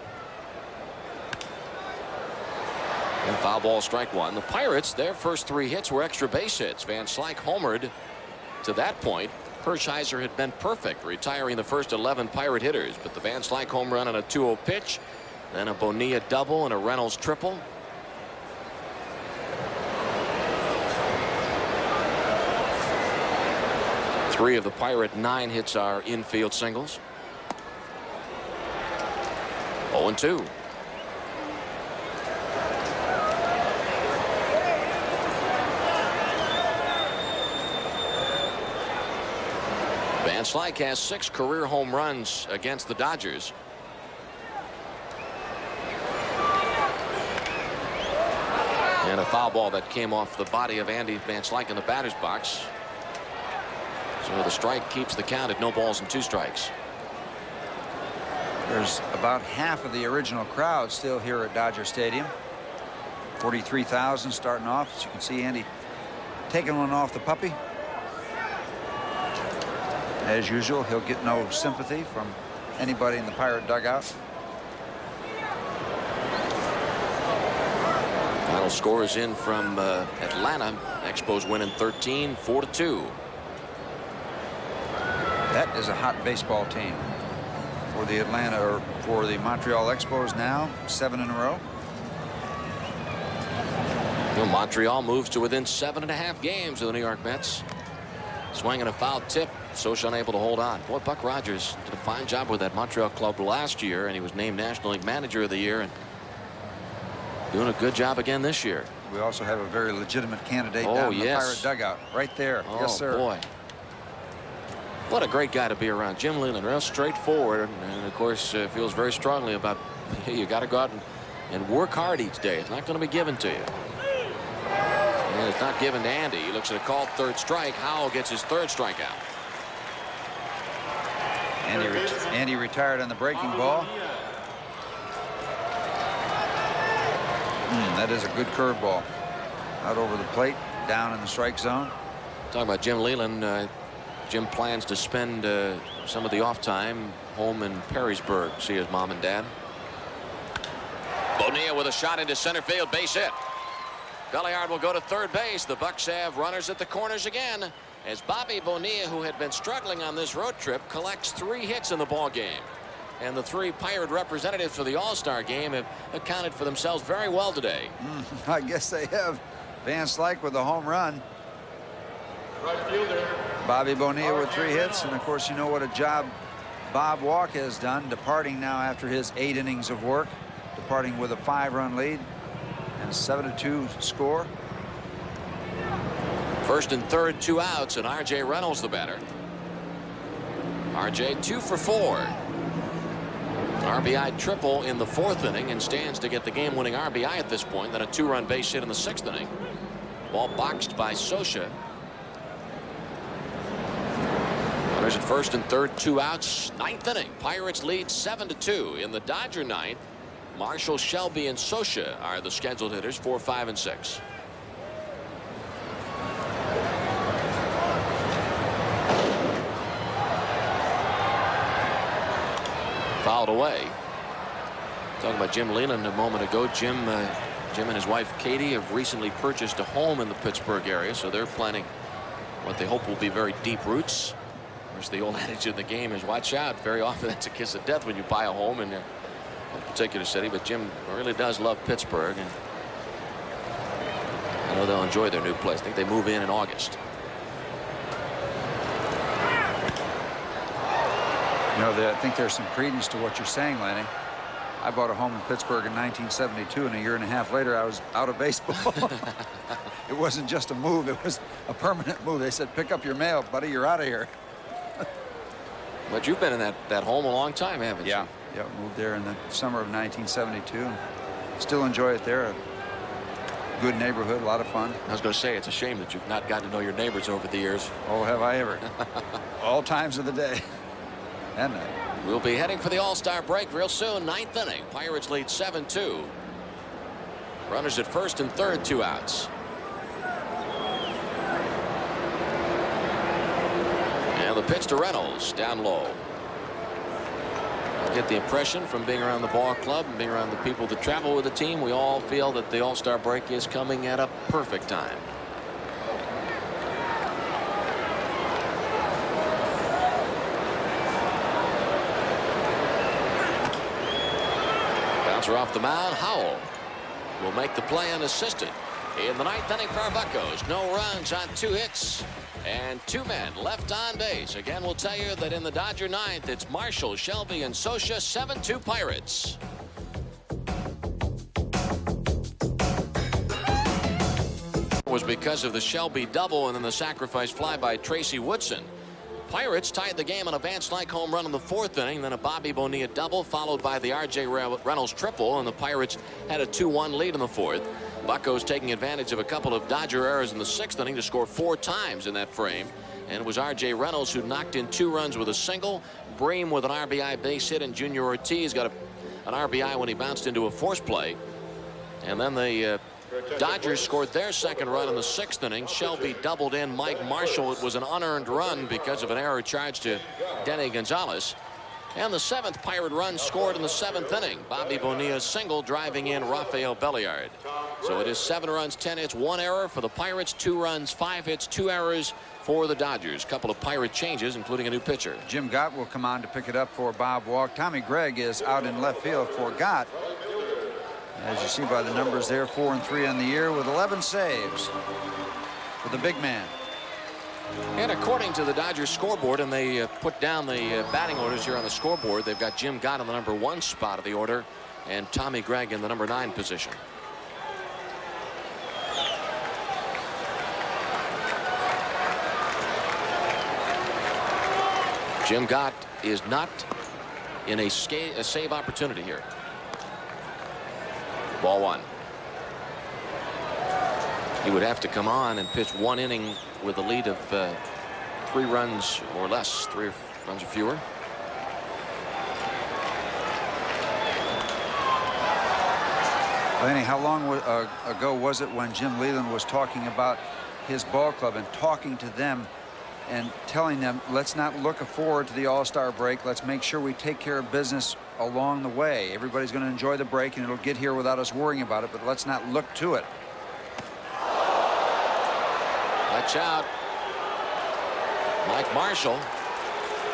And foul ball, strike 1. The Pirates, their first 3 hits were extra base hits. Van Slyke homered. To that point, Hershiser had been perfect, retiring the first 11 Pirate hitters. But the Van Slyke home run on a 2-0 pitch, then a Bonilla double and a Reynolds triple. Three of the Pirate 9 hits are infield singles. 0-2. Van Slyke has 6 career home runs against the Dodgers. And a foul ball that came off the body of Andy Van Slyke in the batter's box. So the strike keeps the count at 0 balls and 2 strikes. There's about half of the original crowd still here at Dodger Stadium. 43,000 starting off. As you can see, Andy taking one off the puppy. As usual, he'll get no sympathy from anybody in the Pirate dugout. Final score is in from Atlanta. Expos winning 13, 4-2. That is a hot baseball team for the Montreal Expos now, 7 in a row. Well, Montreal moves to within 7.5 games of the New York Mets. Swinging a foul tip, Socha unable to hold on. Boy, Buck Rogers did a fine job with that Montreal club last year, and he was named National League Manager of the Year, and doing a good job again this year. We also have a very legitimate candidate down in the Pirate dugout, right there. Oh, yes, sir. Boy. What a great guy to be around. Jim Leyland, real straightforward, and of course feels very strongly about you got to go out and work hard each day. It's not going to be given to you. And it's not given to Andy. He looks at a called third strike. Howell gets his third strikeout. Andy retired on the breaking ball. That is a good curveball. Out over the plate, down in the strike zone. Talking about Jim Leyland. Jim plans to spend some of the off time home in Perrysburg. See his mom and dad. Bonilla with a shot into center field. Base hit. Belliard will go to third base. The Bucks have runners at the corners again, as Bobby Bonilla, who had been struggling on this road trip, collects 3 hits in the ball game. And the 3 Pirate representatives for the All-Star game have accounted for themselves very well today. I guess they have. Van Slyke with a home run. Right fielder. Bobby Bonilla with 3 hits. And, of course, you know what a job Bob Walk has done, departing now after his 8 innings of work, departing with a 5-run lead and a 7-2 score. First and third, 2 outs, and R.J. Reynolds the batter. R.J. 2 for 4. RBI triple in the 4th inning and stands to get the game-winning RBI at this point. Then a 2-run base hit in the 6th inning. Ball boxed by Scioscia. Runners at first and third, 2 outs. 9th inning. Pirates lead 7-2 in the Dodger 9th. Marshall, Shelby, and Scioscia are the scheduled hitters, 4, 5, and 6. Fouled away. Talking about Jim Leyland a moment ago. Jim and his wife Katie have recently purchased a home in the Pittsburgh area, so they're planning what they hope will be very deep roots. Of course, the old adage of the game is watch out. Very often it's a kiss of death when you buy a home in a particular city, but Jim really does love Pittsburgh, and I know they'll enjoy their new place. I think they move in August. You know, I think there's some credence to what you're saying, Lenny. I bought a home in Pittsburgh in 1972, and a year and a half later, I was out of baseball. It wasn't just a move. It was a permanent move. They said, pick up your mail, buddy. You're out of here. But you've been in that home a long time, haven't you? Yeah, moved there in the summer of 1972. And still enjoy it there. A good neighborhood, a lot of fun. I was going to say, it's a shame that you've not gotten to know your neighbors over the years. Oh, have I ever. All times of the day. And night. We'll be heading for the All-Star break real soon. 9th inning. Pirates lead 7-2. Runners at first and third, 2 outs. And the pitch to Reynolds, down low. I get the impression from being around the ball club and being around the people that travel with the team, we all feel that the All-Star break is coming at a perfect time. Off the mound. Howell will make the play unassisted in the 9th inning for our Buccos. No runs on 2 hits and 2 men left on base. Again, we'll tell you that in the Dodger 9th, it's Marshall, Shelby, and Scioscia. 7-2 Pirates. It was because of the Shelby double and then the sacrifice fly by Tracy Woodson. Pirates tied the game on a Van Slyke home run in the 4th inning, then a Bobby Bonilla double followed by the R.J. Reynolds triple, and the Pirates had a 2-1 lead in the 4th. Buccos taking advantage of a couple of Dodger errors in the 6th inning to score 4 times in that frame, and it was R.J. Reynolds who knocked in 2 runs with a single. Bream with an RBI base hit, and Junior Ortiz got an RBI when he bounced into a force play. And then the Dodgers scored their 2nd run in the 6th inning. Shelby doubled in Mike Marshall. It was an unearned run because of an error charged to Denny Gonzalez. And the 7th Pirate run scored in the 7th inning. Bobby Bonilla's single driving in Rafael Belliard. So it is 7 runs, 10 hits, 1 error for the Pirates, 2 runs, 5 hits, 2 errors for the Dodgers. A couple of Pirate changes, including a new pitcher. Jim Gott will come on to pick it up for Bob Walk. Tommy Gregg is out in left field for Gott. As you see by the numbers there, 4 and 3 on the year with 11 saves for the big man. And according to the Dodgers scoreboard, and they put down the batting orders here on the scoreboard, they've got Jim Gott in the number 1 spot of the order and Tommy Gregg in the number 9 position. Jim Gott is not in a save opportunity here. Ball 1. He would have to come on and pitch 1 inning with a lead of 3 runs or less, 3 runs or fewer. Lanny, how long ago was it when Jim Leyland was talking about his ball club and talking to them and telling them, let's not look forward to the All-Star break. Let's make sure we take care of business along the way. Everybody's going to enjoy the break, and it'll get here without us worrying about it, but let's not look to it. Watch out. Mike Marshall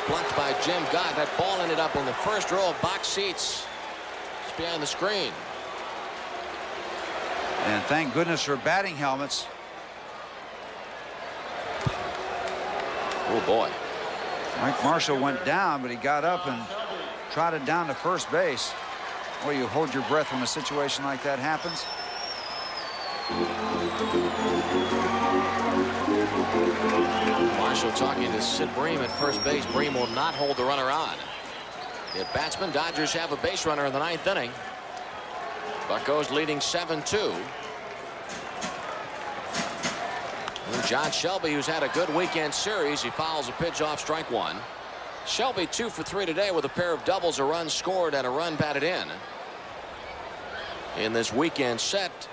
blocked by Jim Gott. That ball ended up in the first row of box seats just behind the screen. And thank goodness for batting helmets. Oh, boy. Mike Marshall went down, but he got up and trotted down to first base. Boy, you hold your breath when a situation like that happens. Marshall talking to Sid Bream at first base. Bream will not hold the runner on. The batsman, Dodgers have a base runner in the 9th inning. Buccos leading 7-2. And John Shelby, who's had a good weekend series, he fouls a pitch off strike 1. Shelby 2 for 3 today with a pair of doubles, a run scored, and a run batted in. In this weekend set,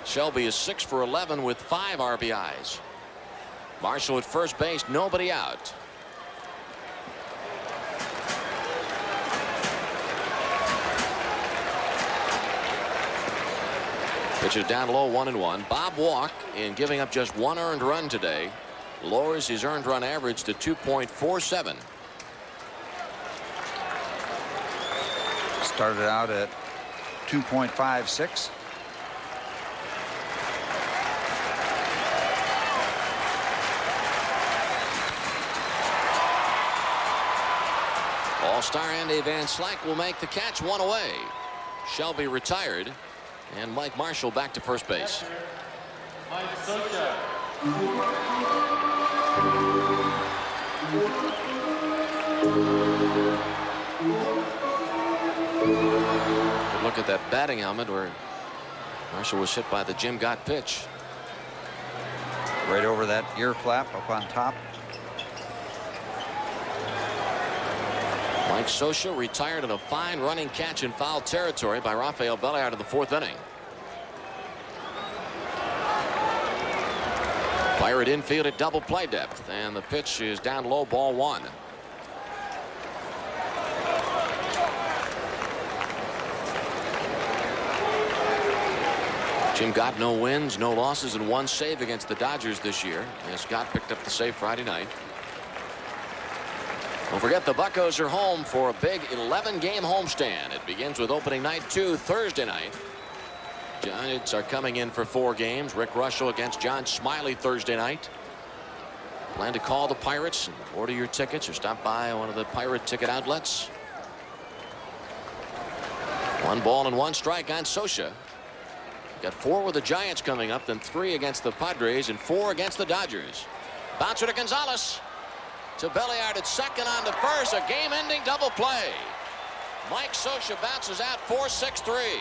Shelby is 6 for 11 with 5 RBIs. Marshall at first base, nobody out. Pitches down low, 1-1. Bob Walk, in giving up just 1 earned run today, lowers his earned run average to 2.47. Started out at 2.56. All-Star Andy Van Slyke will make the catch, 1 away. Shelby retired, and Mike Marshall back to first base. Mike Scioscia. Good look at that batting helmet where Marshall was hit by the Jim Gott pitch. Right over that ear flap up on top. Mike Scioscia retired in a fine running catch in foul territory by Rafael Belliard in the 4th inning. Pirate infield at double play depth, and the pitch is down low, ball 1. Jim Gott, no wins, no losses, and 1 save against the Dodgers this year, as Gott picked up the save Friday night. Don't forget, the Buccos are home for a big 11-game homestand. It begins with opening night 2 Thursday night. Giants are coming in for 4 games. Rick Russell against John Smiley Thursday night. Plan to call the Pirates and order your tickets or stop by one of the Pirate ticket outlets. 1 ball and 1 strike on Scioscia. Got 4 with the Giants coming up, then 3 against the Padres and 4 against the Dodgers. Bouncer to Gonzalez. To Belliard at second, on to first, a game-ending double play. Mike Scioscia bounces out 4-6-3.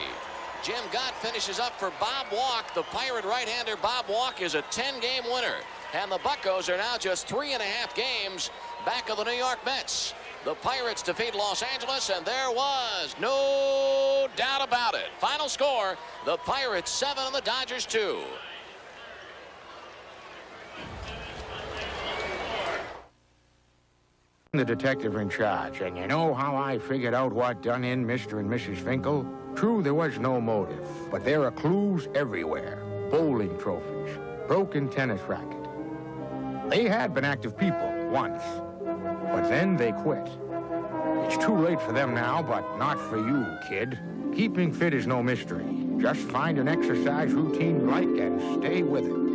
Jim Gott finishes up for Bob Walk. The Pirate right-hander Bob Walk is a 10-game winner, and the Buccos are now just 3.5 games back of the New York Mets. The Pirates defeat Los Angeles, and there was no doubt about it. Final score: the Pirates 7 and the Dodgers 2. The detective in charge, and you know how I figured out what done in Mr. and Mrs. Finkel? True, there was no motive, but there are clues everywhere. Bowling trophies, broken tennis racket. They had been active people once, but then they quit. It's too late for them now, but not for you, kid. Keeping fit is no mystery. Just find an exercise routine you like and stay with it.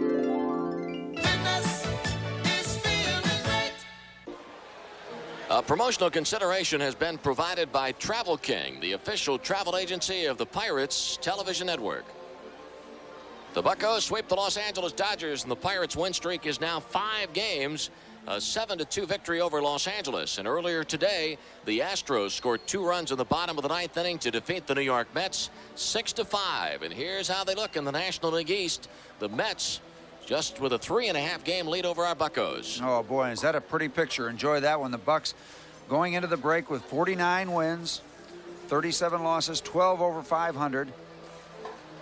A promotional consideration has been provided by Travel King, the official travel agency of the Pirates television network. The Buccos sweep the Los Angeles Dodgers, and the Pirates' win streak is now 5 games a 7-2 victory over Los Angeles. And earlier today, the Astros scored 2 runs in the bottom of the 9th inning to defeat the New York Mets 6-5. And here's how they look in the National League East. The Mets just with a 3.5 game lead over our Buccos. Oh boy, is that a pretty picture. Enjoy that one. The Bucks going into the break with 49 wins, 37 losses, 12 over 500.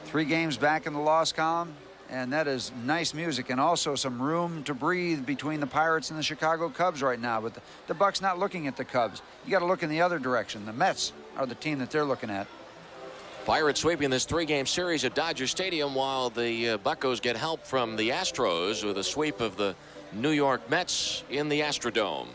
3 games back in the loss column, and that is nice music, and also some room to breathe between the Pirates and the Chicago Cubs right now. But the Bucks not looking at the Cubs. You got to look in the other direction. The Mets are the team that they're looking at. Pirates sweeping this 3-game series at Dodger Stadium, while the Buccos get help from the Astros with a sweep of the New York Mets in the Astrodome.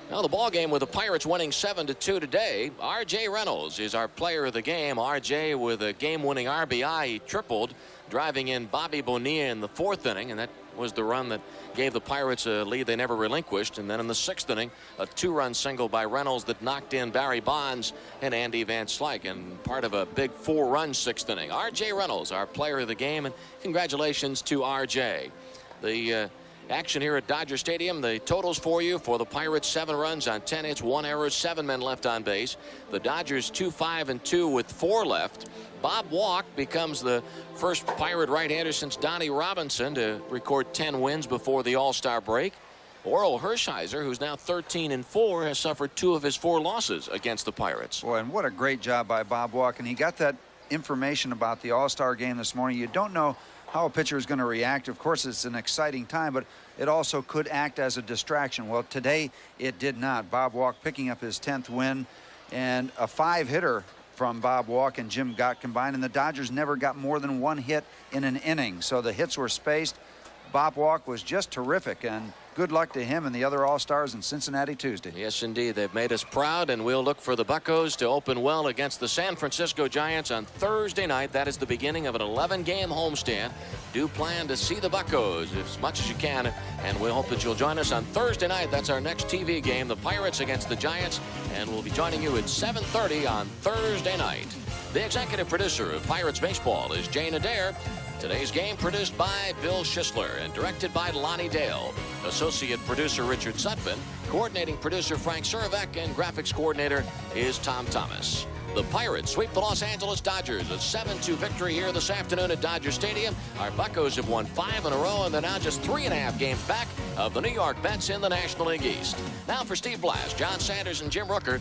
Now the ball game with the Pirates winning 7-2 today. R.J. Reynolds is our player of the game. R.J. with a game-winning RBI. He tripled, driving in Bobby Bonilla in the 4th inning, and that was the run that gave the Pirates a lead they never relinquished. And then in the 6th inning, a 2-run single by Reynolds that knocked in Barry Bonds and Andy Van Slyke, and part of a big 4-run 6th inning. R.J. Reynolds, our player of the game, and congratulations to R.J. The action here at Dodger Stadium, the totals for you: for the Pirates, 7 runs on 10 hits, 1 error, 7 men left on base. The Dodgers 2-5-2 with 4 left. Bob Walk becomes the first Pirate right-hander since Donnie Robinson to record 10 wins before the All-Star break. Orel Hershiser, who's now 13-4, has suffered 2 of his 4 losses against the Pirates. Boy, and what a great job by Bob Walk. And he got that information about the All-Star game this morning. You don't know how a pitcher is going to react. Of course, it's an exciting time, but it also could act as a distraction. Well, today it did not. Bob Walk picking up his 10th win, and a 5-hitter from Bob Walk and Jim Gott combined, and the Dodgers never got more than 1 hit in an inning, so the hits were spaced. Bob Walk was just terrific, and good luck to him and the other All-Stars in Cincinnati Tuesday. Yes, indeed. They've made us proud, and we'll look for the Buccos to open well against the San Francisco Giants on Thursday night. That is the beginning of an 11-game homestand. Do plan to see the Buccos as much as you can, and we hope that you'll join us on Thursday night. That's our next TV game, the Pirates against the Giants, and we'll be joining you at 7:30 on Thursday night. The executive producer of Pirates Baseball is Jane Adair. Today's game produced by Bill Schisler and directed by Lonnie Dale. Associate producer Richard Sutphin, coordinating producer Frank Surovic, and graphics coordinator is Tom Thomas. The Pirates sweep the Los Angeles Dodgers. A 7-2 victory here this afternoon at Dodger Stadium. Our Buccos have won 5 in a row, and they're now just 3.5 games back of the New York Mets in the National League East. Now for Steve Blass, John Sanders, and Jim Rooker.